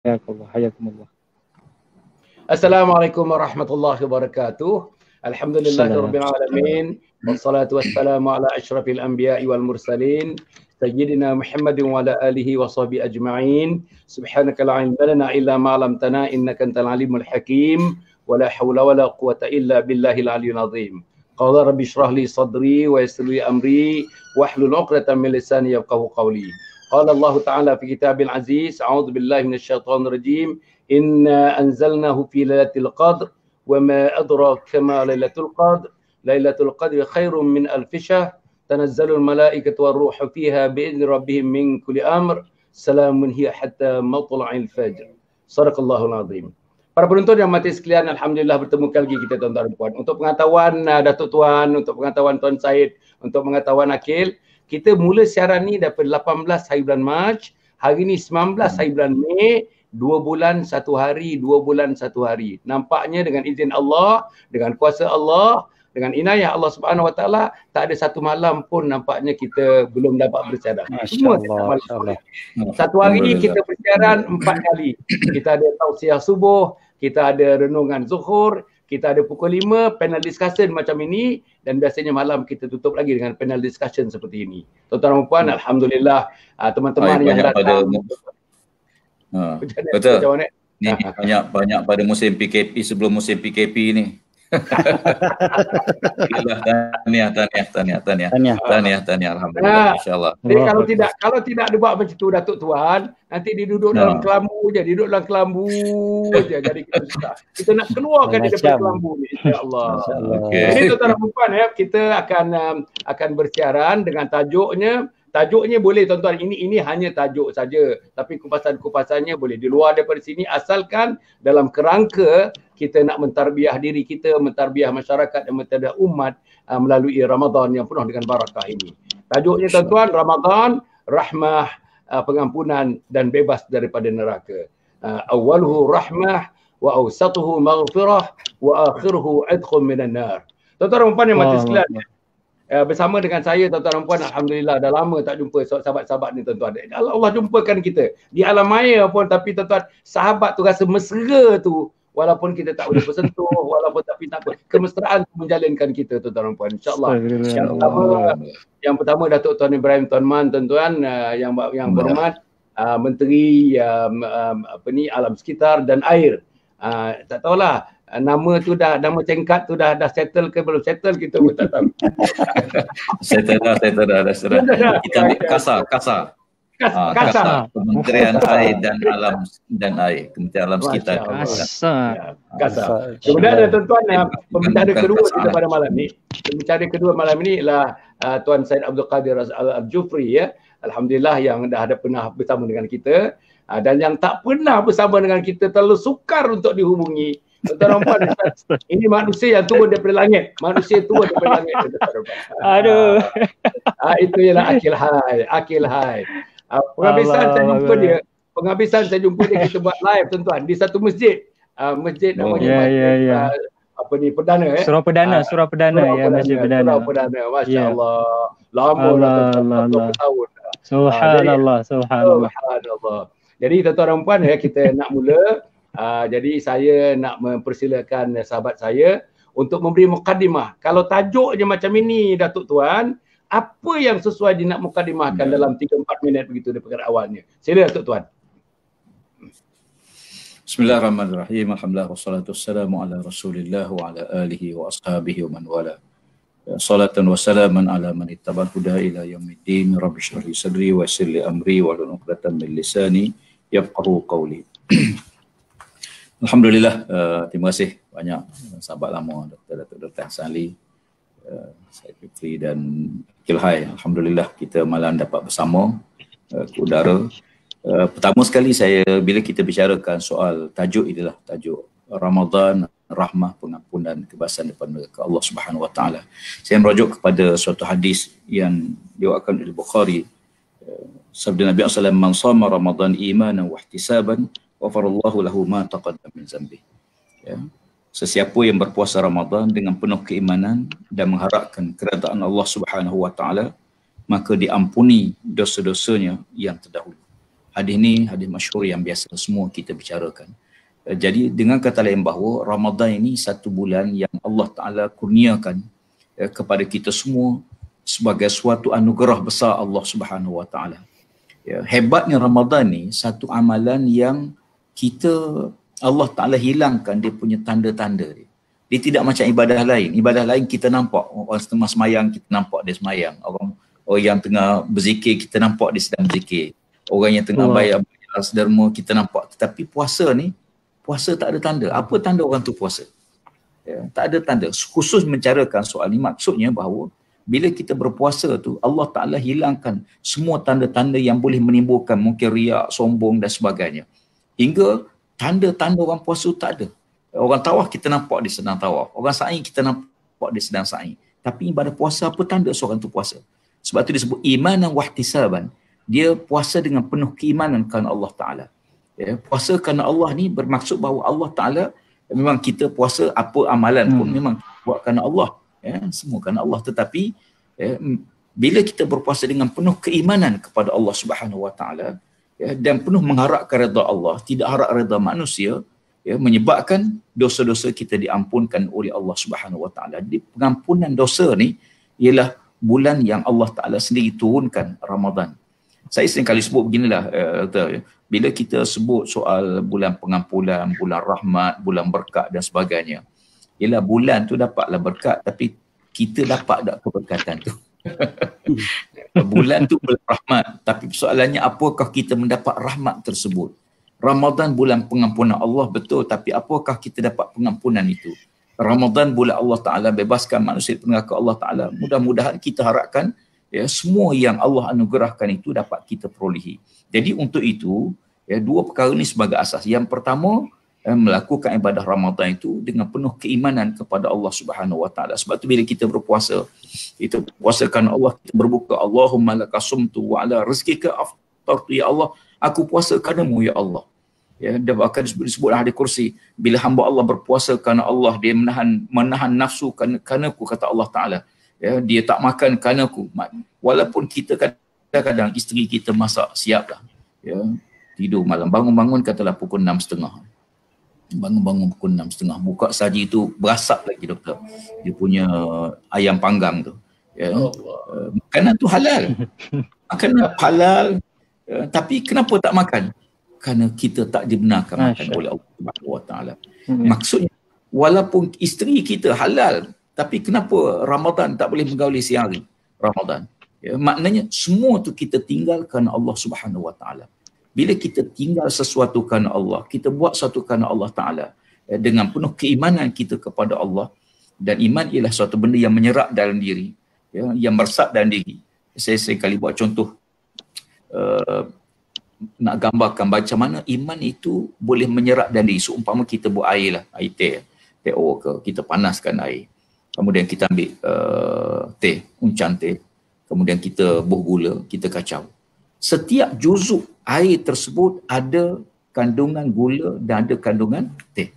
Hayakumullah, hayakumullah. Assalamualaikum warahmatullahi wabarakatuh. Alhamdulillahirabbil alamin. Wassalatu wassalamu ala asyrafil anbiya'i wal mursalin sayyidina Muhammadin wa ala alihi wa sahbihi ajma'in. Subhanaka la ilma lana illa ma 'allamtana innaka antal alimul hakim. Wa la haula wa la quwwata illa billahil aliyyil azim. Qala rabbi shrah li sadri wa yassir li amri wahlul 'uqdatam min lisani yafqahu qawli. Qala Allah Ta'ala fi kitabil aziz, a'udzu billahi minasyaitonir rajim. Inna anzalnahu fi lailatul qadr wa ma adraka ma lailatul qadr. Lailatul qadri khairum min alfi syahr. Tanazzalul malaikatu war-ruhu fiha bi'izni rabbihim min kulli amr. Salamun hiya hatta matla'il fajr. Shadaqallahul azim. Para penonton yang mati sekalian, alhamdulillah bertemu lagi kita tuan-tuan dan puan. Untuk pengetahuan Datuk Tuan, untuk pengetahuan Tuan Syed, untuk pengetahuan Akil, kita mula siaran ni daripada 18 hari bulan Mac, hari ni 19 hari bulan Mei, 2 bulan 1 hari, 2 bulan 1 hari. Nampaknya dengan izin Allah, dengan kuasa Allah, dengan inayah Allah Subhanahu Wa Taala, tak ada satu malam pun nampaknya kita belum dapat bersiaran. Semua malam. Satu hari kita bersiaran 4 kali. Kita ada tausiah subuh, kita ada renungan zuhur, kita ada pukul 5 panel discussion macam ini, dan biasanya malam kita tutup lagi dengan panel discussion seperti ini. Tuan-tuan dan puan, alhamdulillah teman-teman yang datang. Betul. Ni banyak pada musim PKP, sebelum musim PKP ni. Tahniah alhamdulillah, insyaallah. Jadi kalau tidak dibuat macam tu Datuk Tuan, nanti diduduk dalam kelambu je, jadi kita nak keluarkan dia daripada kelambu ni, insyaallah. Jadi tuan-tuan dan puan kita akan bersiaran dengan tajuknya boleh tuan-tuan, ini hanya tajuk saja, tapi kupasan-kupasannya boleh di luar daripada sini, asalkan dalam kerangka kita nak mentarbiah diri kita, mentarbiah masyarakat dan mentarbiah umat melalui Ramadan yang penuh dengan barakah ini. Tajuknya tuan-tuan, Ramadan, rahmah, pengampunan dan bebas daripada neraka. Awwaluhu rahmah wa awsatuhu maghfirah wa akhiruhu idkhul minan nar. Tuan-tuan dan puan yang mati sekalian, bersama dengan saya tuan-tuan dan puan, alhamdulillah dah lama tak jumpa sahabat-sahabat ni tuan-tuan. Allah jumpakan kita di alam maya pun, tapi tuan-tuan, sahabat tu rasa mesra tu, walaupun kita tak boleh bersentuh, walaupun tapi tak apa, kemesraan menjalinkan kita tuan-tuan dan puan, insya-Allah. Yang pertama Datuk Tuan Ibrahim Tuan Man, tuan-tuan yang berhormat Menteri alam sekitar dan air. Tak tahulah nama tu nama cengkat tu dah settle ke belum settle, kita pun tak tahu. Settle dah. Kita ambil kasar. Kementerian Air dan Alam Kementerian Alam Sekitar. Kasar. Kemudian ada tuan-tuan pembicara kedua kita pada malam ni. Pembicara kedua malam ni ialah Tuan Syed Abdul Qadir Al-Jufri, ya. Alhamdulillah yang dah ada pernah bersama dengan kita, dan yang tak pernah bersama dengan kita terlalu sukar untuk dihubungi. Tuan-tuan dan puan, ini manusia yang turun daripada langit. Aduh. Itu ialah Akil Hai. Penghabisan saya jumpa dia kita buat live tuan-tuan di satu masjid. Masjid namanya Perdana, Surau Perdana, Masjid Perdana. Masya-Allah. Lama tahun. Subhanallah. Jadi tuan-tuan dan puan, kita nak mula. Jadi saya nak mempersilakan sahabat saya untuk memberi mukadimah. Kalau tajuknya macam ini Datuk Tuan, apa yang sesuai dia nak mukadimahkan dalam 3-4 minit begitu daripada awalnya. Sila Datuk Tuan. Bismillahirrahmanirrahim. Alhamdulillah wassalatu wassalamu ala Rasulillah wa ala alihi wa ashabihi wa man wala. Salatan wa salaman ala man ittaba'al huda ila yaumiddin. Rabbi shrah li sadri wa yassir li amri wa hlul 'uqdatam min lisani yafqahu qawli. Alhamdulillah, terima kasih banyak sahabat lama Dr. Hassan Ali, Syed Fitri dan Akil Hai. Alhamdulillah kita malam dapat bersama ke udara. Pertama sekali bila kita bicarakan soal tajuk inilah tajuk Ramadan, rahmah, pengampunan, kebebasan daripada Allah Subhanahu Wa Taala. Saya merujuk kepada suatu hadis yang diriwayatkan oleh Bukhari. Sabda Nabi sallallahu alaihi wasallam, "Man shama Ramadan imanan wa ihtisaban, ghafarallahu lahu ma taqaddama min dzambi." Ya. Sesiapa yang berpuasa Ramadan dengan penuh keimanan dan mengharapkan keredaan Allah Subhanahu Wa Taala, maka diampuni dosa-dosanya yang terdahulu. Hadis ni hadis masyhur yang biasa semua kita bicarakan. Jadi dengan kata lain bahawa Ramadan ini satu bulan yang Allah Ta'ala kurniakan kepada kita semua sebagai suatu anugerah besar Allah Subhanahu Wa Ta'ala. Hebatnya Ramadan ni satu amalan yang kita Allah Ta'ala hilangkan dia punya tanda-tanda dia. Dia tidak macam ibadah lain. Ibadah lain kita nampak orang tengah semayang, kita nampak dia semayang. Orang yang tengah berzikir, kita nampak dia sedang berzikir. Orang yang tengah bayar derma, kita nampak. Tetapi puasa ni, puasa tak ada tanda. Apa tanda orang tu puasa? Tak ada tanda. Khusus mencarakan soal ni, maksudnya bahawa bila kita berpuasa tu, Allah Ta'ala hilangkan semua tanda-tanda yang boleh menimbulkan mungkin riak, sombong dan sebagainya. Hingga tanda-tanda orang puasa tak ada. Orang tawaf kita nampak dia sedang tawaf. Orang sa'i kita nampak dia sedang sa'i. Tapi ibadah puasa apa tanda seorang tu puasa? Sebab tu disebut imanan wahtisaban. Dia puasa dengan penuh keimanan kerana Allah Ta'ala. Puasa kerana Allah ni bermaksud bahawa Allah Ta'ala memang kita puasa apa amalan pun memang buat kerana Allah. Semua kerana Allah. Tetapi bila kita berpuasa dengan penuh keimanan kepada Allah Subhanahu Wa Ta'ala dan penuh mengharapkan redha Allah, tidak harap redha manusia, menyebabkan dosa-dosa kita diampunkan oleh Allah Subhanahu Wa Ta'ala. Jadi pengampunan dosa ni ialah bulan yang Allah Ta'ala sendiri turunkan Ramadan. Saya sering kali sebut beginilah, bila kita sebut soal bulan pengampunan, bulan rahmat, bulan berkat dan sebagainya, ialah bulan tu dapatlah berkat, tapi kita dapat tak keberkatan tu? Bulan tu bulan rahmat, tapi soalannya apakah kita mendapat rahmat tersebut? Ramadan bulan pengampunan Allah, betul, tapi apakah kita dapat pengampunan itu? Ramadan bulan Allah Ta'ala bebaskan manusia dari neraka Allah Ta'ala. Mudah-mudahan kita harapkan semua yang Allah anugerahkan itu dapat kita perolehi. Jadi untuk itu, dua perkara ini sebagai asas. Yang pertama, melakukan ibadah Ramadan itu dengan penuh keimanan kepada Allah Subhanahu Wa Ta'ala. Sebab tu bila kita berpuasa, kita puasakan Allah, kita berbuka, Allahumma laka sumtu wa ala rizkika aftartu, ya Allah, aku puasa kerana-Mu ya Allah. Dia akan disebut hadis kursi, bila hamba Allah berpuasa kerana Allah, dia menahan nafsu kerana aku, kata Allah Ta'ala. Dia tak makan kerana aku. Walaupun kita kadang-kadang isteri kita masak siap dah. Tidur malam, bangun-bangun katalah pukul 6.30. Bangun-bangun pukul 6.30. Buka saji tu berasap lagi doktor. Dia punya ayam panggang tu. Makanan tu halal. Makanan halal. Tapi kenapa tak makan? Kerana kita tak dibenarkan makan oleh Allah Subhanahu Wa Ta'ala. Maksudnya, walaupun isteri kita halal, tapi kenapa Ramadan tak boleh menggauli siang hari Ramadan? Maknanya semua tu kita tinggal kerana Allah Subhanahu Wa Ta'ala. Bila kita tinggal sesuatu kerana Allah, kita buat sesuatu kerana Allah Ta'ala dengan penuh keimanan kita kepada Allah, dan iman ialah suatu benda yang menyerap dalam diri, yang meresap dalam diri. Saya seringkali buat contoh, nak gambarkan macam mana iman itu boleh menyerap dalam diri. Seumpama kita buat air lah, air teh ke, kita panaskan air, kemudian kita ambil teh, uncang teh, kemudian kita buh gula, kita kacau. Setiap juzuk air tersebut ada kandungan gula dan ada kandungan teh.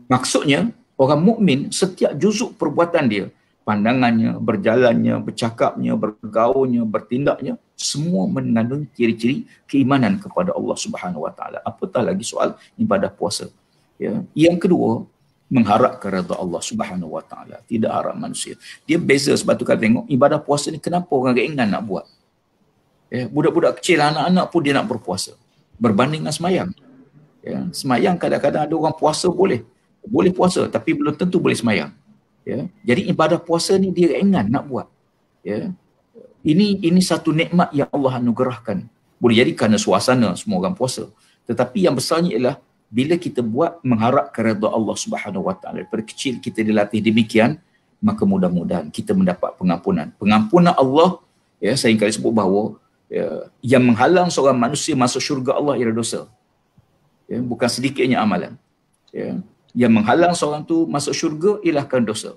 Maksudnya orang mukmin setiap juzuk perbuatan dia, pandangannya, berjalannya, bercakapnya, bergaulnya, bertindaknya, semua mengandung ciri-ciri keimanan kepada Allah Subhanahu Wa Ta'ala. Apatah lagi soal ibadah puasa. Yang kedua, mengharapkan redha Allah Subhanahu Wa Ta'ala, tidak harap manusia. Dia beza. Sebab tu kita tengok ibadah puasa ni kenapa orang ringan nak buat. Budak-budak kecil, anak-anak pun dia nak berpuasa berbanding dengan semayang. Semayang kadang-kadang ada orang puasa boleh puasa tapi belum tentu boleh semayang. Jadi ibadah puasa ni dia ringan nak buat. Ini satu nikmat yang Allah anugerahkan. Boleh jadi kerana suasana semua orang puasa. Tetapi yang besarnya ialah bila kita buat mengharapkan redha Allah Subhanahu Wa Ta'ala. Daripada kecil kita dilatih demikian, maka mudah-mudahan kita mendapat pengampunan. Pengampunan Allah, saya ingin sebut bahawa yang menghalang seorang manusia masuk syurga Allah ialah dosa. Bukan sedikitnya amalan. Yang menghalang seorang tu masuk syurga ialah kerana dosa.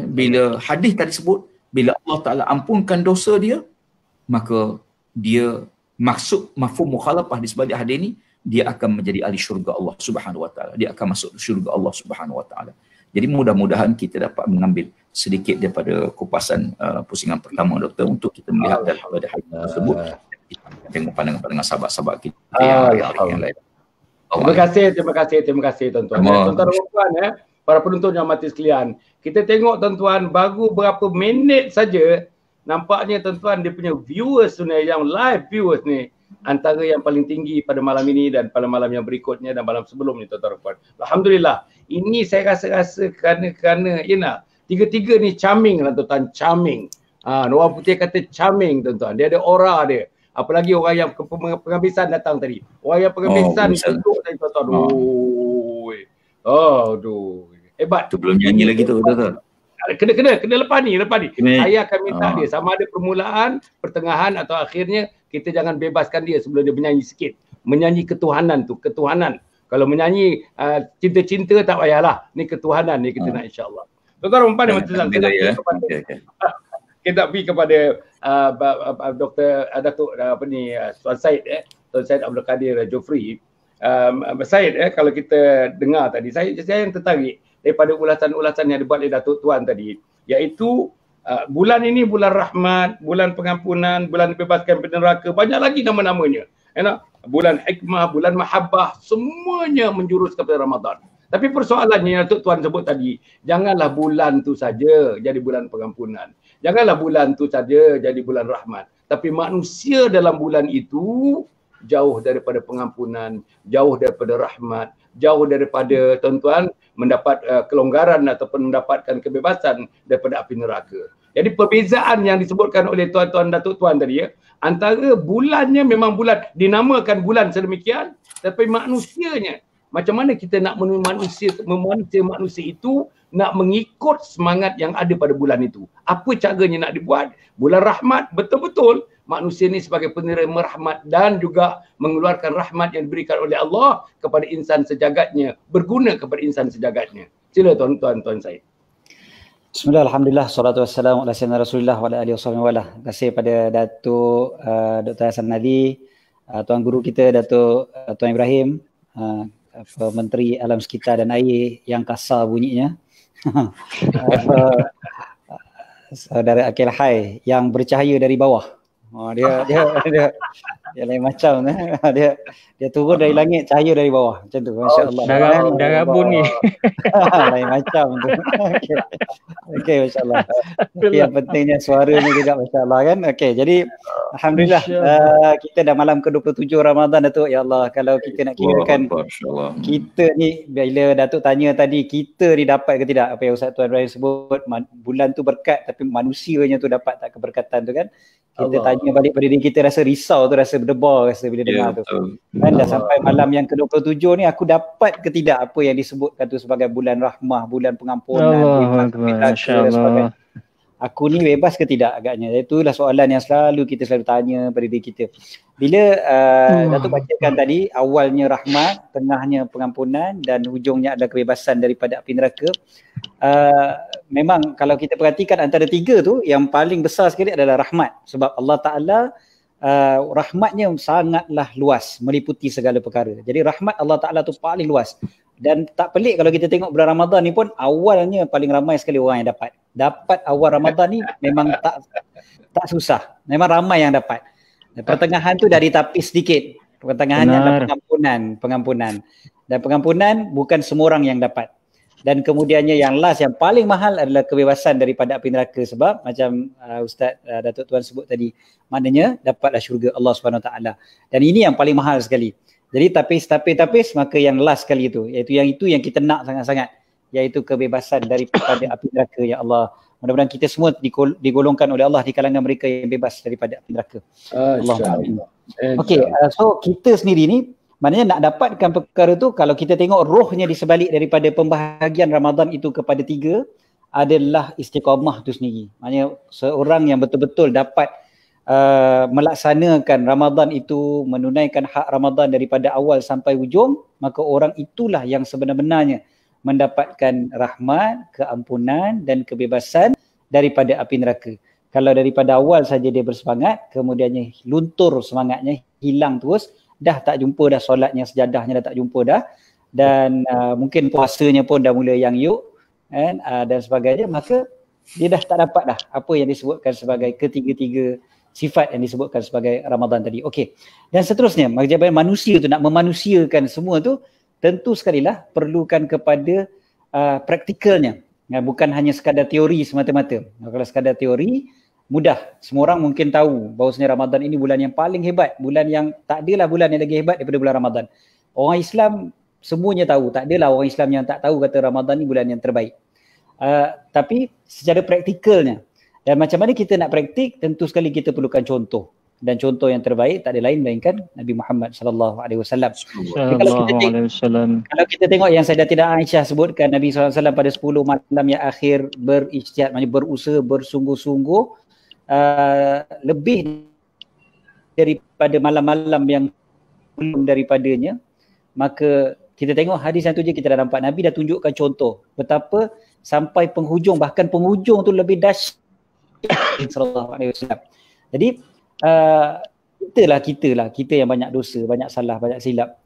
Bila hadis tadi sebut, bila Allah Ta'ala ampunkan dosa dia, maka dia maksud mafhum mukhalafah di sebalik hadis ni, dia akan menjadi ahli syurga Allah Subhanahu Wa Ta'ala. Dia akan masuk syurga Allah Subhanahu Wa Ta'ala. Jadi mudah-mudahan kita dapat mengambil sedikit daripada kupasan pusingan pertama doktor untuk kita melihat daripada hadis tersebut. tengok pandangan sahabat-sahabat kita yang lain. Terima kasih tuan-tuan. Tuan-tuan dan puan para penonton yang mati sekalian. Kita tengok tuan-tuan baru berapa minit saja nampaknya tuan-tuan dia punya viewers ni, yang live viewers ni antara yang paling tinggi pada malam ini dan pada malam yang berikutnya dan malam sebelum ni tuan-tuan dan puan. Alhamdulillah. Ini saya rasa kerana tiga-tiga ni charming lah tuan-tuan, charming. Orang putih kata charming tuan-tuan. Dia ada aura dia. Apalagi orang yang penghabisan datang tadi. Orang yang penghabisan duduk tadi tuan-tuan. Aduh. Hebat. Tu belum nyanyi lagi tu tuan-tuan. Kena lepas ni. Saya akan minta dia sama ada permulaan, pertengahan atau akhirnya, kita jangan bebaskan dia sebelum dia menyanyi sikit. Menyanyi ketuhanan tu, ketuhanan. Kalau menyanyi cinta-cinta tak payahlah. Ni ketuhanan ni kita nak insya-Allah. Tuan-tuan dan puan, kita pergi kepada Dr. Datuk Tuan Syed Tuan Syed Abdul Kadir Jofri. Syed kalau kita dengar tadi, saya yang tertarik daripada ulasan-ulasan yang dibuat oleh Datuk Tuan tadi, iaitu bulan ini bulan rahmat, bulan pengampunan, bulan bebaskan dari neraka, banyak lagi nama-namanya. Bulan hikmah, bulan mahabbah, semuanya menjurus kepada Ramadan. Tapi persoalannya yang Datuk Tuan sebut tadi, janganlah bulan tu saja jadi bulan pengampunan. Janganlah bulan tu saja jadi bulan rahmat. Tapi manusia dalam bulan itu jauh daripada pengampunan, jauh daripada rahmat, jauh daripada tuan-tuan mendapat kelonggaran ataupun mendapatkan kebebasan daripada api neraka. Jadi perbezaan yang disebutkan oleh tuan-tuan Datuk Tuan tadi antara bulannya memang bulan, dinamakan bulan sedemikian, tapi manusianya, macam mana kita nak manusia itu nak mengikut semangat yang ada pada bulan itu. Apa caranya nak dibuat? Bulan rahmat, betul-betul manusia ni sebagai penerima rahmat dan juga mengeluarkan rahmat yang diberikan oleh Allah kepada insan sejagatnya, berguna kepada insan sejagatnya. Sila tuan-tuan Syed. Bismillah, alhamdulillah, salatu wassalamu ala sayyidina Rasulillah wa ala alihi wasallam wa ala. Terima kasih pada Datuk Dr. Hassan Nadi, Tuan Guru kita Datuk Tuan Ibrahim, Menteri Alam Sekitar dan Air yang kasar bunyinya. Saudara Akil Hai yang bercahaya dari bawah. Dia lain macam dia turun dari langit, cahaya dari bawah. Macam tu, masya-Allah. Dah rabun ni. Lain macam tu. Okey, masya-Allah. Okay, yang pentingnya suaranya juga masya-Allah kan. Okey, jadi alhamdulillah kita dah malam ke-27 Ramadan Datuk. Ya Allah, kalau kita nak kirakan kita ni bila Datuk tanya tadi kita ni dapat ke tidak apa yang Ustaz Tuan Ibrahim sebut, bulan tu berkat tapi manusianya tu dapat tak keberkatan tu kan. Kita tanya balik pada diri kita, rasa risau tu, rasa berdebar rasa bila dengar tu. Kan dah sampai malam yang ke-27 ni aku dapat ke tidak apa yang disebutkan tu sebagai bulan rahmah, bulan pengampunan, Masya-Allah. Aku ni bebas ke tidak agaknya. Itulah soalan yang selalu kita tanya pada diri kita. Bila Datuk bacakan tadi, awalnya rahmat, tengahnya pengampunan dan hujungnya adalah kebebasan daripada api neraka. Memang kalau kita perhatikan antara tiga tu, yang paling besar sekali adalah rahmat. Sebab Allah Ta'ala rahmatnya sangatlah luas, meliputi segala perkara. Jadi rahmat Allah Ta'ala tu paling luas. Dan tak pelik kalau kita tengok bulan Ramadan ni pun awalnya paling ramai sekali orang yang dapat awal Ramadan ni memang tak susah, memang ramai yang dapat. Pertengahan tu dari tapis sedikit, pertengahannya adalah pengampunan dan pengampunan bukan semua orang yang dapat. Dan kemudiannya yang last, yang paling mahal adalah kebebasan daripada api neraka. Sebab macam Ustaz Datuk Tuan sebut tadi, maknanya dapatlah syurga Allah SWT. Dan ini yang paling mahal sekali. Jadi tapis, maka yang last sekali itu, iaitu yang kita nak sangat-sangat, iaitu kebebasan daripada api neraka. Ya Allah, mudah-mudahan kita semua digolongkan oleh Allah di kalangan mereka yang bebas daripada api neraka. Allah. Okey, so kita sendiri ni maknanya nak dapatkan perkara tu, kalau kita tengok rohnya di sebalik daripada pembahagian Ramadan itu kepada tiga adalah istiqamah tu sendiri. Maknanya seorang yang betul-betul dapat melaksanakan Ramadan itu, menunaikan hak Ramadan daripada awal sampai hujung, maka orang itulah yang sebenar-benarnya mendapatkan rahmat, keampunan dan kebebasan daripada api neraka. Kalau daripada awal saja dia bersemangat, kemudiannya luntur semangatnya, hilang terus, dah tak jumpa dah solatnya, sejadahnya dah tak jumpa dah, dan mungkin puasanya pun dah mula yang yuk dan sebagainya, maka dia dah tak dapat dah apa yang disebutkan sebagai ketiga-tiga sifat yang disebutkan sebagai Ramadan tadi. Okey. Dan seterusnya, bagaimana manusia tu nak memanusiakan semua tu, tentu sekali lah perlukan kepada praktikalnya. Bukan hanya sekadar teori semata-mata. Kalau sekadar teori, mudah. Semua orang mungkin tahu bahawasanya Ramadan ini bulan yang paling hebat. Bulan yang tak adalah bulan yang lagi hebat daripada bulan Ramadan. Orang Islam semuanya tahu. Tak adalah orang Islam yang tak tahu kata Ramadan ni bulan yang terbaik. Tapi secara praktikalnya, dan macam mana kita nak praktik, tentu sekali kita perlukan contoh. Dan contoh yang terbaik tak ada lain melainkan Nabi Muhammad sallallahu alaihi wasallam. Kalau kita tengok yang Sayyidatina Aisyah sebutkan, Nabi SAW pada 10 malam yang akhir berijtihad, maknanya berusaha bersungguh-sungguh lebih daripada malam-malam yang belum daripadanya. Maka kita tengok hadis yang tu je kita dah nampak Nabi dah tunjukkan contoh betapa sampai penghujung, bahkan penghujung tu lebih dahsyat sallallahu alaihi wasallam. Jadi kita yang banyak dosa, banyak salah, banyak silap,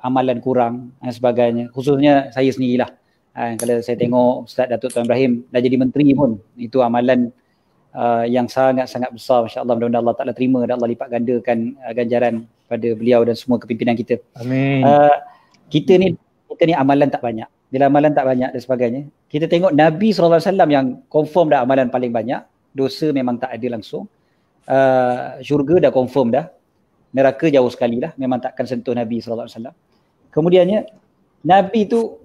amalan kurang dan sebagainya. Khususnya saya sendirilah. Kalau saya tengok Ustaz Datuk Tuan Ibrahim dah jadi menteri pun, itu amalan yang sangat-sangat besar, insya-Allah. Mudah-mudahan Allah Taala terima dan Allah lipat gandakan ganjaran pada beliau dan semua kepimpinan kita. Amin. Kita ni amalan tak banyak. Bila amalan tak banyak dan sebagainya, kita tengok Nabi SAW yang confirm dah amalan paling banyak, dosa memang tak ada langsung. Syurga dah confirm dah, neraka jauh sekali lah, memang takkan sentuh Nabi SAW. Kemudiannya Nabi tu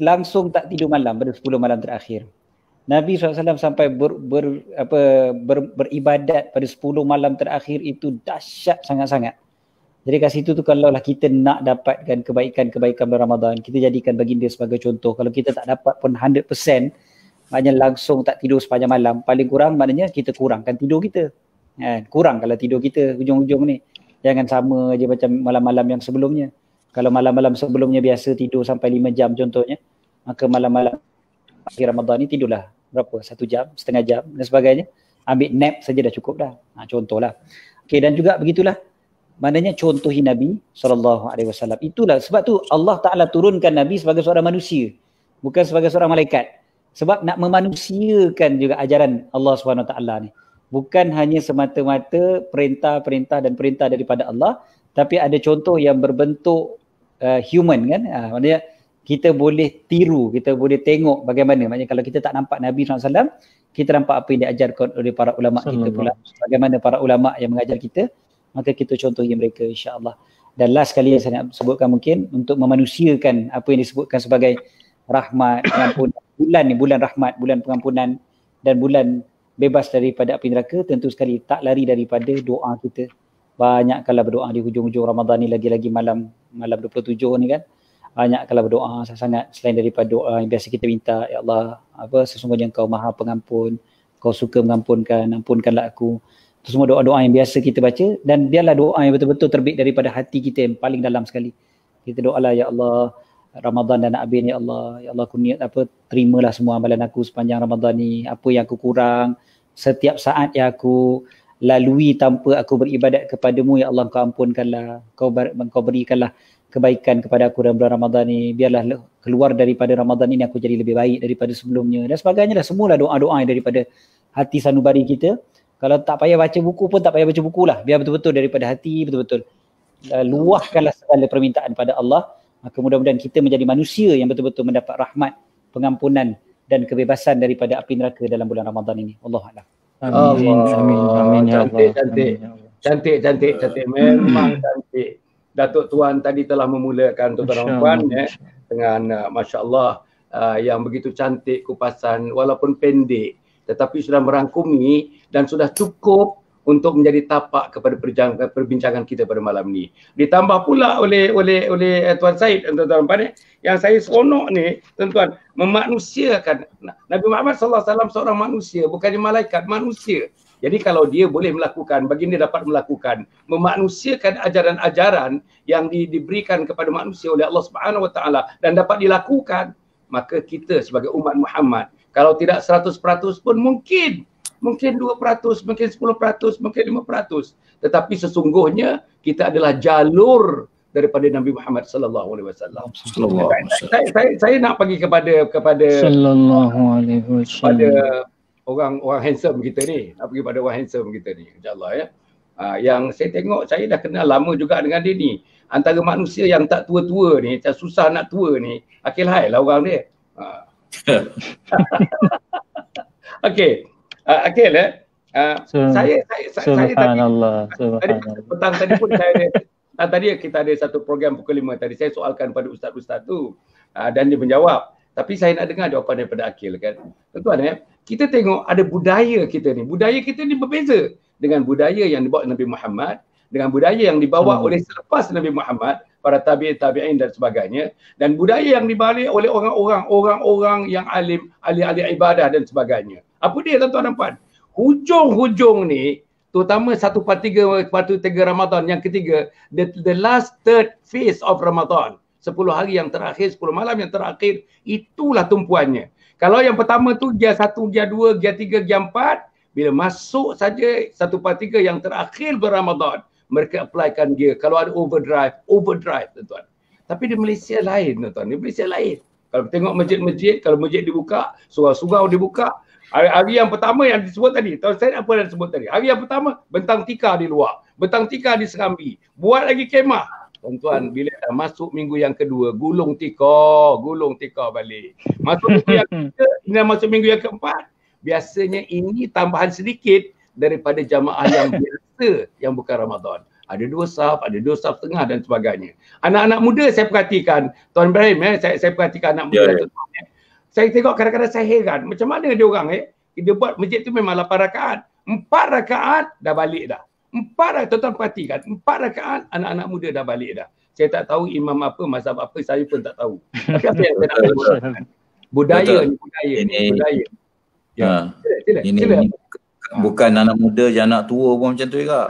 langsung tak tidur malam pada 10 malam terakhir. Nabi SAW sampai beribadat pada 10 malam terakhir itu dahsyat sangat-sangat. Jadi kat situ tu kalau lah kita nak dapatkan kebaikan-kebaikan Ramadan, kita jadikan baginda sebagai contoh. Kalau kita tak dapat pun 100%, maknanya langsung tak tidur sepanjang malam, paling kurang maknanya kita kurangkan tidur kita. Kurang kalau tidur kita hujung-hujung ni. Jangan sama je macam malam-malam yang sebelumnya. Kalau malam-malam sebelumnya biasa tidur sampai 5 jam contohnya, maka malam-malam akhir Ramadan ni tidurlah berapa? 1 jam, setengah jam dan sebagainya. Ambil nap saja dah cukup dah. Contohlah. Okey, dan juga begitulah. Maknanya contohi Nabi SAW. Itulah sebab tu Allah Ta'ala turunkan Nabi sebagai seorang manusia, bukan sebagai seorang malaikat. Sebab nak memanusiakan juga ajaran Allah SWT ni. Bukan hanya semata-mata perintah dan perintah daripada Allah, tapi ada contoh yang berbentuk human kan. Maknanya kita boleh tiru, kita boleh tengok bagaimana. Maknanya kalau kita tak nampak Nabi SAW, kita nampak apa yang diajarkan oleh para ulama kita pula. Bagaimana para ulama yang mengajar kita, maka kita contohi mereka, insya-Allah. Dan last sekali yang saya nak sebutkan mungkin untuk memanusiakan apa yang disebutkan sebagai rahmat, pengampunan. Bulan ni bulan rahmat, bulan pengampunan dan bulan bebas daripada api neraka, tentu sekali tak lari daripada doa kita. Banyak kalau berdoa di hujung-hujung Ramadan ni, lagi-lagi malam 27 ni kan. Banyak kalau berdoa sangat selain daripada doa yang biasa kita minta, ya Allah, sesungguhnya Engkau Maha Pengampun, Kau suka mengampunkan, ampunkanlah aku. Itu semua doa-doa yang biasa kita baca, dan biarlah doa yang betul-betul terbit daripada hati kita yang paling dalam sekali. Kita doalah, ya Allah, Ramadan dan Abin, ya Allah aku niat terimalah semua amalan aku sepanjang Ramadan ni. Apa yang aku kurang, setiap saat yang aku lalui tanpa aku beribadat kepadamu, ya Allah, Kau ampunkanlah, Kau berikanlah kebaikan kepada aku dalam bulan Ramadan ni. Biarlah keluar daripada Ramadan ini aku jadi lebih baik daripada sebelumnya dan sebagainya lah. Semualah doa-doa yang daripada hati sanubari kita. Kalau tak payah baca buku pun tak payah baca buku lah. Biar betul-betul daripada hati, betul-betul luahkanlah segala permintaan pada Allah. Maka mudah-mudahan kita menjadi manusia yang betul-betul mendapat rahmat, pengampunan dan kebebasan daripada api neraka dalam bulan Ramadan ini. Wallahualam. Amin. Ya Allah. Cantik. Memang cantik. Datuk Tuan tadi telah memulakan tuan-tuan dan puan dengan masya-Allah yang begitu cantik kupasan, walaupun pendek tetapi sudah merangkumi dan sudah cukup untuk menjadi tapak kepada perbincangan kita pada malam ni. Ditambah pula oleh Tuan Syed dan tuan-tuan puan yang saya seronok ni, tuan-tuan, memanusiakan Nabi Muhammad sallallahu alaihi wasallam seorang manusia, bukannya malaikat, manusia. Jadi kalau dia boleh melakukan, baginda dapat melakukan, memanusiakan ajaran-ajaran yang diberikan kepada manusia oleh Allah Subhanahu Wa Taala dan dapat dilakukan, maka kita sebagai umat Muhammad, kalau tidak 100% pun mungkin 2%, mungkin 10%, mungkin 5%. Tetapi sesungguhnya kita adalah jalur daripada Nabi Muhammad sallallahu alaihi wasallam. Saya nak bagi kepada sallallahu alaihi wasallam, pada orang handsome kita ni. Nak pergi pada orang handsome kita ni, insya-Allah ya. Yang saya tengok, saya dah kenal lama juga dengan dia ni. Antara manusia yang tak tua-tua ni, tak susah nak tua ni, Akil Hai lah orang dia. Okey. Akil saya petang tadi pun tadi kita ada satu program pukul 5 tadi, saya soalkan pada ustaz-ustaz tu dan dia menjawab. Tapi saya nak dengar jawapan daripada Akil kan. Tuan-tuan kita tengok ada budaya kita ni. Budaya kita ni berbeza dengan budaya yang dibawa Nabi Muhammad, dengan budaya yang dibawa oleh selepas Nabi Muhammad, para tabi'in dan sebagainya, dan budaya yang dibalik oleh orang-orang yang alim, ahli-ahli ibadah dan sebagainya. Apa dia tuan-tuan dan puan? Hujung-hujung ni, terutama 1/3 Ramadan, yang ketiga, the last third phase of Ramadan. 10 hari yang terakhir, 10 malam yang terakhir, itulah tumpuannya. Kalau yang pertama tu gear 1, gear 2, gear 3, gear 4, bila masuk saja 1/3 yang terakhir berRamadan, mereka applykan gear. Kalau ada overdrive tuan-tuan. Tapi di Malaysia lain tuan-tuan, di Malaysia lain. Kalau tengok masjid-masjid, kalau masjid dibuka, surau-surau dibuka, hari yang pertama yang disebut tadi, tahu saya apa yang disebut tadi? Hari yang pertama, bentang tikar di luar, bentang tikar di Serambi, buat lagi kemah. Tuan-tuan, bila dah masuk minggu yang kedua, gulung tikar balik. Masuk minggu yang ketiga, dah masuk minggu yang keempat, biasanya ini tambahan sedikit daripada jamaah yang biasa yang bukan Ramadan. Ada 2 saf, ada 2 saf tengah dan sebagainya. Anak-anak muda saya perhatikan, Tuan Ibrahim saya perhatikan anak muda. Saya tengok kadang-kadang saya heran, macam mana dia orang dia buat masjid tu memang 8 rakaat. 4 rakaat dah balik dah. 4 rakaat, tuan-tuan perhatikan, 4 rakaat anak-anak muda dah balik dah. Saya tak tahu imam apa, mazhab apa, saya pun tak tahu. Tapi apa yang saya nak tahu? Budaya ni. Ya. Sila. Bukan anak muda je, anak tua pun macam tu juga.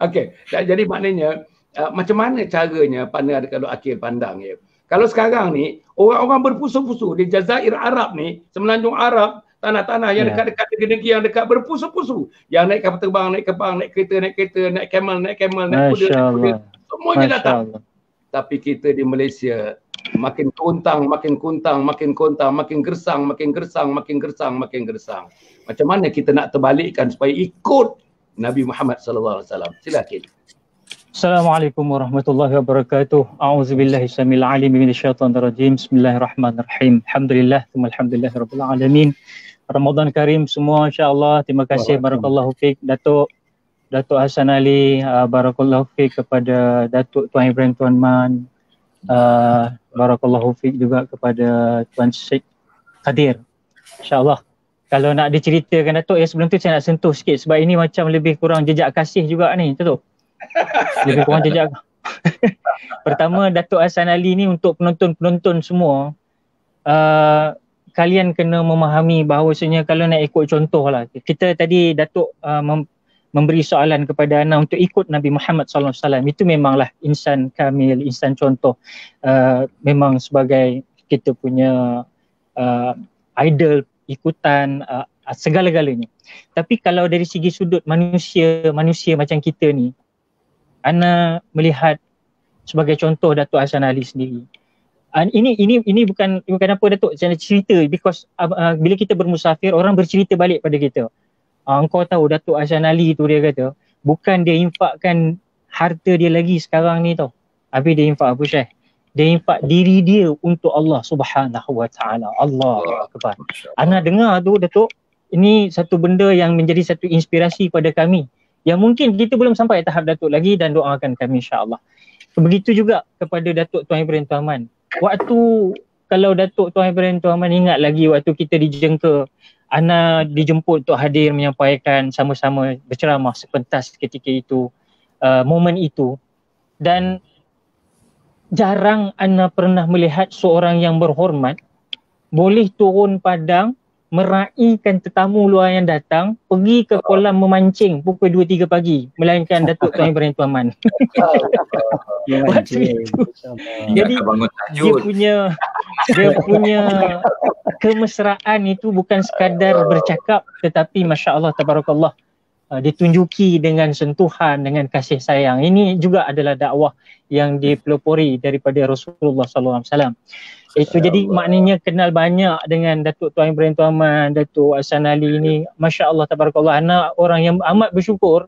Okey. Jadi maknanya macam mana caranya kalau Akil pandang ya. Kalau sekarang ni orang-orang berpusu-pusu di Jazair Arab ni, semenanjung Arab, tanah-tanah yang dekat-dekat negeri yang dekat berpusu-pusu. Yang naik kapal terbang, naik kereta, naik camel, naik kuda. Semuanya datang. Tapi kita di Malaysia makin kuntang, makin gersang. Macam mana kita nak terbalikkan supaya ikut Nabi Muhammad sallallahu alaihi wasallam? Silakan. Assalamualaikum warahmatullahi wabarakatuh. A'udzubillahi samil alim minasyaitonir rajim. Bismillahirrahmanirrahim. Alhamdulillah, rabbil alamin. Ramadan Karim semua insya-Allah. Terima kasih barakallahu fiik Datuk Hassan Ali, barakallahu fiik kepada Datuk Tuan Ibrahim Tuan Man. Barakallahu fiik juga kepada Tuan Syekh Kadir. Insya-Allah. Kalau nak diceritakan Datuk sebelum tu saya nak sentuh sikit sebab ini macam lebih kurang jejak kasih juga ni, Datuk. Lebih kurang jejak. Pertama, Datuk Hassan Ali ni untuk penonton-penonton semua, kalian kena memahami bahawasanya kalau nak ikut contoh lah. Kita tadi Datuk memberi soalan kepada Ana untuk ikut Nabi Muhammad SAW. Itu memanglah insan kamil, insan contoh. Memang sebagai kita punya idol, ikutan, segala-galanya. Tapi kalau dari segi sudut manusia macam kita ni, Ana melihat sebagai contoh Datuk Hassan Ali sendiri. Ini bukan apa Datuk, saya nak cerita because bila kita bermusafir orang bercerita balik pada kita. Engkau tahu Datuk Hassan Ali tu dia kata bukan dia infakkan harta dia lagi sekarang ni tau. Habis dia infak apa Syekh? Dia infak diri dia untuk Allah Subhanahu Wa Taala. Allah Akbar. Ana dengar tu Datuk, ini satu benda yang menjadi satu inspirasi pada kami. Yang mungkin kita belum sampai tahap Datuk lagi dan doakan kami insya-Allah. Begitu juga kepada Datuk Tuan Ibrahim Tuan Man. Waktu kalau Datuk Tuan Ibrahim Tuan Man ingat lagi waktu kita dijengka, Ana dijemput untuk hadir menyampaikan sama-sama berceramah sepentas ketika itu, momen itu. Dan jarang Ana pernah melihat seorang yang berhormat boleh turun padang meraihkan tetamu luar yang datang, pergi ke kolam memancing pukul 2-3 pagi, melainkan Datuk Tuan Ibrahim Tuan Man. Waktu itu. Jadi dia punya kemesraan itu bukan sekadar bercakap, tetapi masya-Allah tabarakallah ditunjuki dengan sentuhan, dengan kasih sayang. Ini juga adalah dakwah yang dipelopori daripada Rasulullah SAW. Itu jadi maknanya kenal banyak dengan Datuk Tuan Ibrahim Tuaman, Datuk Hasan Ali ini. Masya Allah, tabarakallah, anak orang yang amat bersyukur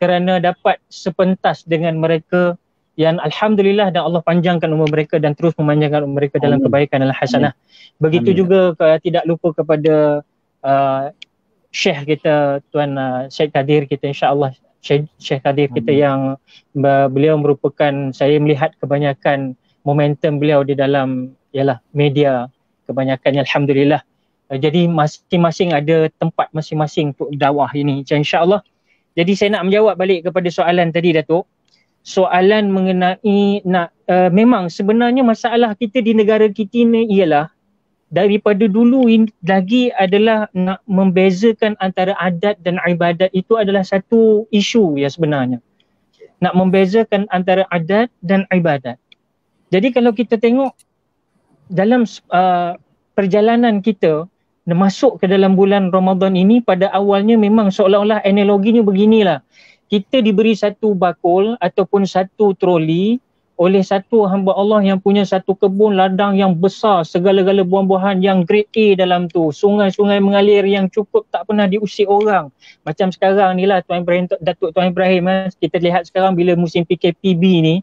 kerana dapat sepentas dengan mereka yang alhamdulillah, dan Allah panjangkan umur mereka dan terus memanjangkan umur mereka dalam kebaikan dan hasanah. Begitu juga tidak lupa kepada Syekh kita, Tuan Syekh Kadir kita, insya-Allah Syekh Kadir kita yang beliau merupakan, saya melihat kebanyakan momentum beliau di dalam ialah media kebanyakannya, alhamdulillah. Jadi masing-masing ada tempat masing-masing untuk dakwah ini, insya-Allah. Jadi saya nak menjawab balik kepada soalan tadi, Datuk. Soalan mengenai memang sebenarnya masalah kita di negara kita ni ialah daripada dulu lagi adalah nak membezakan antara adat dan ibadat. Itu adalah satu isu ya sebenarnya. Nak membezakan antara adat dan ibadat. Jadi kalau kita tengok dalam perjalanan kita masuk ke dalam bulan Ramadan ini, pada awalnya memang seolah-olah analoginya beginilah. Kita diberi satu bakul ataupun satu troli oleh satu hamba Allah yang punya satu kebun ladang yang besar, segala-gala buah-buahan yang grade A dalam tu, sungai-sungai mengalir yang cukup tak pernah diusik orang. Macam sekarang ni lah Datuk Tuan Ibrahim, kita lihat sekarang bila musim PKPB ni,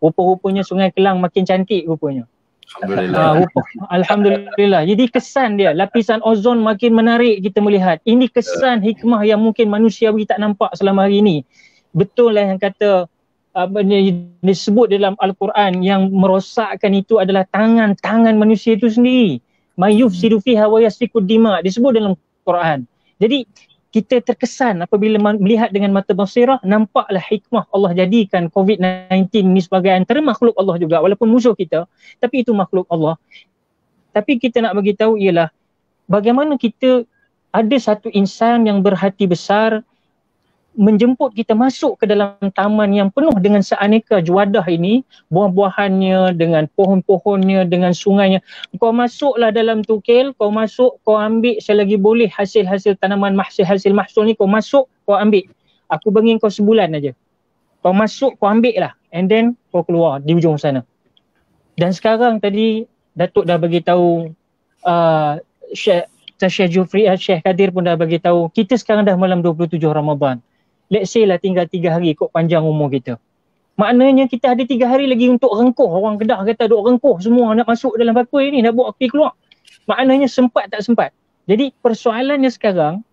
rupa-rupanya Sungai Kelang makin cantik rupanya. Alhamdulillah. Alhamdulillah. Jadi kesan dia, lapisan ozon makin menarik kita melihat. Ini kesan hikmah yang mungkin manusiawi tak nampak selama hari ini. Betul lah yang kata disebut dalam Al-Quran, yang merosakkan itu adalah tangan manusia itu sendiri. Mayufsidu fiha wa yasfikud dima, disebut dalam Quran. Jadi kita terkesan apabila melihat dengan mata basirah, nampaklah hikmah Allah jadikan COVID-19 ni sebagai antara makhluk Allah juga, walaupun musuh kita, tapi itu makhluk Allah. Tapi kita nak bagi tahu ialah bagaimana kita ada satu insan yang berhati besar menjemput kita masuk ke dalam taman yang penuh dengan seaneka juadah ini, buah-buahannya, dengan pohon-pohonnya, dengan sungainya. Kau masuklah dalam tu, Kel, kau masuk, kau ambil selagi boleh hasil-hasil tanaman, hasil mahsul ni kau masuk, kau ambil. Aku bagi kau sebulan aja. Kau masuk, kau ambil lah, and then kau keluar di ujung sana. Dan sekarang tadi Datuk dah bagi tahu, Syekh Jufri, Syekh Kadir pun dah bagi tahu, kita sekarang dah malam 27 Ramadan. Let's say lah tinggal 3 hari kot panjang umur kita. Maknanya kita ada 3 hari lagi untuk rengkuh. Orang Kedah kata duk rengkuh semua nak masuk dalam bakul ni, nak buat api keluar. Maknanya sempat tak sempat. Jadi persoalannya sekarang,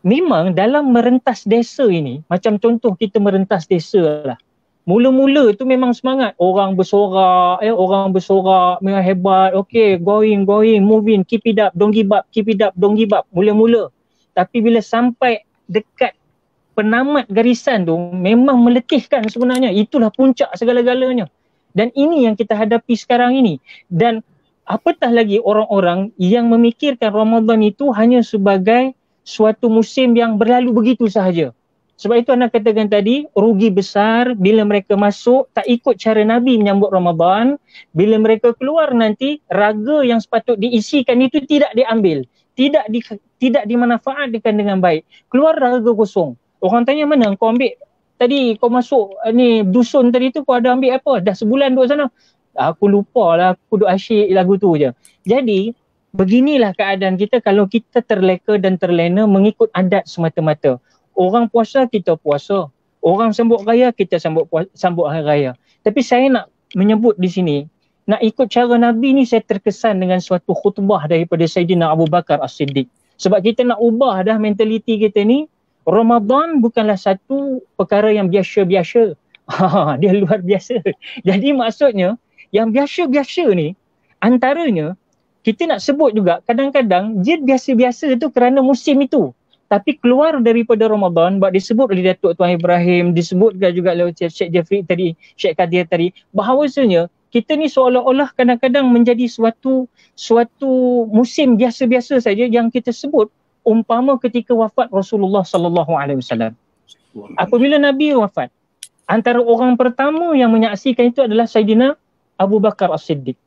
memang dalam merentas desa ini, macam contoh kita merentas desa lah. Mula-mula tu memang semangat. Orang bersorak, memang hebat. Okay, going, moving, keep it up, don't give up, keep it up, don't give up. Mula-mula. Tapi bila sampai dekat penamat garisan tu, memang meletihkan sebenarnya. Itulah puncak segala-galanya. Dan ini yang kita hadapi sekarang ini. Dan apatah lagi orang-orang yang memikirkan Ramadan itu hanya sebagai suatu musim yang berlalu begitu sahaja. Sebab itu anak katakan tadi, rugi besar bila mereka masuk tak ikut cara Nabi menyambut Ramadan. Bila mereka keluar nanti, raga yang sepatut diisikan itu tidak diambil. Tidak dimanfaatkan dengan baik. Keluar raga kosong. Orang tanya, mana kau ambil tadi, kau masuk ni dusun tadi tu, kau ada ambil apa? Dah sebulan duduk sana. Aku lupa lah, aku duduk asyik lagu tu je. Jadi beginilah keadaan kita kalau kita terleka dan terlena mengikut adat semata-mata. Orang puasa, kita puasa. Orang sambut raya, kita sambut hari raya. Tapi saya nak menyebut di sini, nak ikut cara Nabi ni, saya terkesan dengan suatu khutbah daripada Sayyidina Abu Bakar As-Siddiq. Sebab kita nak ubah dah mentaliti kita ni. Ramadan bukanlah satu perkara yang biasa-biasa. Dia luar biasa. Jadi maksudnya, yang biasa-biasa ni, antaranya, kita nak sebut juga, kadang-kadang dia biasa-biasa tu kerana musim itu. Tapi keluar daripada Ramadan, disebut oleh Datuk Tuan Ibrahim, disebutkan juga oleh Syekh Jafri tadi, Syekh Kadir tadi, bahawasanya kita ni seolah-olah kadang-kadang menjadi suatu musim biasa-biasa saja yang kita sebut umpama ketika wafat Rasulullah sallallahu alaihi wasallam. Apabila Nabi wafat, antara orang pertama yang menyaksikan itu adalah Sayyidina Abu Bakar As-Siddiq.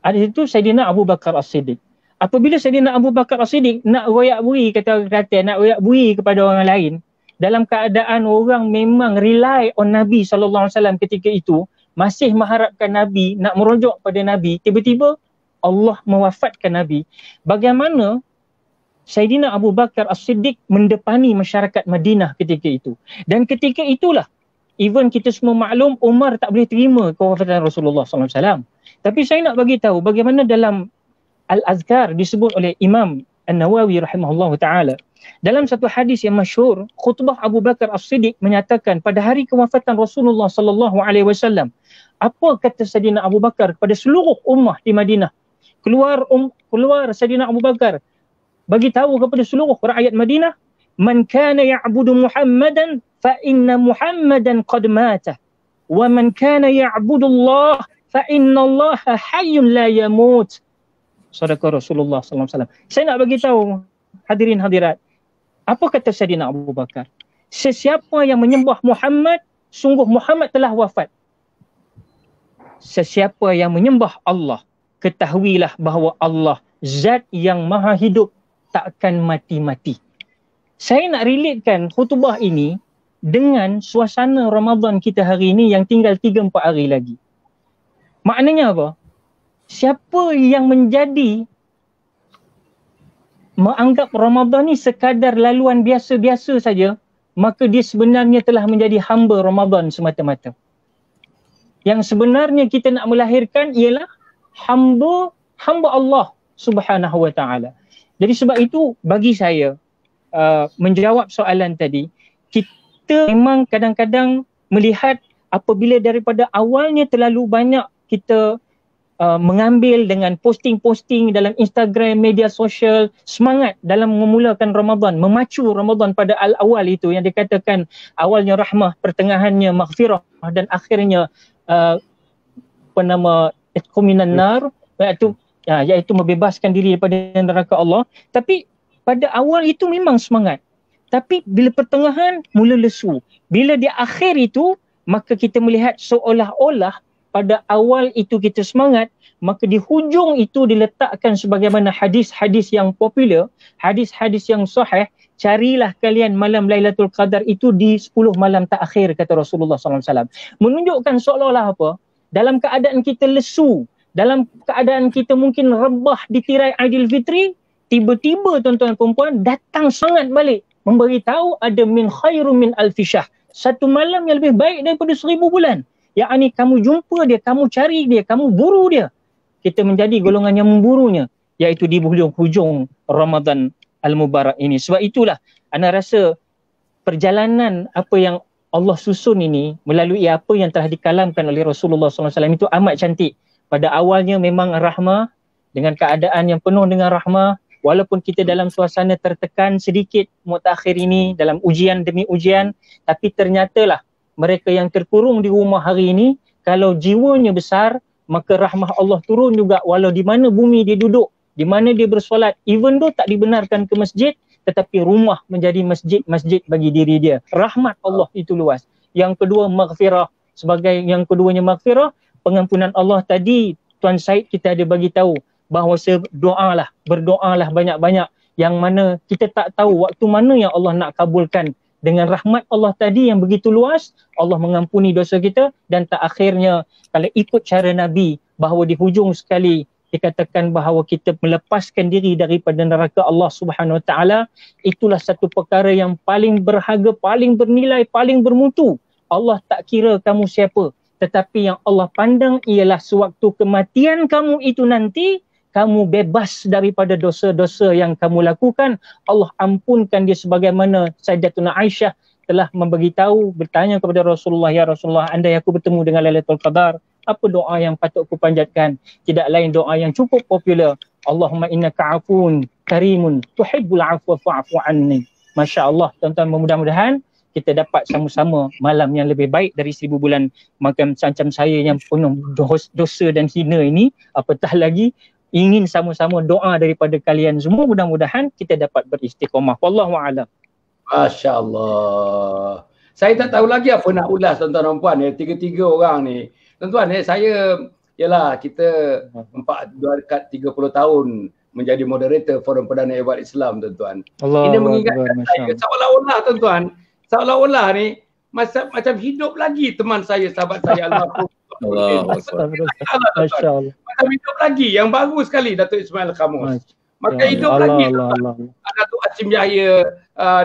Ada itu Sayyidina Abu Bakar As-Siddiq. apabila Sayyidina Abu Bakar As-Siddiq nak royak bui, nak royak bui kepada orang lain, dalam keadaan orang memang rely on Nabi SAW ketika itu, masih mengharapkan Nabi, nak merujuk pada Nabi, tiba-tiba Allah mewafatkan Nabi. Bagaimana Sayyidina Abu Bakar As-Siddiq mendepani masyarakat Madinah ketika itu. Dan ketika itulah, even kita semua maklum, Umar tak boleh terima kewafatan Rasulullah SAW. Tapi saya nak bagi tahu bagaimana dalam Al-Azkar disebut oleh Imam An-Nawawi rahimahullah ta'ala. Dalam satu hadis yang masyhur, khutbah Abu Bakar As-Siddiq menyatakan pada hari kewafatan Rasulullah SAW, apa kata Sayyidina Abu Bakar kepada seluruh ummah di Madinah? Keluar Sayyidina Abu Bakar bagi tahu kepada seluruh rakyat Madinah, man kana ya'budu Muhammadan fa inna Muhammadan qad mata wa man kana ya'budu Allah fa inna Allah hayyun la yamut. Sadaqah Rasulullah SAW. Saya nak bagi tahu hadirin hadirat, apa kata Sayyidina Abu Bakar? Sesiapa yang menyembah Muhammad, sungguh Muhammad telah wafat. Sesiapa yang menyembah Allah, ketahuilah bahawa Allah zat yang maha hidup, tak akan mati-mati. Saya nak relatekan khutbah ini dengan suasana Ramadan kita hari ini yang tinggal 3-4 hari lagi. Maknanya apa? Siapa yang menganggap Ramadan ni sekadar laluan biasa-biasa saja, maka dia sebenarnya telah menjadi hamba Ramadan semata-mata. Yang sebenarnya kita nak melahirkan ialah hamba Allah Subhanahu wa ta'ala. Jadi sebab itu bagi saya menjawab soalan tadi, kita memang kadang-kadang melihat apabila daripada awalnya terlalu banyak kita mengambil dengan posting-posting dalam Instagram, media sosial, semangat dalam memulakan Ramadan, memacu Ramadan pada awal itu yang dikatakan awalnya rahmah, pertengahannya maghfirah dan akhirnya minan nar, iaitu membebaskan diri daripada neraka Allah. Tapi pada awal itu memang semangat. Tapi bila pertengahan mula lesu. Bila di akhir itu, maka kita melihat seolah-olah pada awal itu kita semangat, maka di hujung itu diletakkan sebagaimana hadis-hadis yang popular, hadis-hadis yang sahih, carilah kalian malam Lailatul Qadar itu di 10 malam terakhir, kata Rasulullah SAW. Menunjukkan seolah-olah apa? Dalam keadaan kita lesu, dalam keadaan kita mungkin rebah di tirai Aidilfitri, tiba-tiba tuan-tuan perempuan datang sangat balik memberitahu ada min khairum min alfisyahr, satu malam yang lebih baik daripada 1000 bulan. Yakni kamu jumpa dia, kamu cari dia, kamu buru dia. Kita menjadi golongan yang memburunya, iaitu di hujung Ramadan Al-Mubarak ini. Sebab itulah ana rasa perjalanan apa yang Allah susun ini melalui apa yang telah dikalamkan oleh Rasulullah SAW itu amat cantik. Pada awalnya memang rahmah, dengan keadaan yang penuh dengan rahmah, walaupun kita dalam suasana tertekan sedikit mutakhir ini dalam ujian demi ujian, tapi ternyatalah mereka yang terkurung di rumah hari ini, kalau jiwanya besar, maka rahmah Allah turun juga walau di mana bumi dia duduk, di mana dia bersolat, even though tak dibenarkan ke masjid, tetapi rumah menjadi masjid bagi diri dia. Rahmat Allah itu luas. Yang kedua maghfirah. Sebagai yang keduanya maghfirah, pengampunan Allah tadi Tuan Syed kita ada bagi tahu bahawa berdoalah banyak-banyak, yang mana kita tak tahu waktu mana yang Allah nak kabulkan. Dengan rahmat Allah tadi yang begitu luas, Allah mengampuni dosa kita, dan tak akhirnya kalau ikut cara Nabi bahawa di hujung sekali dikatakan bahawa kita melepaskan diri daripada neraka Allah Subhanahu Wa Taala, itulah satu perkara yang paling berharga, paling bernilai, paling bermutu. Allah tak kira kamu siapa, tetapi yang Allah pandang ialah sewaktu kematian kamu itu nanti, kamu bebas daripada dosa-dosa yang kamu lakukan. Allah ampunkan dia, sebagaimana Sayyidatuna Aisyah telah memberitahu, bertanya kepada Rasulullah, ya Rasulullah, andai aku bertemu dengan Lailatul Qadar, apa doa yang patut aku panjatkan? Tidak lain doa yang cukup popular, Allahumma innaka afun karimun tuhibbul afwa fa'fu anni. Masya Allah, tuan-tuan, mudah-mudahan kita dapat sama-sama malam yang lebih baik dari 1000 bulan. Macam saya yang penuh dosa dan hina ini, apatah lagi ingin sama-sama doa daripada kalian semua, mudah-mudahan kita dapat beristiqamah. Wallahu a'lam. Masya Allah. Saya tak tahu lagi apa nak ulas tuan-tuan dan puan, tiga-tiga orang ni. Tuan-tuan, saya ialah kita 30 tahun menjadi moderator Forum Perdana Ehwal Islam, tuan-tuan. Allah Ini mengingatkan saya seolah-olah, tuan-tuan, seolah-olah ni macam hidup lagi teman saya, sahabat saya almarhum. Masya-Allah. Macam hidup lagi, yang baru sekali Datuk Ismail Khamus. Maka hidup lagi Datuk Hashim Yahya,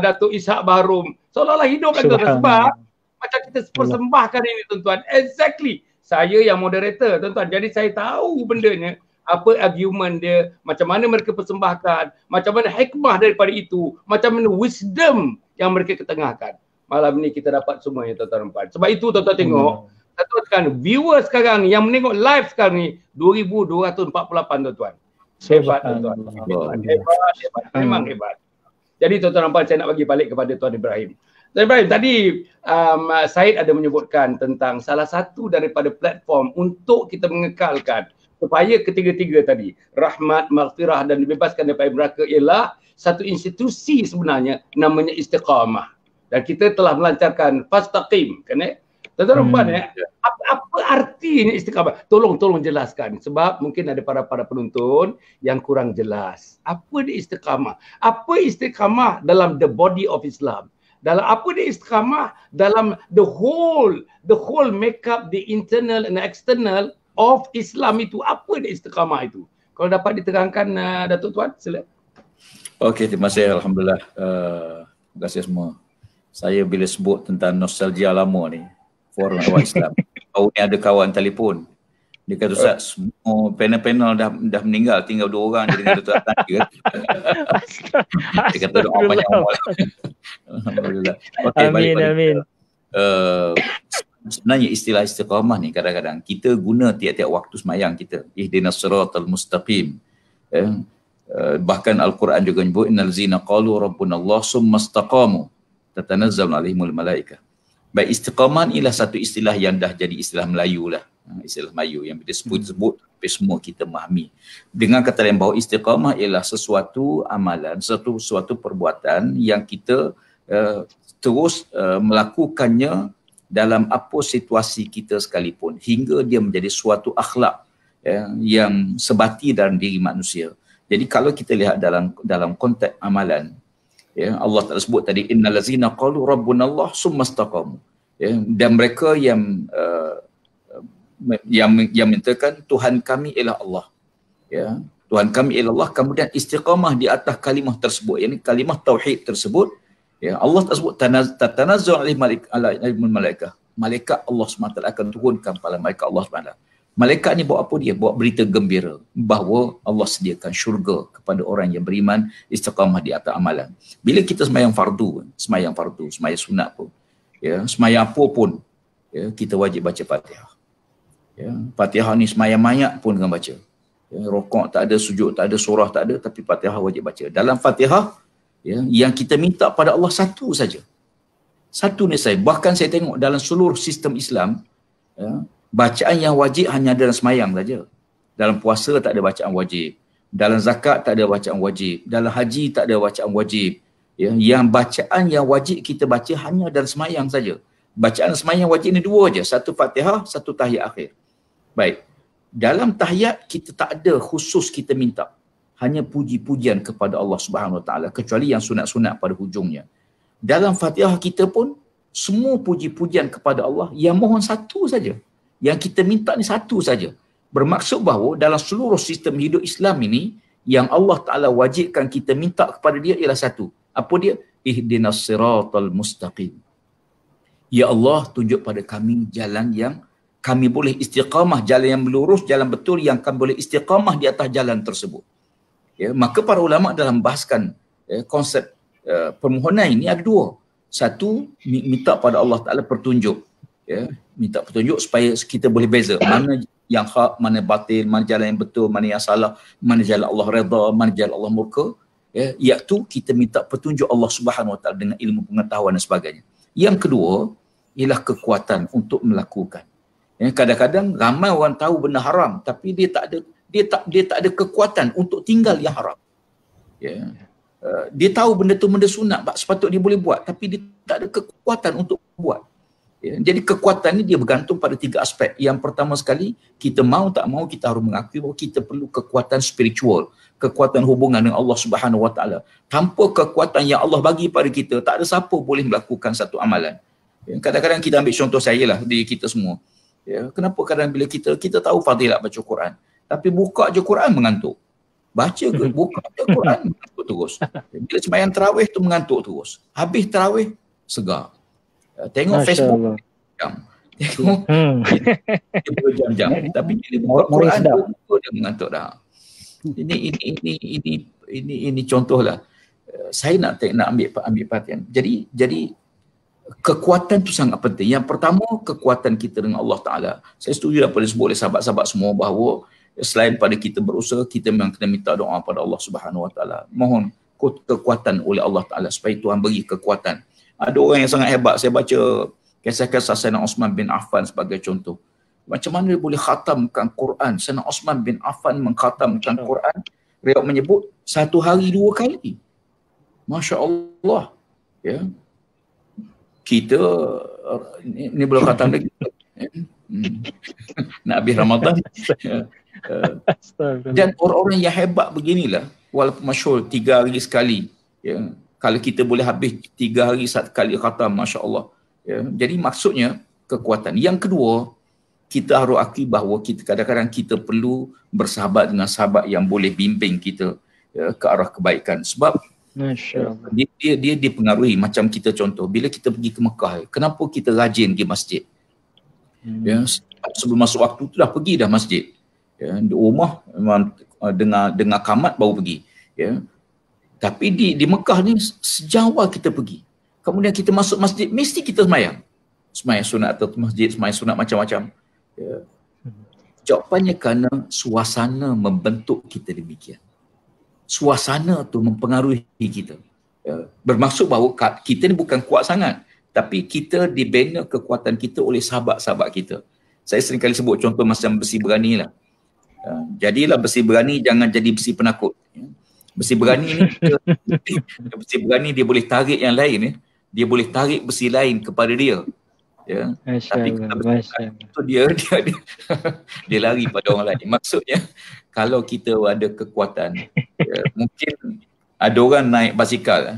Datuk Ishak Baharum. Seolah-olah hidup lagi, sebab macam kita persembahkan ini, tuan-tuan. Exactly. Saya yang moderator, tuan-tuan. Jadi saya tahu bendanya, apa argument dia, macam mana mereka persembahkan, macam mana hikmah daripada itu, macam mana wisdom yang mereka ketengahkan. Malam ni kita dapat semuanya, tuan-tuan dan puan. Sebab itu tuan-tuan tengok, tuan-tuan viewer sekarang ni yang menengok live sekarang ni 2248, tuan-tuan. Hebat, tuan-tuan. Hebat. Memang hebat. Jadi tuan-tuan dan puan, saya nak bagi balik kepada Tuan Ibrahim. Tuan Ibrahim, tadi Syed ada menyebutkan tentang salah satu daripada platform untuk kita mengekalkan supaya ketiga-tiga tadi, rahmat, maghfirah dan dibebaskan daripada neraka, ialah satu institusi sebenarnya namanya Istiqamah. Dan kita telah melancarkan Fastaqim, kan tuan-tuan dan apa artinya Istiqamah? Tolong jelaskan, sebab mungkin ada para penonton yang kurang jelas. Apa dia Istiqamah? Apa Istiqamah dalam the body of Islam? Dalam apa dia Istiqamah dalam the whole make up, the internal and external of Islam itu? Apa dia Istiqamah itu? Kalau dapat diterangkan, Datuk Tuan, sila. Okey, terima kasih. Alhamdulillah. Terima kasih semua. Saya bila sebut tentang nostalgia lama ni, Forum Ehwal Islam, baru ni ada kawan telefon. Dia kata, Ustaz, semua panel-panel dah meninggal, tinggal 2 orang je dengan Dr. Atani. Dia kata doa banyak orang. Alhamdulillah. Okay, amin. Sebenarnya istilah istiqamah ni kadang-kadang kita guna tiap-tiap waktu semayang kita. Ihdinas siratal mustaqim. Bahkan Al-Quran juga menyebut innal ladzina qalu rabbunallah summa istaqamu tatanazzalu alaihimul malaikah. Baik, istiqamah ialah satu istilah yang dah jadi istilah Melayu lah. Istilah Melayu yang disebut tapi semua kita memahami. Dengan kata lain bahawa istiqamah ialah sesuatu amalan, sesuatu perbuatan yang kita terus melakukannya dalam apa situasi kita sekalipun hingga dia menjadi suatu akhlak yang sebati dalam diri manusia. Jadi kalau kita lihat dalam konteks amalan, Allah Ta'ala sebut tadi innal ladzina qalu rabbunallah summa istaqamu. Dan mereka yang menyatakan Tuhan kami ialah Allah. Tuhan kami ialah Allah, kemudian istiqamah di atas kalimah tersebut, yakni kalimah tauhid tersebut. Allah tersebut tatanazzalu alaihimul malaikah. Malaikat Allah SWT akan turunkan pada malaikat Allah SWT. Malaikat ni buat apa dia? Buat berita gembira bahawa Allah sediakan syurga kepada orang yang beriman, istiqamah di atas amalan. Bila kita semayang fardu, semayang sunat pun, semayang apa pun, kita wajib baca Fatihah. Fatihah ni semayang mayat pun dengan baca. Rokok tak ada, sujud tak ada, surah tak ada, tapi Fatihah wajib baca. Dalam Fatihah, yang kita minta pada Allah satu saja. Satu ni saya. Bahkan saya tengok dalam seluruh sistem Islam, bacaan yang wajib hanya dalam semayang saja. Dalam puasa tak ada bacaan wajib. Dalam zakat tak ada bacaan wajib. Dalam haji tak ada bacaan wajib. Yang bacaan yang wajib kita baca hanya dalam semayang saja. Bacaan semayang wajib ni 2 je. Satu Fatihah, satu tahiyat akhir. Baik. Dalam tahiyat kita tak ada khusus kita minta. Hanya puji-pujian kepada Allah Subhanahu Wa Taala, kecuali yang sunat-sunat pada hujungnya. Dalam Fatihah kita pun semua puji-pujian kepada Allah, yang mohon satu saja. Yang kita minta ni satu saja. Bermaksud bahawa dalam seluruh sistem hidup Islam ini, yang Allah Ta'ala wajibkan kita minta kepada dia ialah satu. Apa dia? Ihdinas siratal mustaqim. Ya Allah, tunjuk pada kami jalan yang kami boleh istiqamah, jalan yang lurus, jalan betul yang kami boleh istiqamah di atas jalan tersebut. Maka para ulama dalam bahaskan konsep permohonan ini ada 2. Satu, minta pada Allah Ta'ala petunjuk. Minta petunjuk supaya kita boleh beza mana yang hak, mana batil, mana jalan yang betul, mana yang salah, mana jalan Allah redha, mana jalan Allah murka. Iaitu kita minta petunjuk Allah Subhanahu Wa Taala dengan ilmu pengetahuan dan sebagainya. Yang kedua ialah kekuatan untuk melakukan. Kadang-kadang ramai orang tahu benda haram tapi dia tak ada kekuatan untuk tinggal yang haram. Dia tahu benda tu benda sunat, sepatutnya dia boleh buat, tapi dia tak ada kekuatan untuk buat. Ya, jadi kekuatan ni dia bergantung pada 3 aspek. Yang pertama sekali, kita mau tak mau kita harus mengakui bahawa kita perlu kekuatan spiritual, kekuatan hubungan dengan Allah Subhanahu Wa Taala. Tanpa kekuatan yang Allah bagi pada kita, tak ada siapa boleh melakukan satu amalan. Ya, kadang-kadang kita ambil contoh saya lah, diri kita semua. Ya, kenapa kadang bila kita tahu fadilat baca Quran, tapi buka je Quran mengantuk. Baca ke buka je Quran mengantuk terus. Bila sembahyang tarawih tu mengantuk terus. Habis tarawih segar. Tengok Masya Facebook Allah. Jam. Tengok dia berjam-jam, tapi bila buka Quran dia mengantuk dah. Ini contohlah. Saya nak ambil perhatian. Jadi kekuatan tu sangat penting. Yang pertama, kekuatan kita dengan Allah Taala. Saya setuju apa disebut oleh sahabat-sahabat semua bahawa selain pada kita berusaha, kita memang kena minta doa pada Allah Subhanahu Wa Taala. Mohon kekuatan oleh Allah Taala supaya Tuhan beri kekuatan. Ada orang yang sangat hebat. Saya baca kisah-kisah Sayyidina Osman bin Affan sebagai contoh. Macam mana dia boleh khatamkan Quran? Sayyidina Osman bin Affan mengkhatamkan Quran, riwayat menyebut 1 hari 2 kali. Masya Allah. Ya. Kita ni belum khatam lagi. Nak habis Ramadan. Dan orang-orang yang hebat beginilah, walaupun masyhur 3 hari sekali, ya. Kalau kita boleh habis 3 hari 1 kali khatam, Masya Allah. Ya. Jadi maksudnya kekuatan. Yang kedua, kita harus akui bahawa kita kadang-kadang kita perlu bersahabat dengan sahabat yang boleh bimbing kita, ya, ke arah kebaikan. Sebab dia dipengaruhi. Macam kita contoh, bila kita pergi ke Mekah, kenapa kita rajin pergi masjid? Ya, sebelum masuk waktu tu dah pergi dah masjid. Ya, di rumah memang dengar qamat baru pergi. Ya. Tapi di Mekah ni sejak awal kita pergi. Kemudian kita masuk masjid, mesti kita semayang. Semayang sunat atau masjid, semayang sunat macam-macam. Ya. Jawapannya kerana suasana membentuk kita demikian. Suasana tu mempengaruhi kita. Ya. Bermaksud bahawa kita ni bukan kuat sangat, tapi kita dibina kekuatan kita oleh sahabat-sahabat kita. Saya sering kali sebut contoh macam besi berani lah. Jadilah besi berani, jangan jadi besi penakut. Ya. Besi berani ni, besi berani dia boleh tarik yang lain, dia boleh tarik besi lain kepada dia. Ya. Tapi kalau dia lari pada orang lain. Maksudnya kalau kita ada kekuatan, ya, mungkin ada orang naik basikal,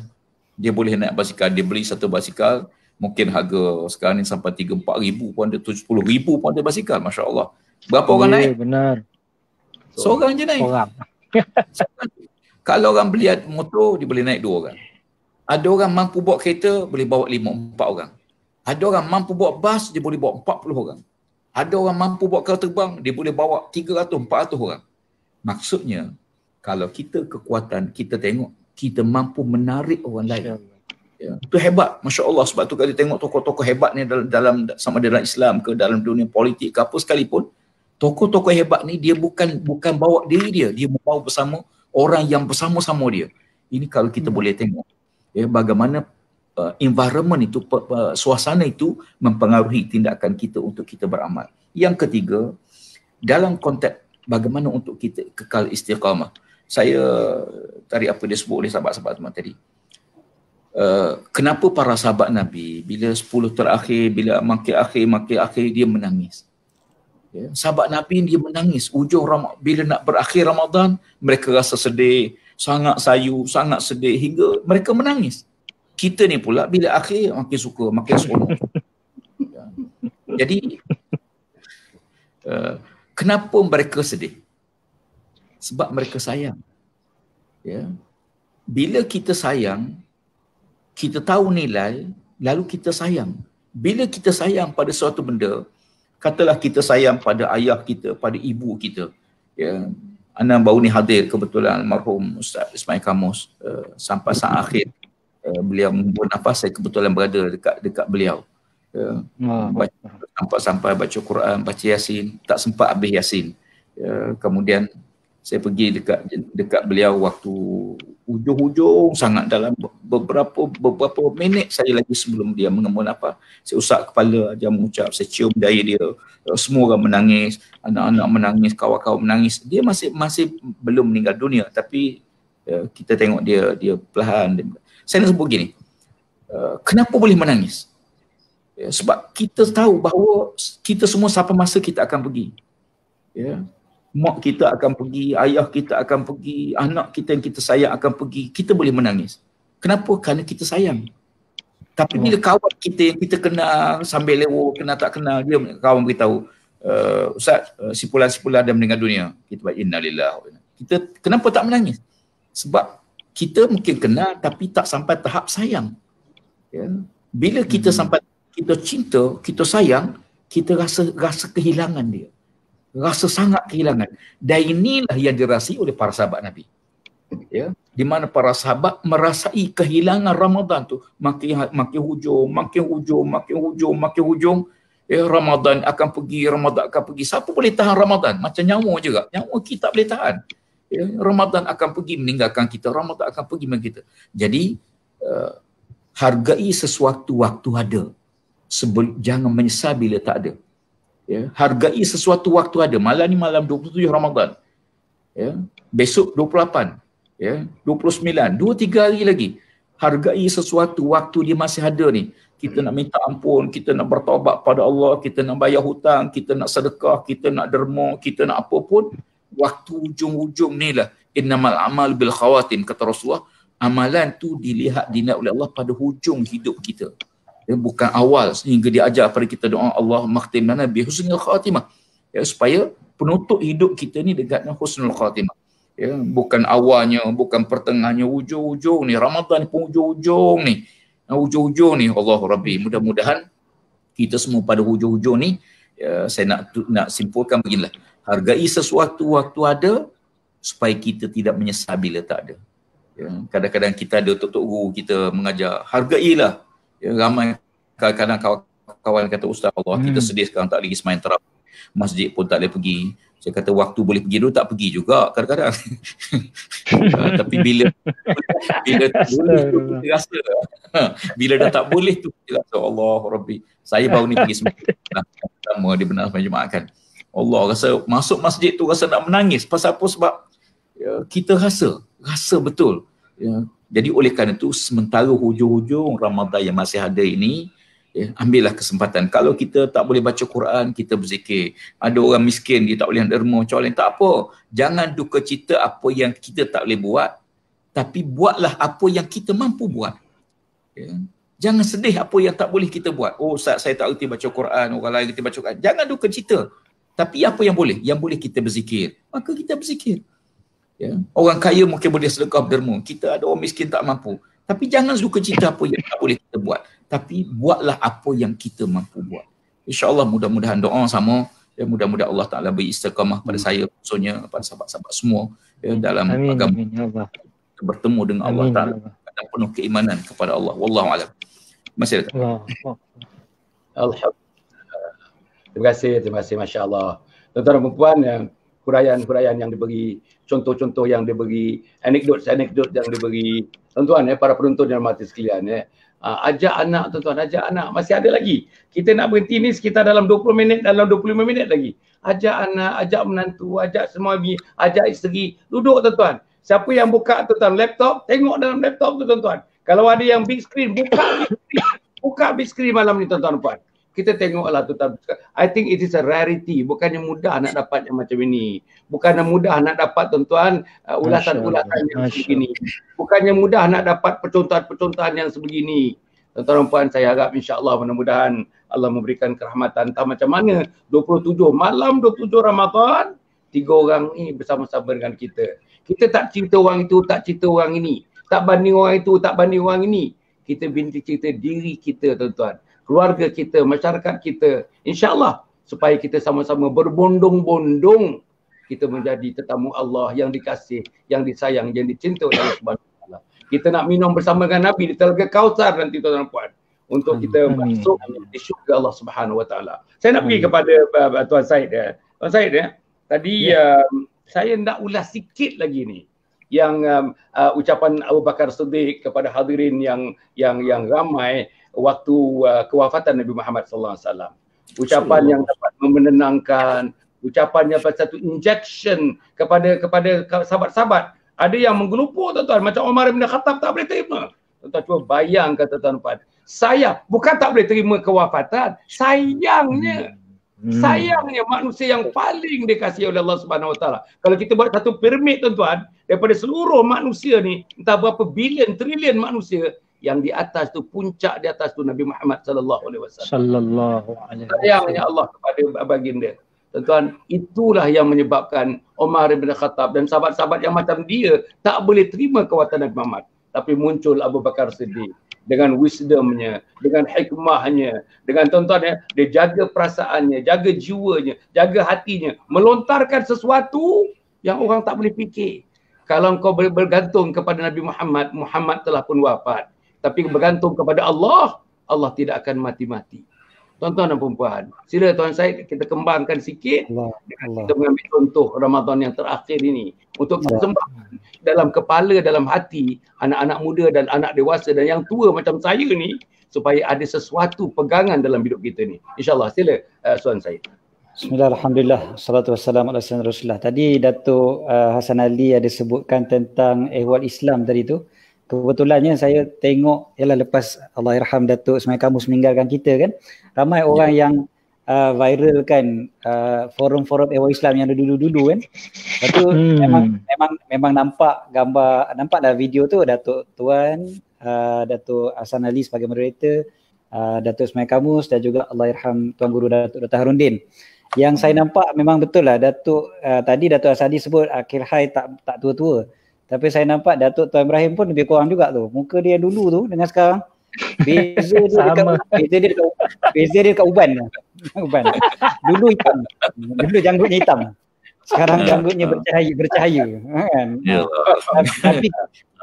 dia boleh naik basikal, dia beli satu basikal, mungkin harga sekarang ni sampai 3-4 ribu pun ada, 10 ribu pun ada basikal, Masya Allah. Berapa orang naik? Benar. Seorang je naik. Kalau orang beli motor, dia boleh naik 2 orang. Ada orang mampu bawa kereta, boleh bawa 5-4 orang. Ada orang mampu bawa bas, dia boleh bawa 40 orang. Ada orang mampu bawa kapal terbang, dia boleh bawa 300-400 orang. Maksudnya, kalau kita kekuatan, kita tengok, kita mampu menarik orang lain. Ya, itu hebat, Masya Allah. Sebab tu kalau tengok tokoh-tokoh hebat ni dalam sama dalam Islam ke, dalam dunia politik ke apa sekalipun, tokoh-tokoh hebat ni dia bukan bawa diri dia, dia membawa bersama orang yang bersama-sama dia. Ini kalau kita boleh tengok, ya, bagaimana environment itu, suasana itu mempengaruhi tindakan kita untuk kita beramal. Yang ketiga, dalam konteks bagaimana untuk kita kekal istiqamah. Saya tadi apa dia sebut oleh sahabat-sahabat teman tadi. Kenapa para sahabat Nabi bila 10 terakhir, bila makin akhir dia menangis. Ya, sahabat Nabi dia menangis. Bila nak berakhir Ramadan, mereka rasa sedih, sangat sayu, sangat sedih hingga mereka menangis. Kita ni pula bila akhir makin suka, makin seronok. Ya. Jadi kenapa mereka sedih? Sebab mereka sayang. Ya. Bila kita sayang, kita tahu nilai, lalu kita sayang. Bila kita sayang pada suatu benda, katalah kita sayang pada ayah kita, pada ibu kita. Ya. Ana baru ni hadir kebetulan almarhum Ustaz Ismail Kamus, sampai saat akhir beliau memberi nafas, saya kebetulan berada dekat beliau. Ya. Sampai baca Quran, baca Yasin, tak sempat habis Yasin. Ya. Kemudian saya pergi dekat beliau waktu hujung-hujung sangat, dalam beberapa minit saya lagi sebelum dia mengemun nafas, saya usap kepala, dia mengucap, saya cium dahi dia, semua orang menangis, anak-anak menangis, kawan-kawan menangis. Dia masih belum meninggal dunia, tapi kita tengok dia perlahan. Saya nak sebut gini, kenapa boleh menangis? Ya, sebab kita tahu bahawa kita semua sampai masa kita akan pergi. Ya. Mak kita akan pergi, ayah kita akan pergi, anak kita yang kita sayang akan pergi. Kita boleh menangis. Kenapa? Kerana kita sayang. Tapi bila kawan kita yang kita kenal sambil lewat, kenal tak kenal, dia kawan beritahu, Ustaz, sipulan-sipulan dah meninggal dunia. Kita buat innalillah. Kita kenapa tak menangis? Sebab kita mungkin kenal tapi tak sampai tahap sayang. Ya. Bila kita sampai kita cinta, kita sayang, kita rasa kehilangan dia. Rasa sangat kehilangan. Dan inilah yang dirasai oleh para sahabat Nabi. Ya, di mana para sahabat merasai kehilangan Ramadan tu makin hujung. Ya, Ramadan akan pergi. Siapa boleh tahan Ramadan? Macam nyawa juga. Nyawa kita tak boleh tahan. Ya, Ramadan akan pergi meninggalkan kita. Ramadan akan pergi meninggalkan kita. Jadi hargai sesuatu waktu ada. Jangan menyesal bila tak ada. Ya, hargai sesuatu waktu ada. Malam ni malam 27 Ramadan. Ya, besok 28. Ya, 29. 2-3 hari lagi. Hargai sesuatu waktu dia masih ada ni. Kita nak minta ampun, kita nak bertaubat pada Allah, kita nak bayar hutang, kita nak sedekah, kita nak derma, kita nak apa pun. Waktu hujung-hujung ni lah. Innamal amal bil khawatim, kata Rasulullah. Amalan tu dilihat oleh Allah pada hujung hidup kita. Ya, bukan awal sehingga dia ajar pada kita doa Allah makhtim lana bi husnul khatimah. Ya, supaya penutup hidup kita ni dekatnya husnul khatimah. Ya, bukan awalnya, bukan pertengahnya, hujung-hujung ni. Ramadan pun hujung-hujung ni. Hujung-hujung ni, Allah Rabbi. Mudah-mudahan kita semua pada hujung-hujung ni, ya, saya nak simpulkan beginilah. Hargai sesuatu waktu ada supaya kita tidak menyesal bila tak ada. Ya, kadang-kadang kita ada tok-tok guru kita mengajar, hargailah. Ya, ramai kadang-kadang kawan-kawan kata, Ustaz Allah, kita sedih sekarang tak lagi semain terawih. Masjid pun tak boleh pergi. Saya kata waktu boleh pergi dulu, tak pergi juga kadang-kadang. Tapi bila tak boleh tu kita rasa. Bila dah tak boleh tu kita rasa, Allah Rabbi. Saya baru ni pergi semain pertama di Benar Semain Jumaat kan. Allah, rasa masuk masjid tu rasa nak menangis. Pasal apa? Sebab ya, kita rasa betul. Ya. Jadi oleh kerana itu, sementara hujung-hujung Ramadan yang masih ada ini, ya, ambillah kesempatan. Kalau kita tak boleh baca Quran, kita berzikir. Ada orang miskin, dia tak boleh derma, macam tak apa. Jangan duka cita apa yang kita tak boleh buat, tapi buatlah apa yang kita mampu buat. Ya. Jangan sedih apa yang tak boleh kita buat. Oh Ustaz, saya tak reti baca Quran, orang lain reti baca Quran. Jangan duka cita. Tapi apa yang boleh? Yang boleh kita berzikir. Maka kita berzikir. Ya. Orang kaya mungkin boleh sedekah derma. Kita ada orang miskin tak mampu. Tapi jangan suka cita apa yang tak boleh kita buat. Tapi buatlah apa yang kita mampu buat. InsyaAllah mudah-mudahan doa sama. Ya, mudah-mudahan Allah Ta'ala beri istiqamah pada saya, khususnya pada sahabat-sahabat semua. Ya, dalam agama. Amin, ya Allah. Bertemu dengan Allah Ta'ala. Dan penuh keimanan kepada Allah. Wallahu'alam. Masih ada. Alhamdulillah. Terima kasih. Masya Allah. Tuan-tuan dan puan-puan, huraian-huraian yang diberi, contoh-contoh yang diberi, anekdot yang diberi, tuan-tuan para penonton yang mati sekalian, ajak anak tuan-tuan, ajak anak, masih ada lagi. Kita nak berhenti ni sekitar dalam 20 minit, dalam 25 minit lagi. Ajak anak, ajak menantu, ajak semua, ajak isteri, duduk tuan-tuan. Siapa yang buka tuan-tuan laptop, tengok dalam laptop tu tuan-tuan. Kalau ada yang big screen, buka big screen malam ni tuan-tuan puan. Kita tengoklah tuan-tuan. I think it is a rarity. Bukannya mudah nak dapat yang macam ini. Bukannya mudah nak dapat tuan-tuan ulasan-ulasan yang sebegini. Bukannya mudah nak dapat percontohan-percontohan yang sebegini. Tuan-tuan puan, saya harap insya-Allah mudah-mudahan Allah memberikan kerahmatan. Entah macam mana 27 malam 27 Ramadan, 3 orang ni bersama-sama dengan kita. Kita tak cerita orang itu, tak cerita orang ini. Tak banding orang itu, tak banding orang ini. Kita binti cerita diri kita tuan-tuan. Keluarga kita, masyarakat kita, insya-Allah supaya kita sama-sama berbondong-bondong kita menjadi tetamu Allah yang dikasih, yang disayang, yang dicinta oleh Allah Subhanahu Wa Taala. Kita nak minum bersama dengan Nabi di Telaga Kautsar nanti tuan-tuan puan untuk kita masuk di syurga Allah Subhanahu Wa Taala. Saya nak pergi kepada Tuan Said ya. Tuan Said ya. Tadi saya nak ulas sikit lagi ni yang ucapan Abu Bakar Siddiq kepada hadirin yang ramai waktu kewafatan Nabi Muhammad sallallahu alaihi wasallam. Ucapan yang dapat menenangkan, ucapan yang satu injection kepada sahabat-sahabat. Ada yang menggelupur tuan-tuan, macam Umar bin Khattab tak boleh terima. Tuan-tuan cuba bayangkan tuan-tuan, sayang, bukan tak boleh terima kewafatan, sayangnya manusia yang paling dikasihi oleh Allah Subhanahu Wa Taala. Kalau kita buat satu piramid tuan-tuan, daripada seluruh manusia ni, entah berapa bilion, trilion manusia, yang di atas tu, puncak di atas tu Nabi Muhammad sallallahu alaihi wasallam. Sayangnya Allah kepada baginda. Tuan-tuan, itulah yang menyebabkan Umar bin Khattab dan sahabat-sahabat yang macam dia tak boleh terima kewafatan Nabi Muhammad. Tapi muncul Abu Bakar Siddiq dengan wisdomnya, dengan hikmahnya, dengan tuan-tuan ya, dia jaga perasaannya, jaga jiwanya, jaga hatinya, melontarkan sesuatu yang orang tak boleh fikir. Kalau kau bergantung kepada Nabi Muhammad, Muhammad telah pun wafat. Tapi bergantung kepada Allah, Allah tidak akan mati-mati. Tuan-tuan dan puan-puan, sila Tuan Syed kita kembangkan sikit dengan kita mengambil contoh Ramadan yang terakhir ini untuk persembahkan dalam kepala, dalam hati anak-anak muda dan anak dewasa dan yang tua macam saya ni, supaya ada sesuatu pegangan dalam hidup kita ni. InsyaAllah, sila Tuan Syed. Bismillah, alhamdulillah, salatu wassalamu ala sayyidina Rasulullah. Tadi Datuk Hasan Ali ada sebutkan tentang ehwal Islam tadi tu. Kebetulannya saya tengok, ialah lepas Allahyarham Datuk Ismail Kamus meninggalkan kita kan, ramai orang yang viralkan forum-forum ehwal Islam yang dulu-dulu kan. Lepas tu memang nampak gambar, nampak dah video tu Datuk Tuan, Datuk Hasan Ali sebagai moderator, Datuk Ismail Kamus dan juga Allahyarham Tuan Guru Datuk Dr. Harundin. Yang saya nampak memang betul lah Datuk, tadi Datuk Hasan Ali sebut akhir hayat tak tua-tua. Tapi saya nampak Datuk Tuan Ibrahim pun lebih kurang juga tu. Muka dia dulu tu dengan sekarang. Beza dia dekat uban. Dulu hitam. Dulu janggutnya hitam. Sekarang janggutnya bercahaya. Kan?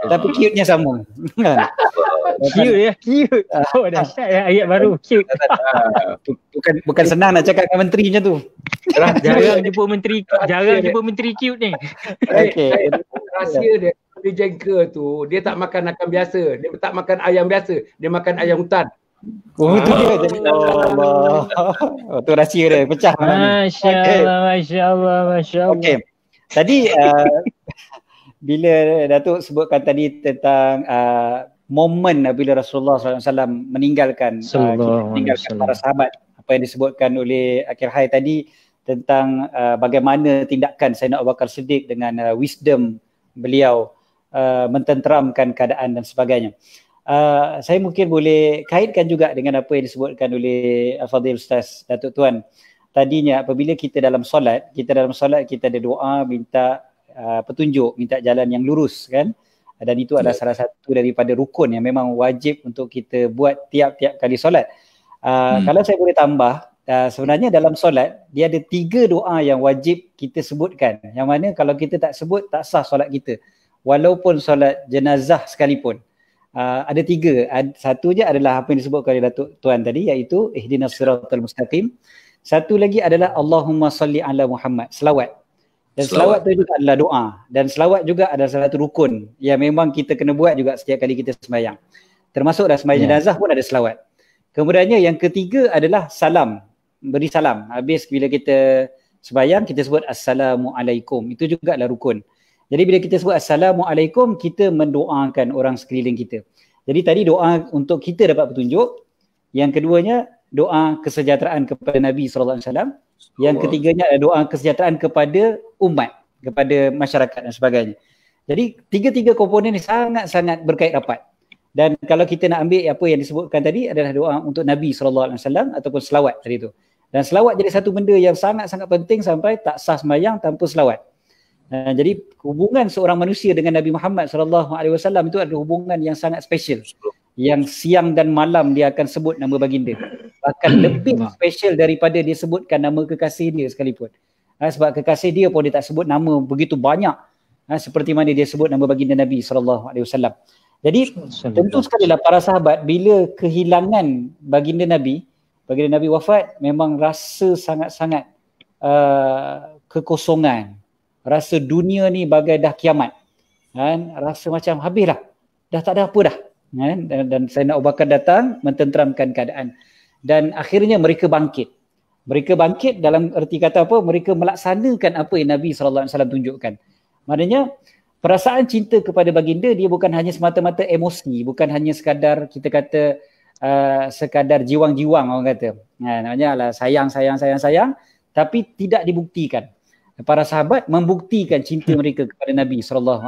Tapi cute-nya sama. Kan? Cute ya, cute. Oh dahsyat ya, ayat baru, cute. Bukan senang nak cakap dengan menteri macam tu. Jarang jumpa menteri cute ni. Okey. Rahsia dia jengka tu, dia tak makan makan biasa, dia tak makan ayam biasa, dia makan ayam hutan. Oh tu dia. Allah. Oh, tu rahsia dia pecah. Masya-Allah. Okey. Tadi bila Datuk sebutkan tadi tentang momen bila Rasulullah SAW meninggalkan para sahabat, apa yang disebutkan oleh akhir hayat tadi tentang bagaimana tindakan Sayyidina Abu Bakar Siddiq dengan wisdom beliau mententeramkan keadaan dan sebagainya. Saya mungkin boleh kaitkan juga dengan apa yang disebutkan oleh Al-Fadhil Ustaz Datuk Tuan. Tadinya apabila kita dalam solat kita ada doa minta petunjuk, minta jalan yang lurus kan. Dan itu adalah salah satu daripada rukun yang memang wajib untuk kita buat tiap-tiap kali solat. Kalau saya boleh tambah, sebenarnya dalam solat dia ada 3 doa yang wajib kita sebutkan. Yang mana kalau kita tak sebut tak sah solat kita. Walaupun solat jenazah sekalipun. Ada 3. Satu je adalah apa yang disebutkan oleh Datuk Tuan tadi, iaitu ihdinas siratal mustaqim. Satu lagi adalah Allahumma salli ala Muhammad, selawat. Dan selawat tu juga adalah doa. Dan selawat juga adalah salah satu rukun yang memang kita kena buat juga setiap kali kita sembahyang. Termasuk dah sembahyang jenazah pun ada selawat. Kemudiannya yang ketiga adalah salam. Beri salam. Habis bila kita sembahyang kita sebut Assalamualaikum. Itu juga adalah rukun. Jadi bila kita sebut Assalamualaikum, kita mendoakan orang sekeliling kita. Jadi tadi doa untuk kita dapat petunjuk. Yang keduanya doa kesejahteraan kepada Nabi SAW. Yang ketiganya adalah doa kesejahteraan kepada umat, kepada masyarakat dan sebagainya. Jadi 3 komponen ni sangat-sangat berkait rapat. Dan kalau kita nak ambil apa yang disebutkan tadi adalah doa untuk Nabi SAW ataupun selawat tadi tu. Dan selawat jadi satu benda yang sangat-sangat penting sampai tak sah sembahyang tanpa selawat. Jadi hubungan seorang manusia dengan Nabi Muhammad SAW itu adalah hubungan yang sangat special. Yang siang dan malam dia akan sebut nama baginda. Bahkan lebih special daripada dia sebutkan nama kekasih dia sekalipun. Sebab kekasih dia pun dia tak sebut nama begitu banyak. Seperti mana dia sebut nama baginda Nabi SAW. Jadi tentu sekali lah para sahabat bila kehilangan baginda Nabi wafat, memang rasa sangat-sangat kekosongan. Rasa dunia ni bagai dah kiamat. Rasa macam habislah. Dah tak ada apa dah. Dan Sayyidina Abu Bakar datang mententeramkan keadaan. Dan akhirnya mereka bangkit. Mereka bangkit dalam erti kata apa? Mereka melaksanakan apa yang Nabi SAW tunjukkan. Maknanya perasaan cinta kepada baginda dia bukan hanya semata-mata emosi, bukan hanya sekadar kita kata sekadar jiwang-jiwang orang kata. Namanya lah sayang, tapi tidak dibuktikan. Para sahabat membuktikan cinta mereka kepada Nabi SAW.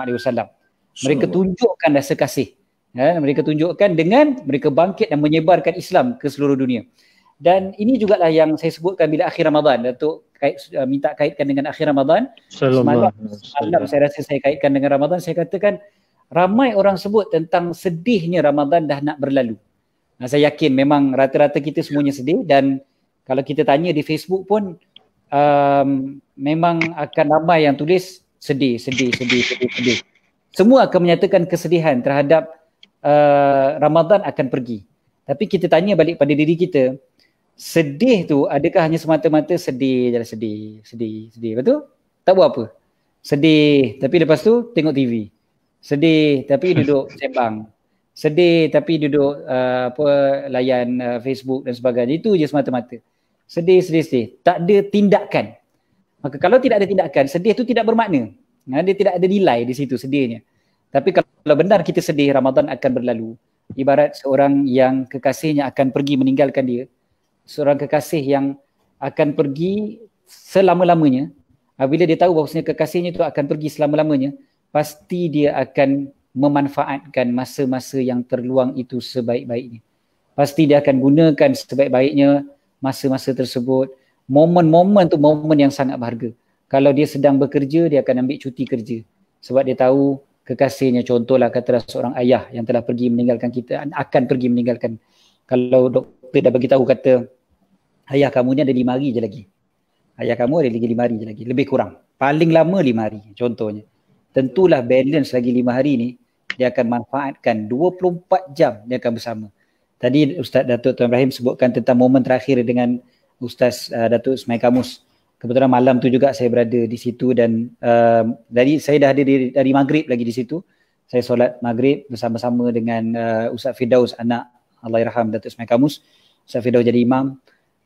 Mereka tunjukkan rasa kasih. Mereka tunjukkan dengan mereka bangkit dan menyebarkan Islam ke seluruh dunia. Dan ini jugalah yang saya sebutkan bila akhir Ramadan. Datuk minta kaitkan dengan akhir Ramadan. Semalam saya rasa saya kaitkan dengan Ramadan. Saya katakan ramai orang sebut tentang sedihnya Ramadan dah nak berlalu. Saya yakin memang rata-rata kita semuanya sedih, dan kalau kita tanya di Facebook pun memang akan ramai yang tulis sedih. Semua akan menyatakan kesedihan terhadap Ramadan akan pergi. Tapi kita tanya balik pada diri kita, sedih tu adakah hanya semata-mata sedih, betul? Tak buat apa. Sedih tapi lepas tu tengok TV. Sedih tapi duduk sembang. Sedih tapi duduk layan Facebook dan sebagainya. Itu je semata-mata. Sedih. Tak ada tindakan. Maka kalau tidak ada tindakan, sedih tu tidak bermakna. Dia tidak ada nilai di situ sedihnya. Tapi kalau benar kita sedih, Ramadan akan berlalu. Ibarat seorang yang kekasihnya akan pergi meninggalkan dia. Seorang kekasih yang akan pergi selama-lamanya. Bila dia tahu bahawasanya kekasihnya itu akan pergi selama-lamanya, pasti dia akan memanfaatkan masa-masa yang terluang itu sebaik-baiknya. Pasti dia akan gunakan sebaik-baiknya masa-masa tersebut. Momen-momen tu momen yang sangat berharga. Kalau dia sedang bekerja, dia akan ambil cuti kerja. Sebab dia tahu kekasihnya, contohlah katalah seorang ayah yang telah pergi meninggalkan kita, akan pergi meninggalkan. Kalau doktor dah bagi tahu kata, ayah kamu ni ada 5 hari je lagi. Ayah kamu ada lagi 5 hari je lagi. Lebih kurang. Paling lama 5 hari contohnya. Tentulah balance lagi 5 hari ni, dia akan manfaatkan 24 jam dia akan bersama. Tadi Ustaz Datuk Tuan Ibrahim sebutkan tentang momen terakhir dengan Ustaz Datuk Ismail Kamus. Kebetulan malam tu juga saya berada di situ, dan dari saya dah ada dari maghrib lagi di situ. Saya solat maghrib bersama-sama dengan Ustaz Firdaus, anak Allahyarham Datuk Ismail Kamus. Ustaz Firdaus jadi imam.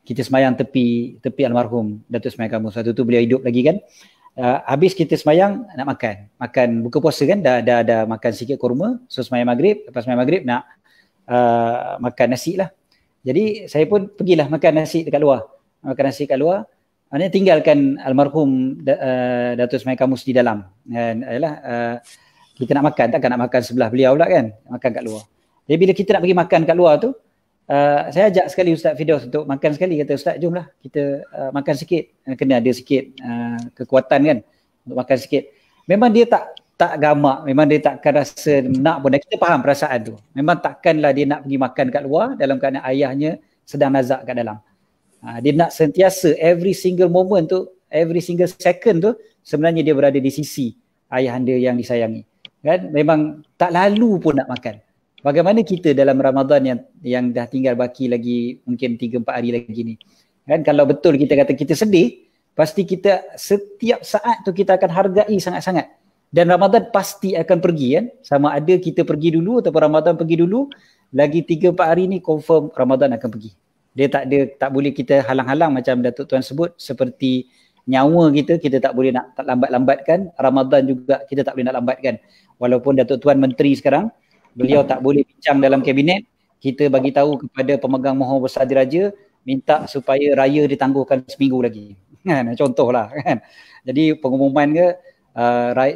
Kita semayang tepi almarhum Datuk Ismail Kamus. Waktu tu beliau hidup lagi kan. Habis kita semayang nak makan buka puasa kan, dah makan sikit kurma. So semayang maghrib, lepas semayang maghrib nak makan nasi lah. Jadi saya pun pergilah makan nasi dekat luar. Maknanya tinggalkan almarhum Datuk Ismail Kamus di dalam. Dan kita nak makan, takkan nak makan sebelah beliau pula kan, makan kat luar. Jadi bila kita nak pergi makan kat luar tu, saya ajak sekali Ustaz Firdaus untuk makan sekali. Kata Ustaz, jomlah kita makan sikit. Kena ada sikit kekuatan kan untuk makan sikit. Memang dia tak gamak, memang dia takkan rasa nak pun. Kita faham perasaan tu. Memang takkanlah dia nak pergi makan kat luar dalam keadaan ayahnya sedang nazak kat dalam. Dia nak sentiasa every single moment tu, every single second tu sebenarnya dia berada di sisi ayahanda yang disayangi. Kan? Memang tak lalu pun nak makan. Bagaimana kita dalam Ramadan yang dah tinggal baki lagi mungkin 3-4 hari lagi ni. Kan, kalau betul kita kata kita sedih, pasti kita setiap saat tu kita akan hargai sangat-sangat. Dan Ramadan pasti akan pergi kan. Sama ada kita pergi dulu ataupun Ramadan pergi dulu, lagi 3-4 hari ni confirm Ramadan akan pergi. Dia tak boleh kita halang-halang macam Datuk Tuan sebut, seperti nyawa kita tak boleh nak lambat-lambatkan. Ramadan juga kita tak boleh nak lambatkan. Walaupun Datuk Tuan Menteri sekarang, beliau tak boleh bincang dalam kabinet, kita bagi tahu kepada pemegang mohon besar diraja, minta supaya raya ditangguhkan seminggu lagi. Kan, contohlah kan. Jadi pengumuman ke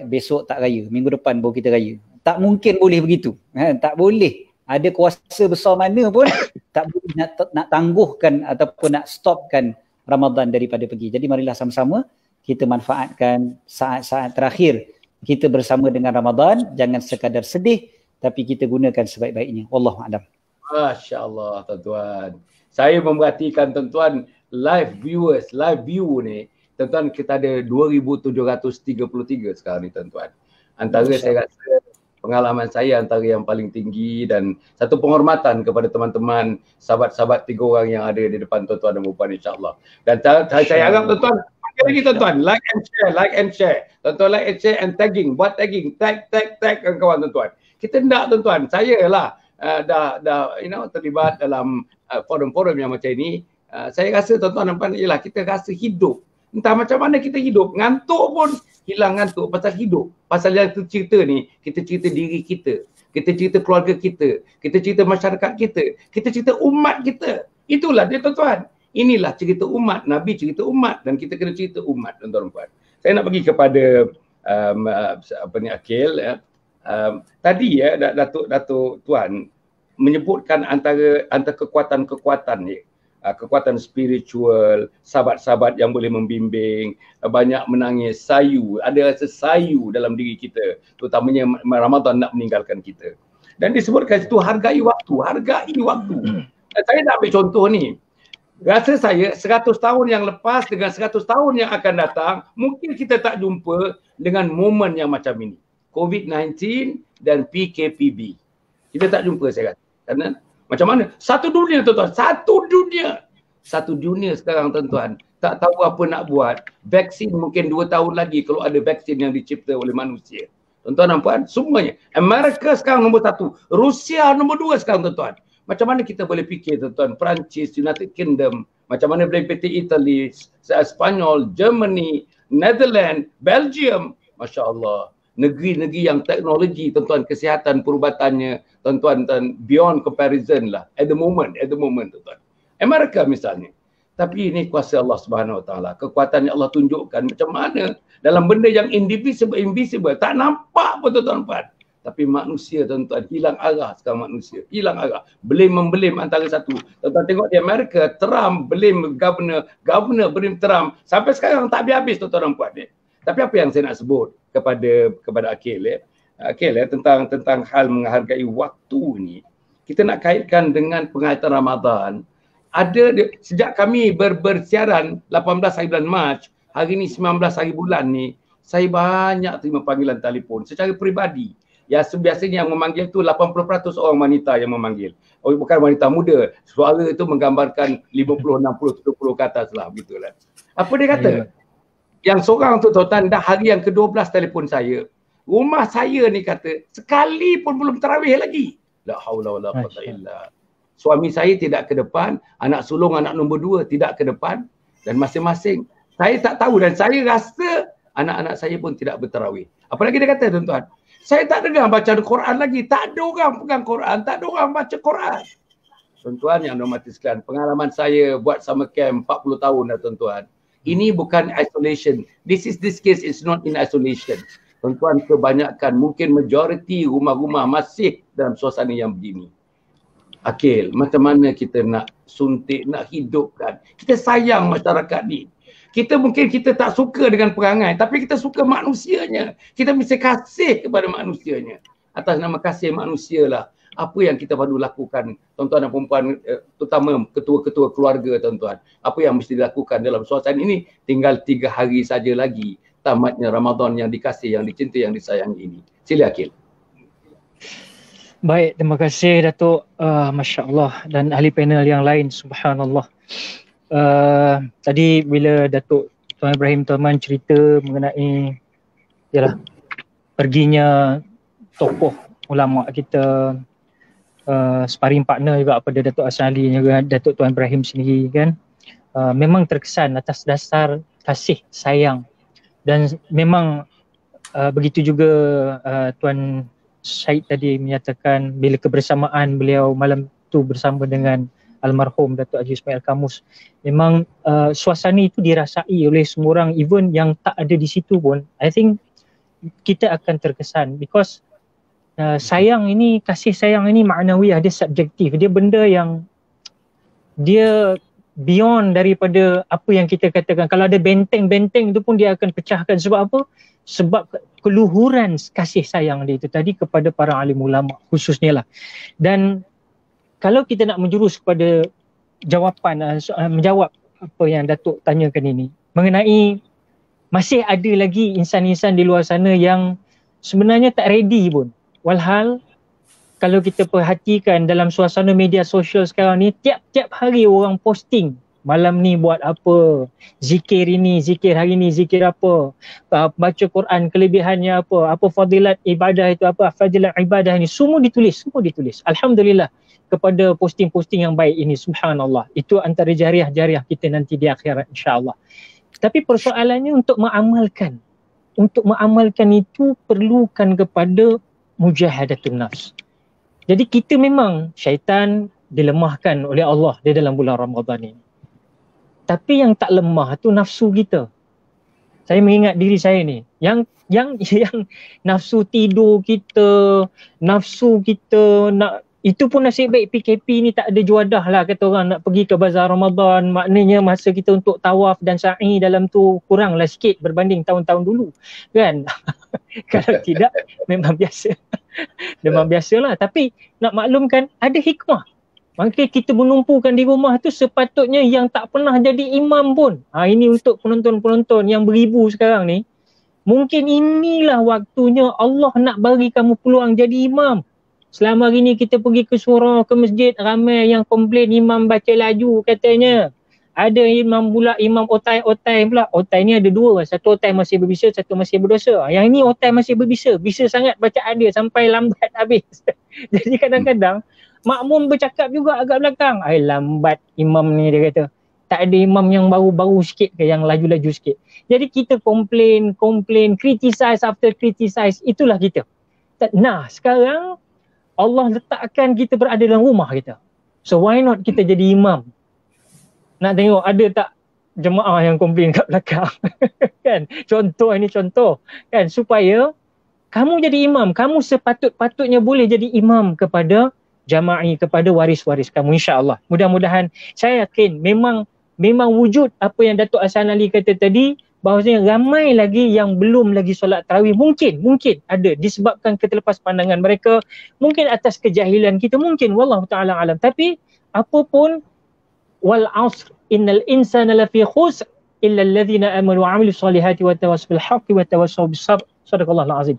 besok tak raya, minggu depan baru kita raya. Tak mungkin boleh begitu. Kan? Tak boleh. Ada kuasa besar mana pun tak boleh nak tangguhkan ataupun nak stopkan Ramadan daripada pergi. Jadi marilah sama-sama kita manfaatkan saat-saat terakhir kita bersama dengan Ramadan. Jangan sekadar sedih, tapi kita gunakan sebaik-baiknya. Wallahu a'lam. Masya-Allah tuan-tuan. Saya memperhatikan tuan-tuan live view ni. Tuan-tuan kita ada 2,733 sekarang ni tuan-tuan. Antara saya rasa pengalaman saya antara yang paling tinggi, dan satu penghormatan kepada teman-teman sahabat-sahabat 3 orang yang ada di depan tuan-tuan dan puan insya-Allah. Dan saya harap tuan-tuan lagi tuan-tuan like and share. Tuan-tuan like and share and tagging, buat tagging, tag kawan-kawan tuan-tuan. Kita nak tuan-tuan, saya lah dah terlibat dalam forum-forum yang macam ini. Saya rasa tuan-tuan nampak ialah kita rasa hidup. Entah macam mana kita hidup, ngantuk pun hilang ngantuk pasal hidup. Pasal yang tu cerita ni, kita cerita diri kita. kita cerita keluarga kita cerita masyarakat kita cerita umat kita. Itulah dia tuan-tuan. Inilah cerita umat, Nabi cerita umat dan kita kena cerita umat tuan-tuan dan puan. Saya nak pergi kepada Akil ya. Tadi ya Datuk Tuan menyebutkan antara kekuatan-kekuatan ni. Kekuatan spiritual, sahabat-sahabat yang boleh membimbing, banyak menangis, sayu, ada rasa sayu dalam diri kita, terutamanya Ramadan nak meninggalkan kita. Dan disebutkan situ hargai waktu. Saya nak ambil contoh ni. Rasa saya 100 tahun yang lepas dengan 100 tahun yang akan datang, mungkin kita tak jumpa dengan momen yang macam ini. COVID-19 dan PKPB. Kita tak jumpa saya kata. Kerana macam mana? Satu dunia tuan-tuan. Satu dunia sekarang tuan-tuan. Tak tahu apa nak buat. Vaksin mungkin 2 tahun lagi kalau ada vaksin yang dicipta oleh manusia. Tuan-tuan dan puan, semuanya. Amerika sekarang nombor 1. Rusia nombor 2 sekarang tuan-tuan. Macam mana kita boleh fikir tuan-tuan? Perancis, United Kingdom. Macam mana boleh fikir Italy, Spanyol, Germany, Netherlands, Belgium. Masya Allah. Negeri-negeri yang teknologi tuan-tuan, kesihatan perubatannya tuan-tuan beyond comparison lah at the moment tuan-tuan. Amerika misalnya. Tapi ini kuasa Allah Subhanahu Wa Taala. Kekuatan yang Allah tunjukkan macam mana dalam benda yang invisible tak nampak pun tuan-tuan. Tapi manusia tuan-tuan hilang arah sekarang manusia. Hilang arah. Belim antara satu. Tuan-tuan tengok di Amerika, Trump belim governor belim Trump. Sampai sekarang tak habis-habis tuan-tuan puan ni. Tapi apa yang saya nak sebut kepada Akil ya. Akil ya tentang hal menghargai waktu ni. Kita nak kaitkan dengan penghayatan Ramadan. Sejak kami bersiaran 18 hari bulan Mac, hari ni 19 hari bulan ni, saya banyak terima panggilan telefon secara peribadi. Ya biasanya yang memanggil tu 80% orang wanita yang memanggil. Bukan wanita muda. Suara itu menggambarkan 50, 60, 70 ke atas lah begitulah. Apa dia kata? Yang seorang tu tuan-tuan dah hari yang ke-12 telefon saya. Rumah saya ni kata sekali pun belum tarawih lagi. La haula wala quwwata illa. Suami saya tidak ke depan, anak sulung anak nombor 2 tidak ke depan dan masing-masing saya tak tahu dan saya rasa anak-anak saya pun tidak bertarawih. Apa lagi dia kata tuan-tuan? Saya tak dengar baca Al-Quran lagi. Tak ada orang pegang Quran, tak ada orang baca Quran. Tuan-tuan yang dirahmati sekalian, pengalaman saya buat summer camp 40 tahun dah tuan-tuan. Ini bukan isolation. This case is not in isolation. Tuan-tuan, kebanyakan, mungkin majoriti rumah-rumah masih dalam suasana yang begini. Akil, macam mana kita nak suntik, nak hidupkan? Kita sayang masyarakat ni. Kita tak suka dengan perangai, tapi kita suka manusianya. Kita mesti kasih kepada manusianya. Atas nama kasih manusia lah. Apa yang kita perlu lakukan, tuan-tuan dan perempuan, terutama ketua-ketua keluarga tuan-tuan. Apa yang mesti dilakukan dalam suasana ini, tinggal 3 hari saja lagi tamatnya Ramadan yang dikasih, yang dicintai, yang disayangi ini. Sila Akil. Baik, terima kasih Datuk. Masya Allah, dan ahli panel yang lain, subhanallah. Tadi bila Datuk Tuan Ibrahim Tuan cerita mengenai perginya tokoh ulama kita, sparring partner juga pada Datuk Hasan Ali juga Datuk Tuan Ibrahim sendiri kan, memang terkesan atas dasar kasih sayang. Dan memang begitu juga Tuan Syed tadi menyatakan bila kebersamaan beliau malam tu bersama dengan almarhum Datuk Haji Ismail Kamus, memang suasana itu dirasai oleh semua orang, even yang tak ada di situ pun. I think kita akan terkesan because sayang ini, kasih sayang ini maknawiyah, dia subjektif, dia benda yang dia beyond daripada apa yang kita katakan. Kalau ada benteng-benteng itu pun dia akan pecahkan. Sebab apa? Sebab keluhuran kasih sayang dia itu tadi kepada para alim ulama khususnya lah. Dan kalau kita nak menjurus kepada jawapan, menjawab apa yang Datuk tanyakan ini, mengenai masih ada lagi insan-insan di luar sana yang sebenarnya tak ready pun. Walhal kalau kita perhatikan dalam suasana media sosial sekarang ni, tiap-tiap hari orang posting, malam ni buat apa, zikir ini, zikir hari ni, zikir apa, baca Quran kelebihannya apa fadilat ibadah itu apa, fadilat ibadah ini, semua ditulis. Alhamdulillah kepada posting-posting yang baik ini, subhanallah. Itu antara jariah-jariah kita nanti di akhirat insya-Allah. Tapi persoalannya untuk mengamalkan itu perlukan kepada mujahadatun nafs. Jadi kita memang syaitan dilemahkan oleh Allah di dalam bulan Ramadan ini. Tapi yang tak lemah tu nafsu kita. Saya mengingat diri saya ni, yang nafsu tidur kita, nafsu kita nak, itu pun nasib baik PKP ni tak ada juadah lah kata orang nak pergi ke bazar Ramadan. Maknanya masa kita untuk tawaf dan sa'i dalam tu kuranglah sikit berbanding tahun-tahun dulu kan. Kalau tidak memang biasa. Memang biasalah, tapi nak maklumkan ada hikmah. Maka kita menumpukan di rumah tu sepatutnya yang tak pernah jadi imam pun. Ini untuk penonton-penonton yang beribu sekarang ni. Mungkin inilah waktunya Allah nak bagi kamu peluang jadi imam. Selama hari ni kita pergi ke surau, ke masjid, ramai yang komplain imam baca laju katanya. Ada imam pula, imam otai pula. Otai ni ada dua, satu otai masih berbisa, satu masih berdosa. Yang ini otai masih berbisa, bisa sangat bacaan dia sampai lambat habis. Jadi kadang-kadang makmum bercakap juga agak belakang. Lambat imam ni dia kata. Tak ada imam yang baru-baru sikit ke, yang laju-laju sikit. Jadi kita complain, criticize after criticize, itulah kita. Nah, sekarang Allah letakkan kita berada dalam rumah kita. So why not kita jadi imam? Nak tengok ada tak jemaah yang komplain kat belakang. Kan? Contoh ini contoh. Kan? Supaya kamu jadi imam. Kamu sepatut-patutnya boleh jadi imam kepada jama'i, kepada waris-waris kamu, insya-Allah. Mudah-mudahan, saya yakin memang wujud apa yang Datuk Hasan Ali kata tadi, bahawasanya ramai lagi yang belum lagi solat tarawih. Mungkin ada disebabkan keterlepas pandangan mereka, mungkin atas kejahilan kita, mungkin wallahu taala alam. Tapi apapun, wal asr innal insana lafi khusr illa alladhina amanu wa 'amilus solihati wa tawassaw bil haqqi wa tawassaw bis sabr. Sadaqallahul azim.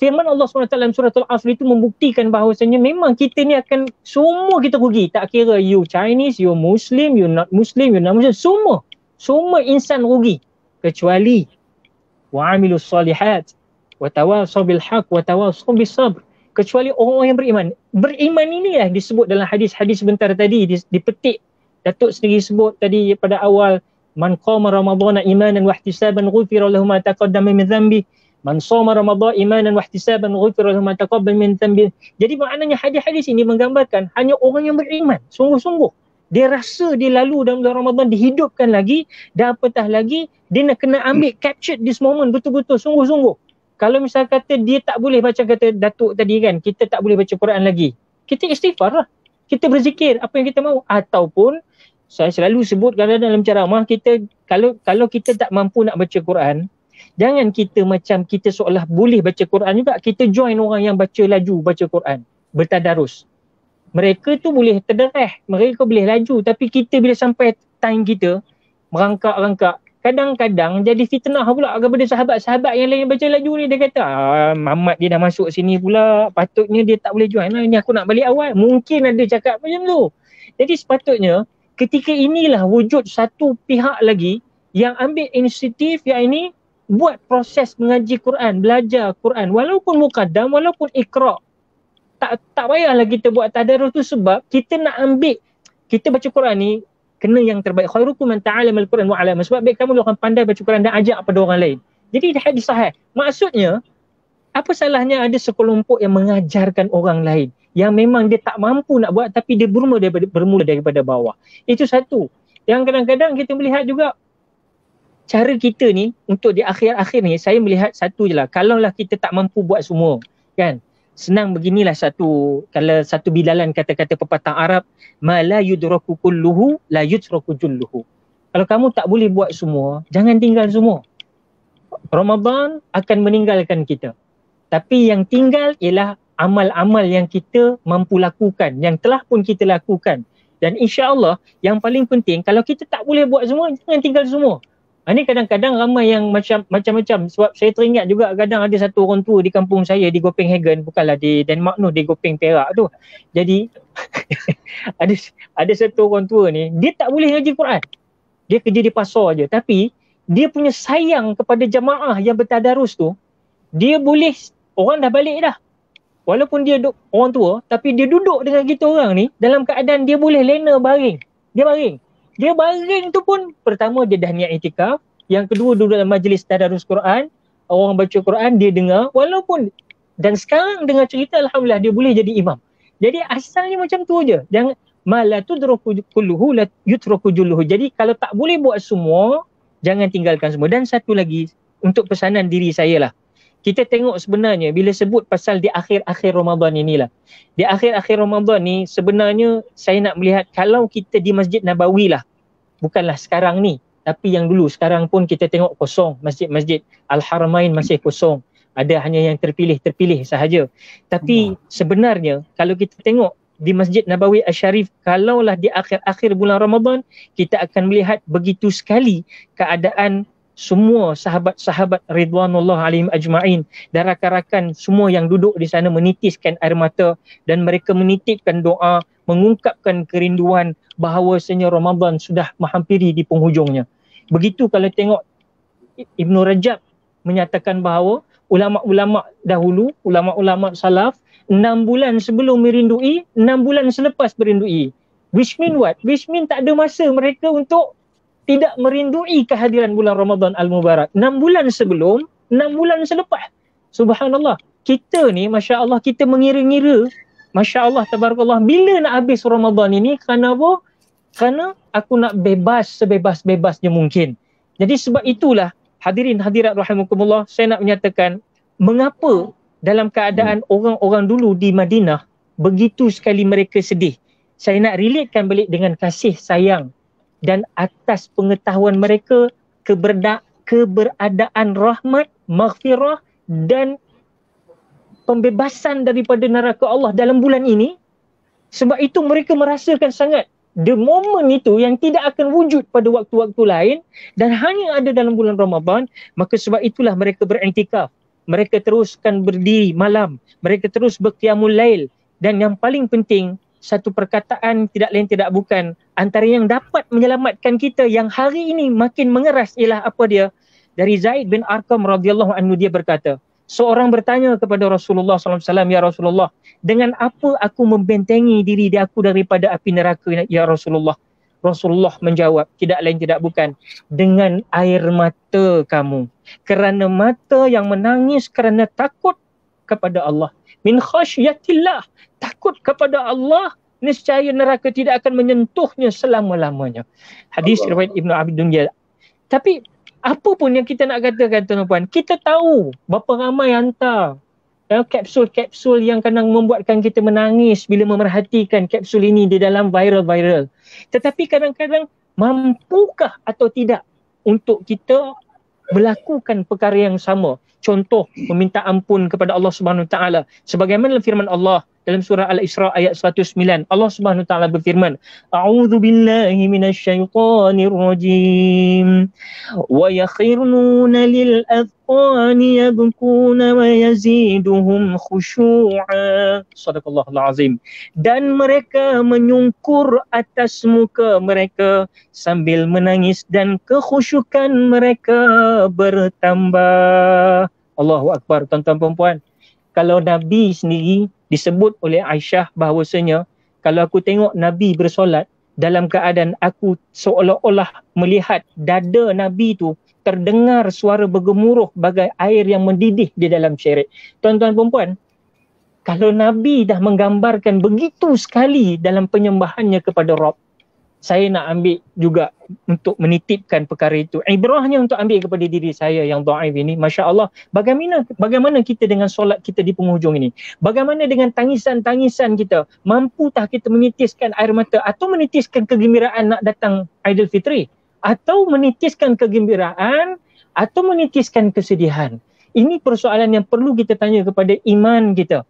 Firman Allah SWT dalam surah Al-Asr itu membuktikan bahawasanya memang kita ni akan, semua kita rugi. Tak kira you Chinese, you Muslim, you not Muslim, you not Muslim, semua insan rugi. Kecuali wa'amilus solihat wa tawassaw bil haqq wa tawassaw bis sabr. Kecuali orang-orang yang beriman. Beriman inilah disebut dalam hadis-hadis sebentar tadi, dipetik. Datuk sendiri sebut tadi pada awal, man qama ramadhana imanan wa ihtisaban ghufira lahu ma taqaddama min dhanbi. Man shoma ramadhana imanan wa ihtisaban ghufira lahu ma taqaddama min dhanbi. Jadi maknanya hadis-hadis ini menggambarkan hanya orang yang beriman sungguh-sungguh. Dia rasa dia lalu dalam bulan Ramadan, dihidupkan lagi, dan apatah lagi, dia nak kena ambil capture this moment betul-betul sungguh-sungguh. Kalau misal kata dia tak boleh baca, kata Datuk tadi kan, kita tak boleh baca Quran lagi, kita istighfar lah, kita berzikir apa yang kita mahu. Ataupun saya selalu sebut dalam ceramah kita, kalau kita tak mampu nak baca Quran, jangan kita macam kita seolah boleh baca Quran juga, kita join orang yang baca laju baca Quran, bertadarus. Mereka tu boleh terderah, mereka boleh laju, tapi kita bila sampai time kita merangkak-rangkak, kadang-kadang jadi fitnah pula kepada sahabat-sahabat yang lain baca laju ni. Dia kata, Muhammad dia dah masuk sini pula, patutnya dia tak boleh join lah, ni aku nak balik awal. Mungkin ada cakap macam tu. Jadi sepatutnya ketika inilah wujud satu pihak lagi yang ambil inisiatif, yang ini buat proses mengaji Quran, belajar Quran, walaupun muqaddam, walaupun iqra'. Tak payahlah kita buat tadarus tu, sebab kita nak ambil, kita baca Quran ni kena yang terbaik. Khairukum man ta'allama al-Quran wa 'allama. Sebab baik kamu akan pandai baca Quran dan ajak pada orang lain. Jadi hadis sahih. Maksudnya, apa salahnya ada sekelompok yang mengajarkan orang lain yang memang dia tak mampu nak buat, tapi dia bermula daripada bawah. Itu satu. Yang kadang-kadang kita melihat juga cara kita ni untuk di akhir-akhir ni, saya melihat satu je lah. Kalaulah kita tak mampu buat semua, kan? Senang beginilah kalau satu bilalan kata-kata pepatah Arab, ma la yudraku kulluhu la yutraku julluhu. Kalau kamu tak boleh buat semua, jangan tinggal semua. Ramadan akan meninggalkan kita. Tapi yang tinggal ialah amal-amal yang kita mampu lakukan, yang telah pun kita lakukan. Dan insya-Allah yang paling penting, kalau kita tak boleh buat semua, jangan tinggal semua. Ini kadang-kadang ramai yang macam-macam. Sebab saya teringat juga kadang ada satu orang tua di kampung saya di Copenhagen, bukanlah di Denmark tu, di Gopeng Perak tu. Jadi ada satu orang tua ni, dia tak boleh ngaji Quran. Dia kerja di pasar je, tapi dia punya sayang kepada jamaah yang bertadarus tu, dia boleh, orang dah balik dah. Walaupun dia orang tua, tapi dia duduk dengan kita orang ni dalam keadaan dia boleh lena baring. Dia baring tu pun, pertama dia dah niat iktikaf, yang kedua duduk dalam majlis tadarus Quran, orang baca Quran dia dengar, walaupun, dan sekarang dengar cerita alhamdulillah dia boleh jadi imam. Jadi asalnya macam tu je. Jangan la tudraku kulluhu la yutraku julluhu. Jadi kalau tak boleh buat semua, jangan tinggalkan semua. Dan satu lagi untuk pesanan diri saya lah. Kita tengok sebenarnya bila sebut pasal di akhir-akhir Ramadan inilah. Di akhir-akhir Ramadan ni sebenarnya saya nak melihat kalau kita di Masjid Nabawi lah. Bukanlah sekarang ni. Tapi yang dulu, sekarang pun kita tengok kosong. Masjid-masjid Al-Haramain masih kosong. Ada hanya yang terpilih sahaja. Tapi sebenarnya kalau kita tengok di Masjid Nabawi Asy-Syarif, kalaulah di akhir-akhir bulan Ramadan, kita akan melihat begitu sekali keadaan semua sahabat-sahabat ridwanullah alaihim ajma'in dan rakan-rakan semua yang duduk di sana menitiskan air mata dan mereka menitipkan doa, mengungkapkan kerinduan bahawasanya Ramadan sudah menghampiri di penghujungnya. Begitu kalau tengok Ibn Rajab menyatakan bahawa ulama-ulama dahulu, ulama-ulama salaf 6 bulan sebelum merindui, 6 bulan selepas merindui. Which mean what? Which mean tak ada masa mereka untuk tidak merindui kehadiran bulan Ramadan Al-Mubarak. 6 bulan sebelum, 6 bulan selepas. Subhanallah. Kita ni, Masya Allah, kita mengira-ngira, Masya Allah, tabarakallah, bila nak habis Ramadan ini, kerana apa? Kerana aku nak bebas sebebas-bebasnya mungkin. Jadi sebab itulah, hadirin hadirat rahimakumullah, saya nak menyatakan mengapa dalam keadaan orang-orang dulu di Madinah begitu sekali mereka sedih. Saya nak relatekan balik dengan kasih sayang dan atas pengetahuan mereka keberadaan rahmat, maghfirah dan pembebasan daripada neraka Allah dalam bulan ini. Sebab itu mereka merasakan sangat the moment itu yang tidak akan wujud pada waktu-waktu lain dan hanya ada dalam bulan Ramadan. Maka sebab itulah mereka beriktikaf. Mereka teruskan berdiri malam. Mereka terus berqiyamul lail. Dan yang paling penting, satu perkataan tidak lain tidak bukan antara yang dapat menyelamatkan kita yang hari ini makin mengeras ialah apa dia? Dari Zaid bin Arqam radhiyallahu anhu, dia berkata, seorang bertanya kepada Rasulullah SAW, ya Rasulullah, dengan apa aku membentengi diri aku daripada api neraka, ya Rasulullah? Rasulullah menjawab, tidak lain tidak bukan, dengan air mata kamu. Kerana mata yang menangis kerana takut kepada Allah. Min khasyatillah, takut kepada Allah, niscaya neraka tidak akan menyentuhnya selama-lamanya. Hadis riwayat Ibnu Abi Dunya. Tapi apa pun yang kita nak katakan tuan-tuan, kita tahu berapa ramai hantar kapsul-kapsul yang kadang membuatkan kita menangis bila memerhatikan kapsul ini di dalam viral-viral. Tetapi kadang-kadang mampukah atau tidak untuk kita melakukan perkara yang sama? Contoh, meminta ampun kepada Allah Subhanahu Wa Taala. Sebagaimana firman Allah dalam surah Al-Isra ayat 109, Allah Subhanahu Wa Taala berfirman, A'udzu billahi minasyaitonir rajim. Wa yakhruna lil adqani yabkuna wa yaziduhum khusyu'a. Shadaqallahul azim. Dan mereka menyungkur atas muka mereka sambil menangis dan kekhusyukan mereka bertambah. Allahu Akbar, tuan-tuan perempuan. Kalau Nabi sendiri disebut oleh Aisyah bahawasanya kalau aku tengok Nabi bersolat dalam keadaan aku seolah-olah melihat dada Nabi tu terdengar suara bergemuruh bagai air yang mendidih di dalam syirik. Tuan-tuan perempuan, kalau Nabi dah menggambarkan begitu sekali dalam penyembahannya kepada Rabb, saya nak ambil juga untuk menitipkan perkara itu. Ibrahnya untuk ambil kepada diri saya yang dhaif ini. Masya Allah, bagaimana kita dengan solat kita di penghujung ini? Bagaimana dengan tangisan-tangisan kita? Mampu tak kita menitiskan air mata atau menitiskan kegembiraan nak datang Aidilfitri? Atau menitiskan kegembiraan atau menitiskan kesedihan? Ini persoalan yang perlu kita tanya kepada iman kita.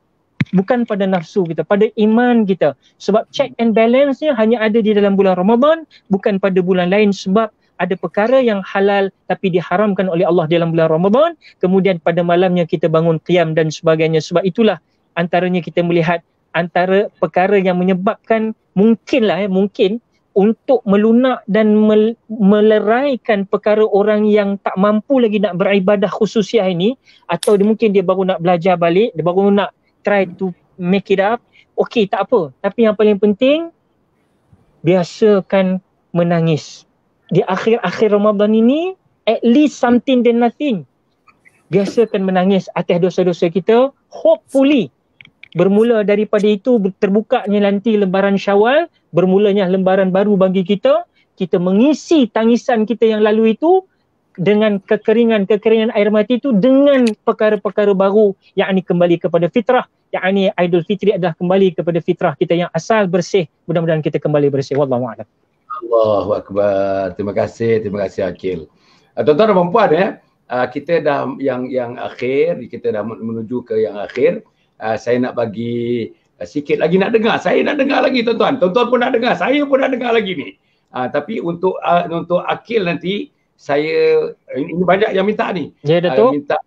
Bukan pada nafsu kita, pada iman kita. Sebab check and balance-nya hanya ada di dalam bulan Ramadan, bukan pada bulan lain. Sebab ada perkara yang halal tapi diharamkan oleh Allah dalam bulan Ramadan. Kemudian pada malamnya kita bangun qiyam dan sebagainya. Sebab itulah antaranya kita melihat antara perkara yang menyebabkan mungkin untuk melunak dan meleraikan perkara orang yang tak mampu lagi nak beribadah khususiah ini, atau mungkin dia baru nak belajar balik, dia baru nak try to make it up. Okey, tak apa. Tapi yang paling penting, biasakan menangis. Di akhir-akhir Ramadan ini, at least something than nothing. Biasakan menangis atas dosa-dosa kita. Hopefully, bermula daripada itu terbukanya nanti lembaran Syawal, bermulanya lembaran baru bagi kita. Kita mengisi tangisan kita yang lalu itu dengan kekeringan air mata itu dengan perkara-perkara baru, yakni kembali kepada fitrah, yakni Aidul Fitri adalah kembali kepada fitrah kita yang asal bersih. Mudah-mudahan kita kembali bersih. Wallahu a'lam. Allahu akbar. Terima kasih Akil. Tuan-tuan dan puan-puan, kita dah yang akhir, kita dah menuju ke yang akhir. Saya nak bagi sikit lagi nak dengar. Saya nak dengar lagi tuan-tuan. Tuan-tuan pun nak dengar, saya pun nak dengar lagi ni. Tapi untuk Akil nanti saya ini banyak yang minta ni. Ya, Datuk. Minta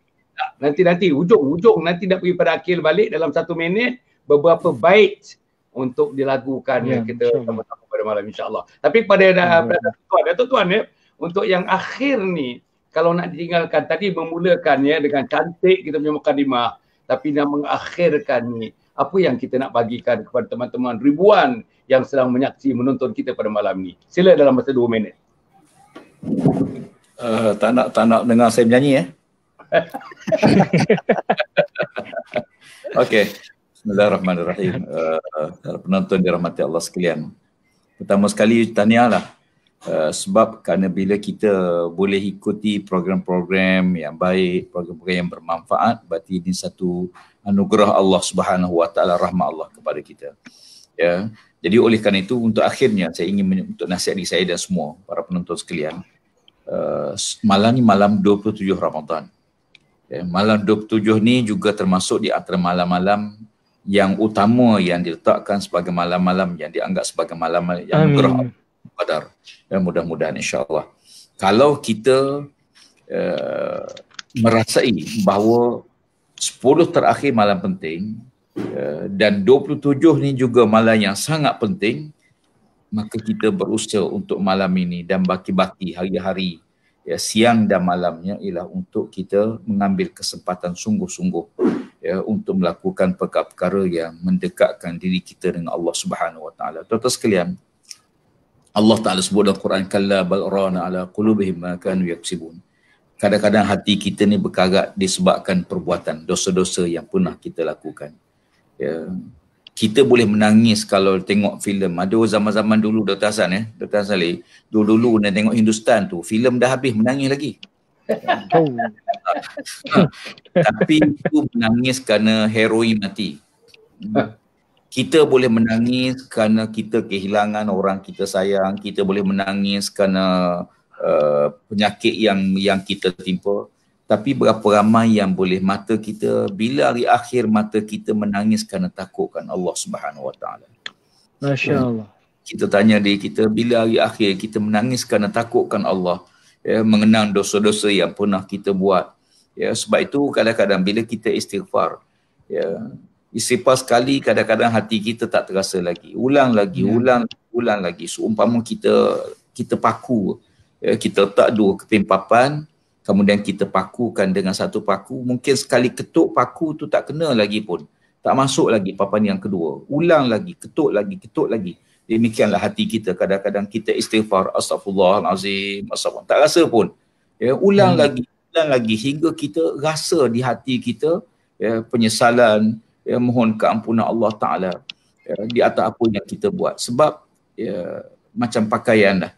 nanti hujung nanti nak pergi pada Akil balik dalam 1 minit beberapa bait untuk dilagukan kita sama-sama pada malam insya-Allah. Tapi kepada tuan-tuan untuk yang akhir ni kalau nak ditinggalkan tadi memulakan dengan cantik kita punya mukadimah, tapi nak mengakhirkan ni apa yang kita nak bagikan kepada teman-teman ribuan yang sedang menonton kita pada malam ni. Sila dalam masa 2 minit. Tak nak dengar saya menyanyi Okey. Bismillahirrahmanirrahim. Penonton dirahmati Allah sekalian. Pertama sekali tahniahlah sebab kerana bila kita boleh ikuti program-program yang baik, program-program yang bermanfaat, berarti ini satu anugerah Allah Subhanahu Wa Taala, rahmat Allah kepada kita. Ya. Jadi oleh kerana itu untuk akhirnya saya ingin untuk nasihat diri saya dan semua para penonton sekalian. Malam ni malam 27 Ramadan. Malam 27 ni juga termasuk di antara malam-malam yang utama yang diletakkan sebagai malam-malam yang dianggap sebagai malam yang anugerah Qadar. Dan mudah-mudahan insya-Allah kalau kita merasai bahawa 10 terakhir malam penting dan 27 ni juga malam yang sangat penting, maka kita berusaha untuk malam ini dan baki-baki hari-hari siang dan malamnya ialah untuk kita mengambil kesempatan sungguh-sungguh untuk melakukan perkara-perkara yang mendekatkan diri kita dengan Allah Subhanahu Wa Taala. Tuan-tuan sekalian, Allah Taala sebut dalam Quran, kalla bal rana ala qulubihim ma kanu yaksibun. Kadang-kadang hati kita ni berkarat disebabkan perbuatan dosa-dosa yang pernah kita lakukan. Kita boleh menangis kalau tengok filem. Ada zaman-zaman dulu Dr. Hasan Dr. Hasan Ali, dulu nak tengok Hindustan tu, filem dah habis menangis lagi. Tapi itu menangis kerana heroin mati. Kita boleh menangis kerana kita kehilangan orang kita sayang, kita boleh menangis kerana penyakit yang kita timpa. Tapi berapa ramai yang boleh mata kita bila hari akhir mata kita menangis kerana takutkan Allah Subhanahu Wa Taala. Masya-Allah. Kita tanya diri kita bila hari akhir kita menangis kerana takutkan Allah, mengenang dosa-dosa yang pernah kita buat. Sebab itu kadang-kadang bila kita istighfar, istighfar sekali kadang-kadang hati kita tak terasa lagi. Ulang lagi. Seumpama kita paku, kita letak 2 keping papan, kemudian kita pakukan dengan satu paku, mungkin sekali ketuk paku tu tak kena lagi pun. Tak masuk lagi papan yang kedua. Ulang lagi, ketuk lagi. Demikianlah hati kita. Kadang-kadang kita istighfar, astaghfirullahalazim, astaghfirullah. Tak rasa pun. Ulang lagi hingga kita rasa di hati kita penyesalan, mohon keampunan Allah Ta'ala di atas apa yang kita buat. Sebab macam pakaian lah.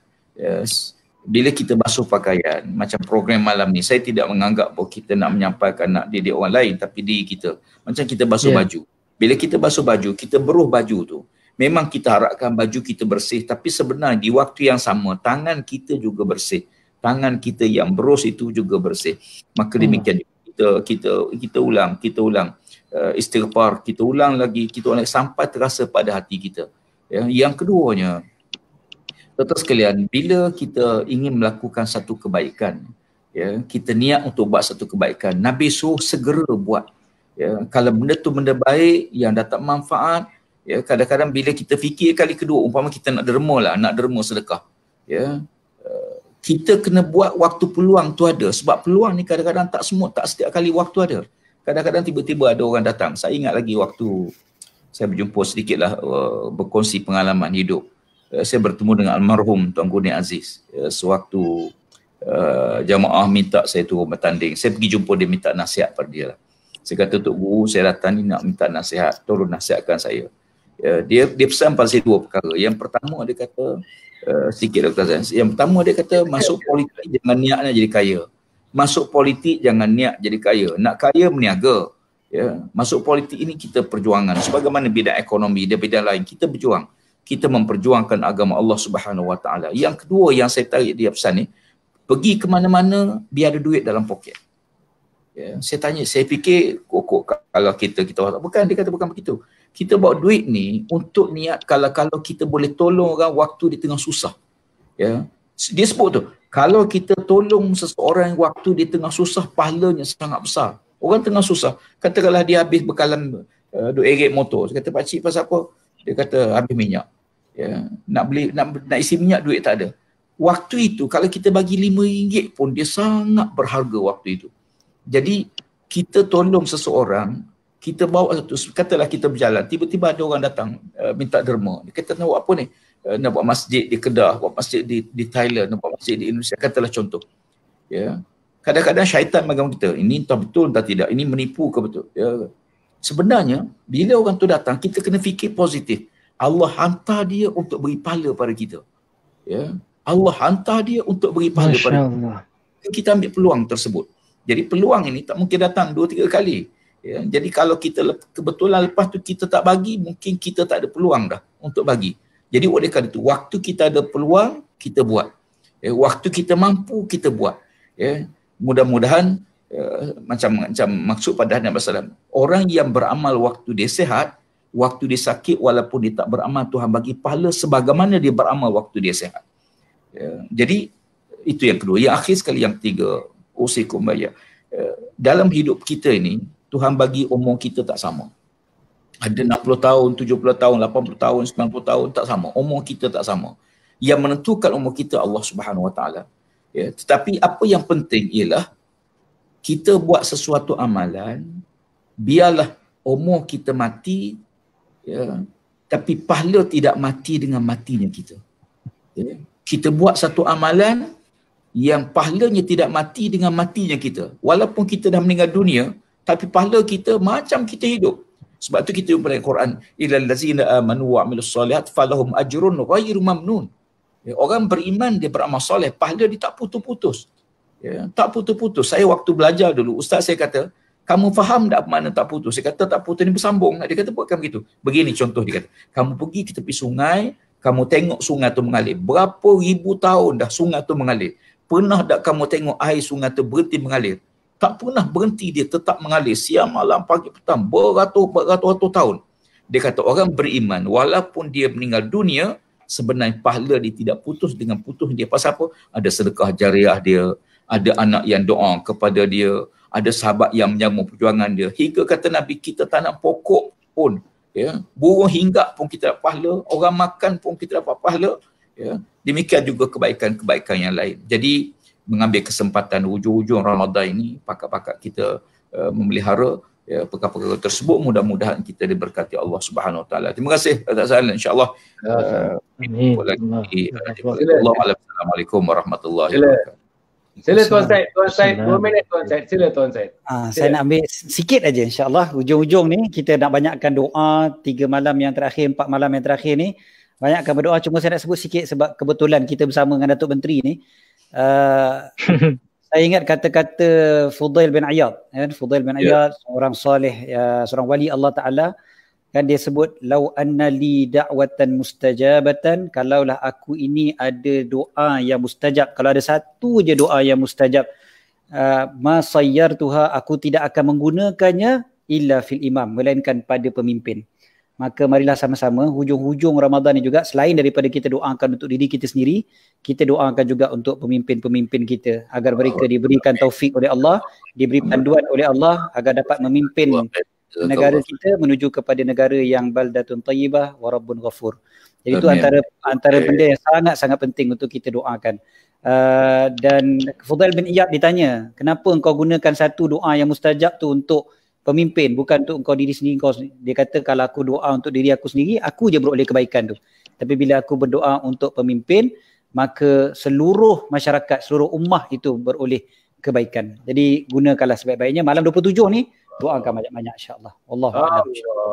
Bila kita basuh pakaian, macam program malam ni, saya tidak menganggap bahawa kita nak menyampaikan, nak didik orang lain, tapi diri kita. Macam kita basuh baju. Bila kita basuh baju, kita beruh baju tu. Memang kita harapkan baju kita bersih, tapi sebenarnya di waktu yang sama, tangan kita juga bersih. Tangan kita yang berus itu juga bersih. Maka demikian kita ulang. Istighfar, kita ulang lagi sampai terasa pada hati kita. Yang keduanya, tuan-tuan sekalian, bila kita ingin melakukan satu kebaikan, kita niat untuk buat satu kebaikan, Nabi suruh segera buat. Kalau benda tu benda baik yang dapat manfaat, kadang-kadang bila kita fikir kali kedua, umpama kita nak derma sedekah, kita kena buat waktu peluang tu ada. Sebab peluang ni kadang-kadang tak setiap kali waktu ada. Kadang-kadang tiba-tiba ada orang datang. Saya ingat lagi waktu saya berjumpa sedikitlah berkongsi pengalaman hidup. Saya bertemu dengan almarhum Tuan Guni Aziz sewaktu jamaah minta saya turun bertanding. Saya pergi jumpa dia, minta nasihat pada dia lah. Saya kata, Tok Guru, saya datang ni nak minta nasihat, tolong nasihatkan saya. Dia pesan pasal dua perkara. Yang pertama dia kata, sikit Dr. Azan. Yang pertama dia kata, masuk politik jangan niatnya jadi kaya. Masuk politik jangan niat jadi kaya. Nak kaya meniaga. Ya, masuk politik ini kita perjuangan. Sebagaimana bidang ekonomi, dia bidang lain, kita berjuang. Kita memperjuangkan agama Allah Subhanahu Wa Taala. Yang kedua yang saya tarik dia pesan ni, pergi ke mana-mana biar ada duit dalam poket. Ya, saya tanya, saya fikir kalau kita bukan, dia kata bukan begitu. Kita bawa duit ni untuk niat kalau kita boleh tolong orang waktu di tengah susah. Ya. Dia sebut tu, kalau kita tolong seseorang waktu di tengah susah, pahalanya sangat besar. Orang tengah susah, katakanlah dia habis bekalan RM2 motor. Saya kata, pakcik pasal apa? Dia kata habis minyak. Ya, nak isi minyak duit tak ada. Waktu itu kalau kita bagi RM5 pun dia sangat berharga waktu itu. Jadi kita tolong seseorang, kita bawa satu, katalah kita berjalan, tiba-tiba ada orang datang minta derma. Dia kata, nak buat apa ni? Nak buat masjid di Kedah, buat masjid di Thailand, nak buat masjid di Indonesia, katalah contoh. Ya. Kadang-kadang syaitan bagi kita, ini entah betul entah tidak, ini menipu ke betul. Ya. Sebenarnya bila orang tu datang, kita kena fikir positif. Allah hantar dia untuk beri pahala pada kita. Ya. Allah hantar dia untuk beri pahala pada kita. Kita ambil peluang tersebut. Jadi peluang ini tak mungkin datang 2-3 kali. Ya, jadi kalau kita kebetulan lepas tu kita tak bagi, mungkin kita tak ada peluang dah untuk bagi. Jadi oleh kerana itu, waktu kita ada peluang, kita buat. Ya, waktu kita mampu, kita buat. Ya, mudah-mudahan macam maksud pada Nabi SAW, orang yang beramal waktu dia sihat, waktu dia sakit, walaupun dia tak beramal, Tuhan bagi pahala sebagaimana dia beramal waktu dia sihat. Ya, jadi itu yang kedua. Yang akhir sekali, yang ketiga, usikum bayar. Dalam hidup kita ini, Tuhan bagi umur kita tak sama. Ada 60 tahun, 70 tahun, 80 tahun, 90 tahun, tak sama. Umur kita tak sama. Yang menentukan umur kita Allah Subhanahu Wa Taala. Ya, tetapi apa yang penting ialah kita buat sesuatu amalan, biarlah umur kita mati, ya, tapi pahala tidak mati dengan matinya kita. Ya. Kita buat satu amalan yang pahalanya tidak mati dengan matinya kita. Walaupun kita dah meninggal dunia, tapi pahala kita macam kita hidup. Sebab tu kita jumpa dalam Quran, illal ladzina amanu wa amilus solihat falahum ajrun ghairu mamnun. Ya, orang beriman, dia beramal soleh, pahala dia tak putus-putus. Ya, tak putus-putus. Saya waktu belajar dulu, ustaz saya kata, kamu faham tak apa makna tak putus? Saya kata tak putus ni bersambung. Dia kata buatkan begitu. Begini contoh dia kata, kamu pergi ke tepi sungai, kamu tengok sungai tu mengalir. Berapa ribu tahun dah sungai tu mengalir. Pernah tak kamu tengok air sungai tu berhenti mengalir? Tak pernah berhenti, dia tetap mengalir siang, malam, pagi, petang, beratus-ratus tahun. Dia kata orang beriman, walaupun dia meninggal dunia, sebenarnya pahala dia tidak putus dengan putus dia. Pasal apa? Ada sedekah jariah dia, ada anak yang doa kepada dia, ada sahabat yang menyambung perjuangan dia. Hingga kata Nabi, kita tanam pokok pun, ya, burung hinggap pun kita dapat pahala, orang makan pun kita dapat pahala. Ya. Demikian juga kebaikan-kebaikan yang lain. Jadi mengambil kesempatan hujung-hujung Ramadan ini, pakak-pakak kita memelihara ya, perkara-perkara tersebut. Mudah-mudahan kita diberkati Allah Subhanahu Wa Taala. Terima kasih Ustaz Sahal, insya-Allah. Assalamualaikum warahmatullahi wabarakatuh. Sila Tuan Said, 2 minit Tuan Said. Sila Tuan Said. Saya nak ambil sikit aja, insya-Allah. Hujung-hujung ni kita nak banyakkan doa 3 malam yang terakhir, 4 malam yang terakhir ni. Banyakkan berdoa, cuma saya nak sebut sikit sebab kebetulan kita bersama dengan Datuk Menteri ni. Saya ingat kata-kata Fudail bin Iyad, kan? Fudail bin Iyad, seorang soleh, seorang wali Allah Ta'ala, kan dia sebut, lau anna li da'watan mustajabatan, kalaulah aku ini ada doa yang mustajab, kalau ada satu je doa yang mustajab, ma sayyartuha, aku tidak akan menggunakannya illa fil imam, melainkan pada pemimpin. Maka marilah sama-sama hujung-hujung Ramadan ni juga, selain daripada kita doakan untuk diri kita sendiri, kita doakan juga untuk pemimpin-pemimpin kita agar mereka diberikan taufik oleh Allah, diberi panduan oleh Allah agar dapat memimpin negara kita menuju kepada negara yang baldatun tayyibah wa rabbun ghafur. Jadi itu antara benda yang sangat-sangat penting untuk kita doakan. Dan Fudail bin Iyad ditanya, kenapa engkau gunakan satu doa yang mustajab tu untuk pemimpin, bukan untuk engkau diri sendiri kau sendiri. Dia kata kalau aku doa untuk diri aku sendiri, aku je beroleh kebaikan tu. Tapi bila aku berdoa untuk pemimpin, maka seluruh masyarakat, seluruh ummah itu beroleh kebaikan. Jadi gunakanlah sebaik-baiknya. Malam 27 ni doakan banyak-banyak insya-Allah. Wallahu a'lam.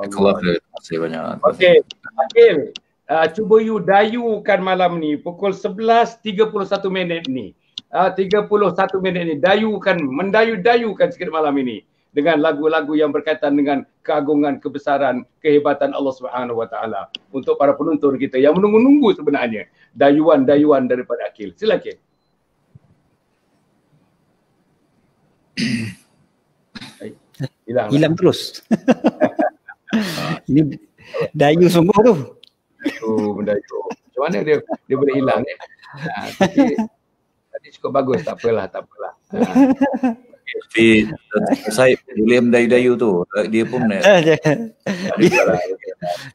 Terima kasih banyak. Okey, Akil, cuba you dayukan malam ni pukul 11.31 minit ni. 31 minit ni mendayukan sikit malam ini dengan lagu-lagu yang berkaitan dengan keagungan, kebesaran, kehebatan Allah Subhanahu Wa Taala untuk para penonton kita yang menunggu-nunggu sebenarnya dayuan-dayuan daripada Akil. Silakan. Hilang terus. Ini dayu sungguh tu. Mendayu. Macam mana dia boleh hilang ni? Tadi cukup bagus, tak apalah. Tapi saya boleh mendayu-dayu tu. Dia pun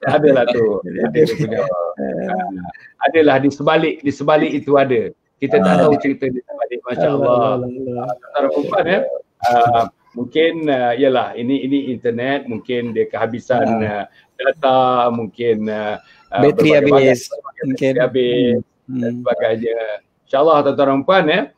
adalah tu. Adalah di sebalik itu ada. Kita tak tahu cerita di sebalik. Masya-Allah. Antara perempuan ya. Mungkin yalah ini internet, mungkin dia kehabisan data, mungkin bateri habis, mungkin habis dan sebagainya. InsyaAllah tuan-tuan dan puan ya,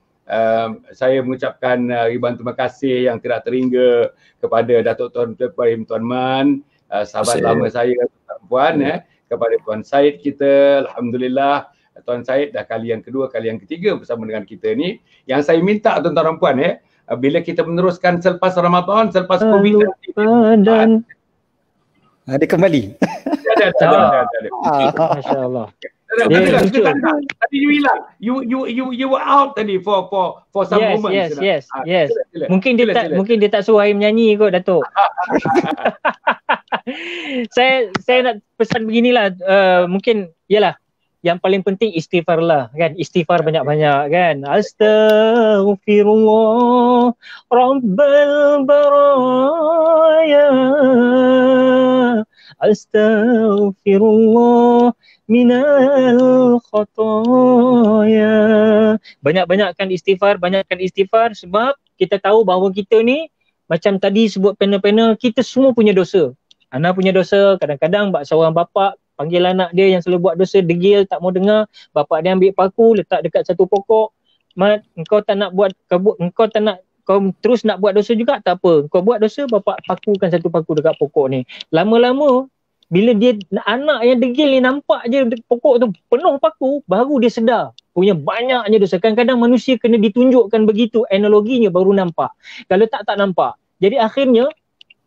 saya mengucapkan ribuan terima kasih yang tidak terhingga kepada Datuk Tuan Ibrahim Tuan Man, sahabat lama saya tuan puan ya, kepada Tuan Syed kita. Alhamdulillah Tuan Syed dah kali yang kedua, kali yang ketiga bersama dengan kita ni. Yang saya minta tuan-tuan dan puan ya, bila kita meneruskan selepas Ramadan, selepas COVID dan ada kembali. Ada. Masya-Allah. Tadi you hilang. You were out tadi for some moments. Yes. Mungkin dia tak suruh saya menyanyi kot, Datuk. saya nak pesan beginilah, mungkin yalah, yang paling penting istighfar lah kan, istighfar banyak-banyak kan. Astaghfirullah Rabbal baraya, astaghfirullah minal khataya. Banyak-banyakkan istighfar sebab kita tahu bahawa kita ni macam tadi sebut panel-panel, kita semua punya dosa. Ana punya dosa, kadang-kadang seorang bapa panggil anak dia yang selalu buat dosa, degil, tak mau dengar, bapak dia ambil paku letak dekat satu pokok. Mat, engkau terus nak buat dosa juga, tak apa. Kau buat dosa, bapak pakukan satu paku dekat pokok ni. Lama-lama bila dia anak yang degil ni nampak je pokok tu penuh paku, baru dia sedar punya banyaknya dosa. Kadang-kadang manusia kena ditunjukkan begitu analoginya baru nampak. Kalau tak nampak. Jadi akhirnya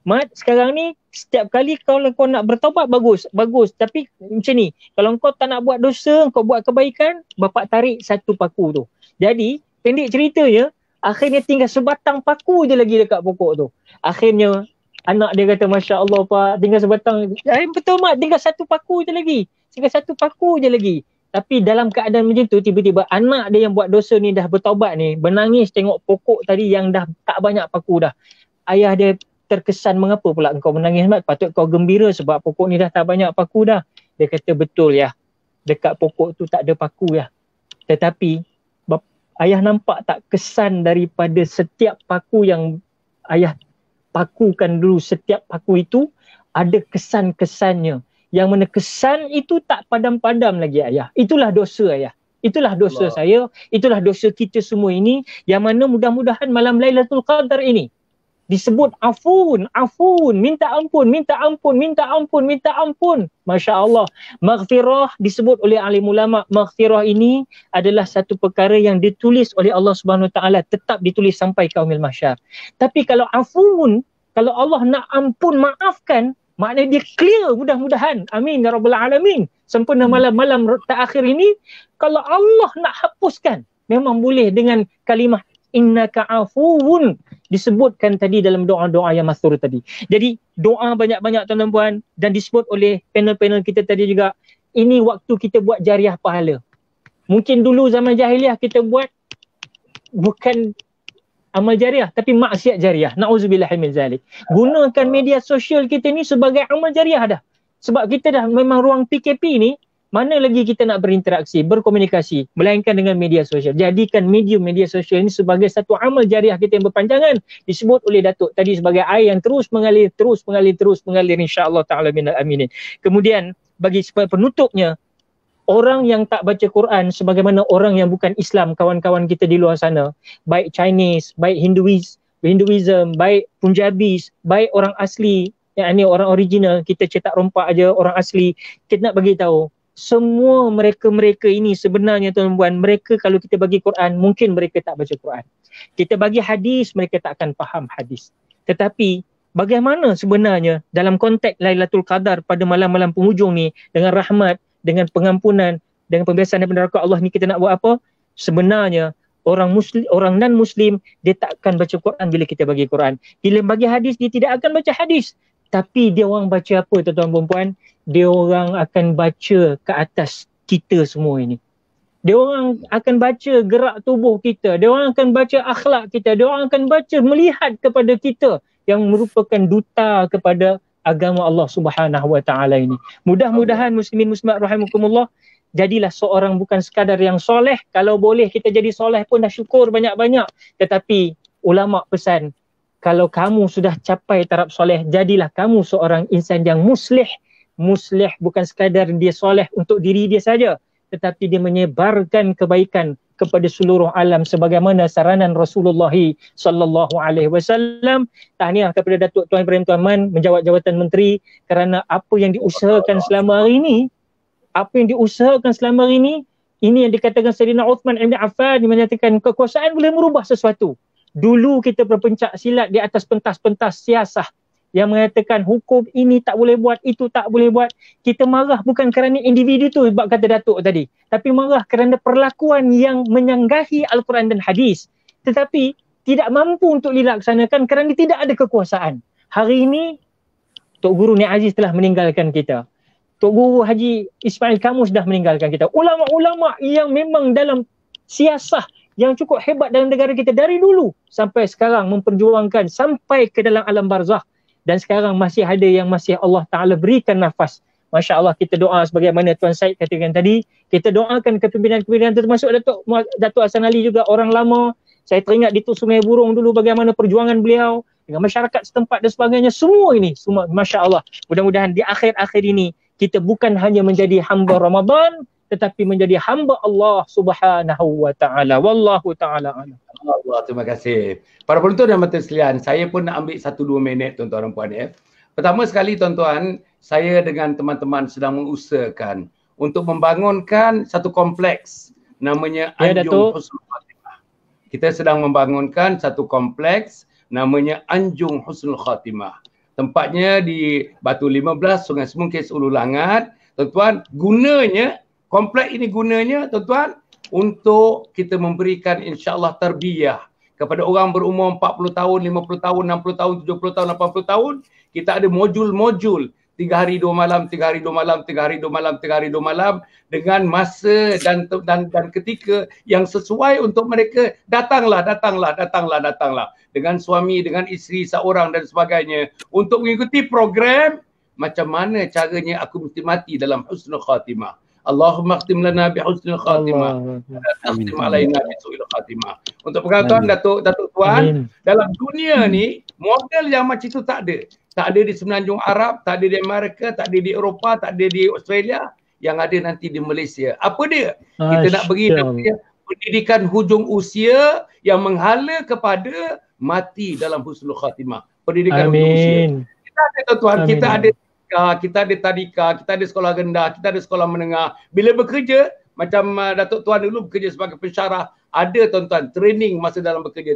Mat, sekarang ni setiap kali kalau kau nak bertaubat bagus. Tapi macam ni, kalau kau tak nak buat dosa, kau buat kebaikan, bapak tarik satu paku tu. Jadi pendek ceritanya, akhirnya tinggal sebatang paku je lagi dekat pokok tu. Akhirnya anak dia kata, Masya Allah Pak, tinggal sebatang. Betul Mat, tinggal satu paku je lagi. Tapi dalam keadaan macam tu, tiba-tiba anak dia yang buat dosa ni dah bertaubat ni, menangis tengok pokok tadi yang dah tak banyak paku dah. Ayah dia terkesan, mengapa pula engkau menangis Mat? Patut kau gembira sebab pokok ni dah tak banyak paku dah. Dia kata, betul ya, dekat pokok tu tak ada paku ya. Tetapi ayah nampak tak kesan daripada setiap paku yang ayah pakukan dulu, setiap paku itu ada kesan-kesannya. Yang mana kesan itu tak padam-padam lagi ayah. Itulah dosa ayah. Itulah dosa saya, itulah dosa kita semua ini, yang mana mudah-mudahan malam Lailatul Qadar ini disebut afun, minta ampun. Masya Allah. Maghfirah disebut oleh alim ulama. Maghfirah ini adalah satu perkara yang ditulis oleh Allah Subhanahu Wa Taala, tetap ditulis sampai yaumil mahsyar. Tapi kalau afun, kalau Allah nak ampun, maafkan, maknanya dia clear mudah-mudahan. Amin ya rabbal alamin. Sempena malam-malam terakhir ini, kalau Allah nak hapuskan, memang boleh dengan kalimah innaka afuwun, disebutkan tadi dalam doa-doa yang masyhur tadi. Jadi doa banyak-banyak tuan-tuan puan, dan disebut oleh panel-panel kita tadi juga, ini waktu kita buat jariah pahala. Mungkin dulu zaman jahiliah kita buat bukan amal jariah tapi maksiat jariah. Nauzubillah min zalik. Gunakan media sosial kita ni sebagai amal jariah dah. Sebab kita dah memang ruang PKP ni, mana lagi kita nak berinteraksi, berkomunikasi, melainkan dengan media sosial. Jadikan medium media sosial ini sebagai satu amal jariah kita yang berpanjangan. Disebut oleh Datuk tadi sebagai air yang terus mengalir insya-Allah ta'ala minal aminin. Kemudian bagi penutupnya, orang yang tak baca Quran, sebagaimana orang yang bukan Islam, kawan-kawan kita di luar sana, baik Chinese, baik Hinduis, Hinduism, baik Punjabis, baik orang asli, yang ini orang original, kita cetak rompak aja orang asli. Kita nak bagi tahu semua mereka-mereka ini sebenarnya tuan-tuan, mereka kalau kita bagi Quran, mungkin mereka tak baca Quran. Kita bagi hadis, mereka tak akan faham hadis. Tetapi bagaimana sebenarnya dalam konteks Lailatul Qadar pada malam-malam penghujung ni, dengan rahmat, dengan pengampunan, dengan pembebasan daripada neraka Allah ni, kita nak buat apa? Sebenarnya orang muslim, orang non muslim, dia tak akan baca Quran bila kita bagi Quran. Bila bagi hadis, dia tidak akan baca hadis. Tapi dia orang baca apa tuan-tuan dan puan? Dia orang akan baca ke atas kita semua ini. Dia orang akan baca gerak tubuh kita. Dia orang akan baca akhlak kita. Dia orang akan baca melihat kepada kita yang merupakan duta kepada agama Allah Subhanahu Wa Taala ini. Mudah-mudahan muslimin muslimat rahimakumullah, jadilah seorang bukan sekadar yang soleh. Kalau boleh kita jadi soleh pun dah syukur banyak-banyak. Tetapi ulama pesan, kalau kamu sudah capai taraf soleh, jadilah kamu seorang insan yang muslih. Muslih bukan sekadar dia soleh untuk diri dia saja, tetapi dia menyebarkan kebaikan kepada seluruh alam sebagaimana saranan Rasulullah sallallahu alaihi wasallam. Tahniah kepada Datuk Tuan Ibrahim Tuan Man menjawat jawatan menteri kerana apa yang diusahakan selama hari ini, ini yang dikatakan Sayyidina Uthman Ibn Affan, yang menyatakan kekuasaan boleh merubah sesuatu. Dulu kita berpencak silat di atas pentas-pentas siasah yang mengatakan hukum ini tak boleh buat, itu tak boleh buat. Kita marah bukan kerana individu tu, sebab kata Datuk tadi, tapi marah kerana perlakuan yang menyanggahi Al-Quran dan hadis, tetapi tidak mampu untuk dilaksanakan kerana tidak ada kekuasaan. Hari ini Tok Guru Nik Aziz telah meninggalkan kita. Tok Guru Haji Ismail Kamus dah meninggalkan kita. Ulama-ulama yang memang dalam siasah yang cukup hebat dalam negara kita dari dulu sampai sekarang memperjuangkan sampai ke dalam alam barzakh, dan sekarang masih ada yang masih Allah Ta'ala berikan nafas. Masya Allah, kita doa sebagaimana Tuan Syed katakan tadi, kita doakan kepimpinan-kepimpinan termasuk Datuk Hasan Ali juga, orang lama. Saya teringat di Tuk Sungai Burung dulu bagaimana perjuangan beliau dengan masyarakat setempat dan sebagainya. Semua ini, semua Masya Allah. Mudah-mudahan di akhir-akhir ini kita bukan hanya menjadi hamba Ramadan, tetapi menjadi hamba Allah Subhanahu Wa Taala. Wallahu taala a'lam. Allah, terima kasih. Para penonton dan mata sekalian, saya pun nak ambil 1-2 minit tuan-tuan dan puan ya. Pertama sekali tuan-tuan, saya dengan teman-teman sedang mengusahakan untuk membangunkan satu kompleks namanya Anjung Husnul Khatimah. Kita sedang membangunkan satu kompleks namanya Anjung Husnul Khatimah. Tempatnya di Batu 15, Sungai Semungkis, Ulu Langat. Tuan-tuan, gunanya kompleks ini gunanya tuan-tuan untuk kita memberikan insya-Allah tarbiyah kepada orang berumur 40 tahun, 50 tahun, 60 tahun, 70 tahun, 80 tahun. Kita ada modul-modul 3 hari 2 malam, 3 hari 2 malam, 3 hari 2 malam, 3 hari 2 malam dengan masa dan ketika yang sesuai untuk mereka. Datanglah dengan suami, dengan isteri seorang dan sebagainya untuk mengikuti program macam mana caranya aku mesti mati dalam husnul khatimah. Allahumma khtim lana bi husnul khatimah. Khtim alaina bi su'il khatimah. Untuk pengetahuan Datuk Tuan, dalam dunia ni model yang macam itu tak ada. Tak ada di Semenanjung Arab, tak ada di Amerika, tak ada di Eropah, tak ada di Australia. Yang ada nanti di Malaysia. Apa dia? Kita nak beri pendidikan hujung usia yang menghala kepada mati dalam husnul khatimah. Pendidikan hujung usia. Kita ada tuan-tuan, kita ada tadika, kita ada sekolah rendah, kita ada sekolah menengah. Bila bekerja, macam Datuk Tuan dulu bekerja sebagai pensyarah, ada tuan-tuan training masa dalam bekerja,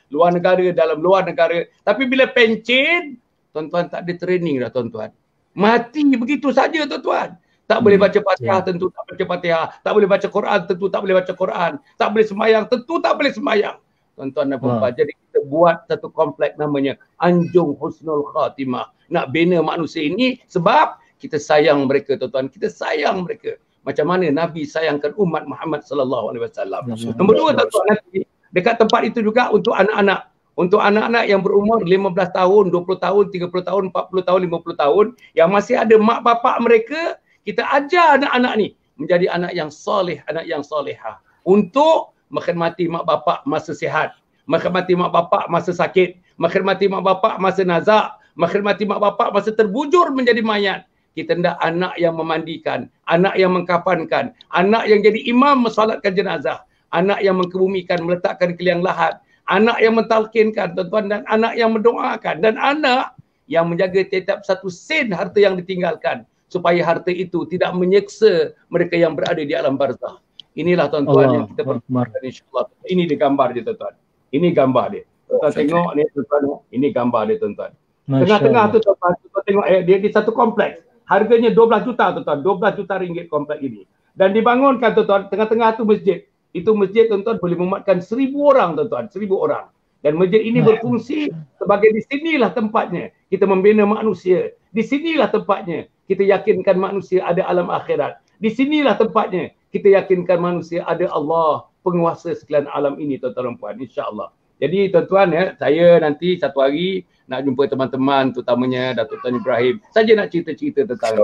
luar negara, dalam luar negara. Tapi bila pencen, tuan-tuan tak ada training dah tuan-tuan. Mati begitu saja tuan-tuan. Tak boleh baca Fatihah, tentu tak baca Fatihah. Tak boleh baca Quran, tentu tak boleh baca Quran. Tak boleh sembahyang, tentu tak boleh sembahyang. Tuan-tuan dan puan-puan, jadi kita buat satu kompleks namanya Anjung Husnul Khatimah. Nak bina manusia ini sebab kita sayang mereka tuan-tuan, kita sayang mereka. Macam mana Nabi sayangkan umat Muhammad sallallahu alaihi wasallam. Nombor 2 tuan-tuan, nanti dekat tempat itu juga untuk anak-anak. Untuk anak-anak yang berumur 15 tahun, 20 tahun, 30 tahun, 40 tahun, 50 tahun yang masih ada mak bapak mereka, kita ajar anak-anak ni menjadi anak yang soleh, anak yang solehah. Untuk menghormati mak bapak masa sihat, menghormati mak bapak masa sakit, menghormati mak bapak masa nazak, menghormati mak bapak masa terbujur menjadi mayat. Kita hendak anak yang memandikan, anak yang mengkafankan, anak yang jadi imam mensolatkan jenazah, anak yang mengkebumikan, meletakkan ke liang lahat, anak yang mentalkinkan tuan-tuan, dan anak yang mendoakan, dan anak yang menjaga setiap satu sen harta yang ditinggalkan supaya harta itu tidak menyeksa mereka yang berada di alam barzah. Inilah tuan-tuan yang kita perlukan, insya-Allah. Ini dia gambar dia tuan-tuan. Ini gambar dia. Tuan tengok ni tuan-tuan, ini gambar dia tuan-tuan. Tengah-tengah tu tuan-tuan tengok dia di satu kompleks. Harganya 12 juta tuan-tuan, 12 juta ringgit kompleks ini. Dan dibangunkan tuan-tuan, tengah-tengah tu masjid. Itu masjid tuan-tuan boleh memuatkan 1,000 orang tuan-tuan, 1,000 orang. Dan masjid ini berfungsi sebagai di sinilah tempatnya kita membina manusia. Di sinilah tempatnya kita yakinkan manusia ada alam akhirat. Di sinilah tempatnya kita yakinkan manusia ada Allah, penguasa sekalian alam ini tuan-tuan dan puan, insya-Allah. Jadi tuan-tuan ya, saya nanti satu hari nak jumpa teman-teman, terutamanya Datuk Tuan Ibrahim. Saja nak cerita-cerita tentang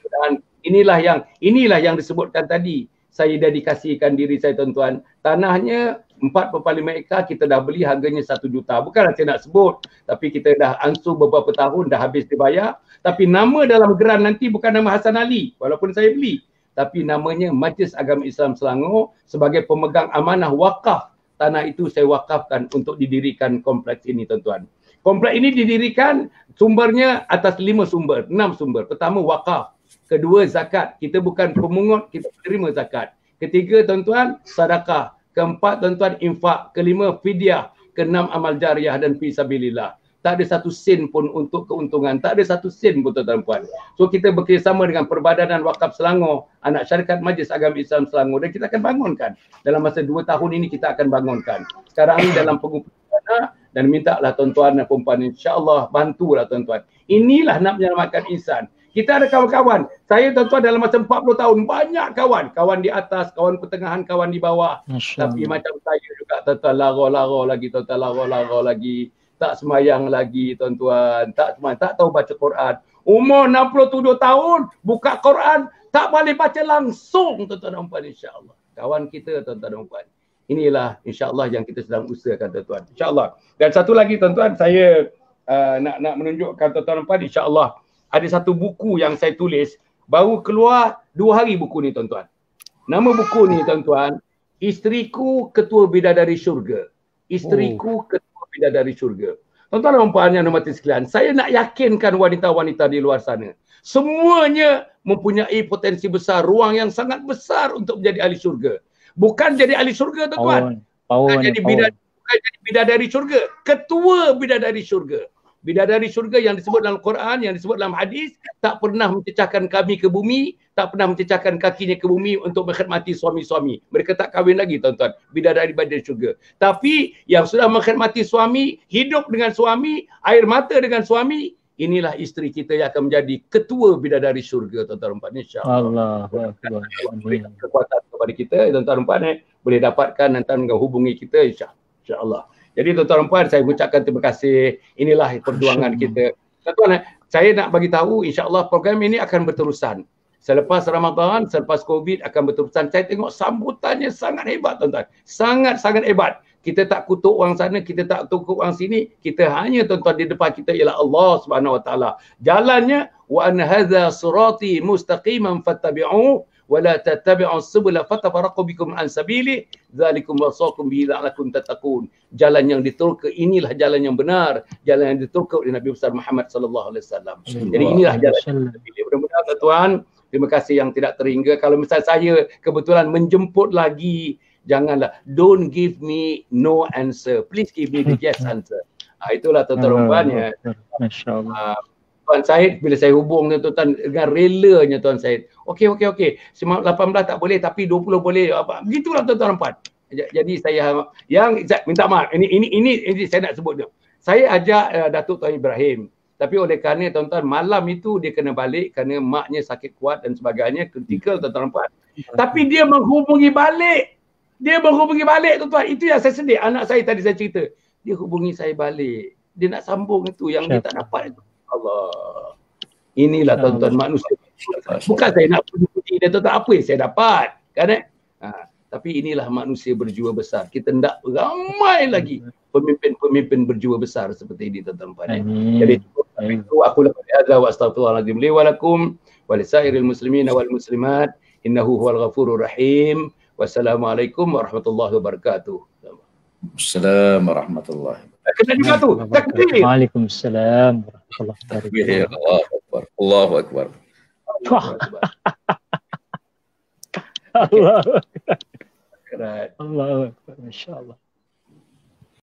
dan inilah yang disebutkan tadi. Saya dedikasikan diri saya tuan-tuan. Tanahnya 4.5 ekar kita dah beli harganya 1 juta. Bukanlah saya nak sebut, tapi kita dah ansur beberapa tahun dah habis dibayar. Tapi nama dalam geran nanti bukan nama Hasan Ali walaupun saya beli. Tapi namanya Majlis Agama Islam Selangor sebagai pemegang amanah wakaf. Tanah itu saya wakafkan untuk didirikan kompleks ini tuan-tuan. Kompleks ini didirikan sumbernya atas 5 sumber, 6 sumber. Pertama wakaf, kedua zakat. Kita bukan pemungut, kita terima zakat. Ketiga tuan-tuan sedekah, keempat tuan-tuan infak, kelima fidyah, keenam amal jariah dan fi sabilillah. Tak ada satu sen pun untuk keuntungan, tak ada satu sen pun tuan-tuan puan. So kita bekerjasama dengan Perbadanan Wakaf Selangor, anak syarikat Majlis Agama Islam Selangor, dan kita akan bangunkan. Dalam masa 2 tahun ini kita akan bangunkan. Sekarang ini dalam pengumpulan dana, dan mintalah tuan-tuan dan puan insya-Allah bantulah tuan-tuan. Inilah nak menyelamatkan insan. Kita ada kawan-kawan. Saya tuan-tuan dalam masa 40 tahun banyak kawan. Kawan di atas, kawan pertengahan, kawan di bawah. Tapi macam saya juga tuan-tuan lara-lara lagi tuan-tuan, lara-lara lagi. Tak semayang lagi tuan-tuan, tak tahu baca Quran. Umur 67 tahun, buka Quran, tak boleh baca langsung tuan-tuan dan puan insya-Allah. Kawan kita tuan-tuan dan puan. Inilah insya-Allah yang kita sedang usahakan tuan-tuan. Insya-Allah. Dan satu lagi tuan-tuan, saya nak menunjukkan tuan-tuan dan puan insya-Allah. Ada satu buku yang saya tulis, baru keluar 2 hari buku ni tuan-tuan. Nama buku ni tuan-tuan, Isteriku Ketua Bidadari Syurga. Isteriku Ketua Bidadari Syurga. Tuan-tuan dan puan yang hormati sekalian, saya nak yakinkan wanita-wanita di luar sana, semuanya mempunyai potensi besar, ruang yang sangat besar untuk menjadi ahli syurga. Bukan jadi ahli syurga tuan-tuan. Bukan jadi bidadari syurga, ketua bidadari syurga. Bidadari syurga yang disebut dalam Quran, yang disebut dalam hadis, tak pernah mencecahkan kami ke bumi, tak pernah mencecahkan kakinya ke bumi untuk mengkhidmati suami-suami. Mereka tak kahwin lagi tuan-tuan, bidadari syurga. Tapi yang sudah mengkhidmati suami, hidup dengan suami, air mata dengan suami, inilah isteri kita yang akan menjadi ketua bidadari syurga tuan-tuan dan insya-Allah. Berikan kekuatan kepada kita tuan-tuan dan boleh dapatkan nanti menghubungi kita insya-Allah. Jadi tuan-tuan dan puan, saya mengucapkan terima kasih. Inilah perjuangan kita. Tuan-tuan, saya nak bagi tahu insya-Allah program ini akan berterusan. Selepas Ramadan, selepas Covid akan berterusan. Saya tengok sambutannya sangat hebat tuan-tuan. Sangat-sangat hebat. Kita tak kutuk orang sana, kita tak kutuk orang sini. Kita hanya tuan-tuan di depan kita ialah Allah Subhanahu Wa Taala. Jalannya wa an hadza sirati mustaqiman fattabi'uhu wa la tattabi'u subula fatafarraqu bikum an sabili dzalikum wasaqum bihi la'allakum tattaqun. Jalan yang diturunkan inilah jalan yang benar, jalan yang diturunkan oleh Nabi besar Muhammad sallallahu alaihi wasallam. Jadi inilah jalan yang terpilih. Mudah-mudahan tuan-tuan, terima kasih yang tidak terhingga. Kalau misal saya kebetulan menjemput lagi, janganlah, don't give me no answer, please give me the yes answer. Itulah tuan-tuan ya. Masya-Allah. Tuan Syed, bila saya hubung tuan-tuan dengan relanya Tuan Syed, okey, 18 tak boleh tapi 20 boleh. Begitulah tuan-tuan puan. Jadi saya yang minta maaf, ini saya nak sebut dia. Saya ajak Datuk Tuan Ibrahim, tapi oleh kerana tuan-tuan malam itu dia kena balik kerana maknya sakit kuat dan sebagainya, kritikal tuan-tuan puan. Tapi dia menghubungi balik. Tuan-tuan. Itu yang saya sedih. Anak saya tadi saya cerita, dia hubungi saya balik. Dia nak sambung itu yang dia tak dapat itu. Allah. Inilah tuan-tuan manusia. Bukan saya nak puji dia tuan-tuan, apa yang saya dapat. Kan tapi inilah manusia berjiwa besar. Kita hendak ramai lagi pemimpin berjiwa besar seperti ini tuan-tuan. Jadi itu aku lakukan hadza wa astaghfirullahalazim li wa lakum wa lisairil muslimin wal muslimat innahu huwal ghafurur rahim. Wassalamualaikum warahmatullahi wabarakatuh. Assalamualaikum warahmatullahi wabarakatuh. Kena juga tu. Takbir. Waalaikumsalam warahmatullahi Takbir. wabarakatuh. Allahu Akbar. Allahu Akbar. Wah. Allah. Keren. Allah. Masya-Allah.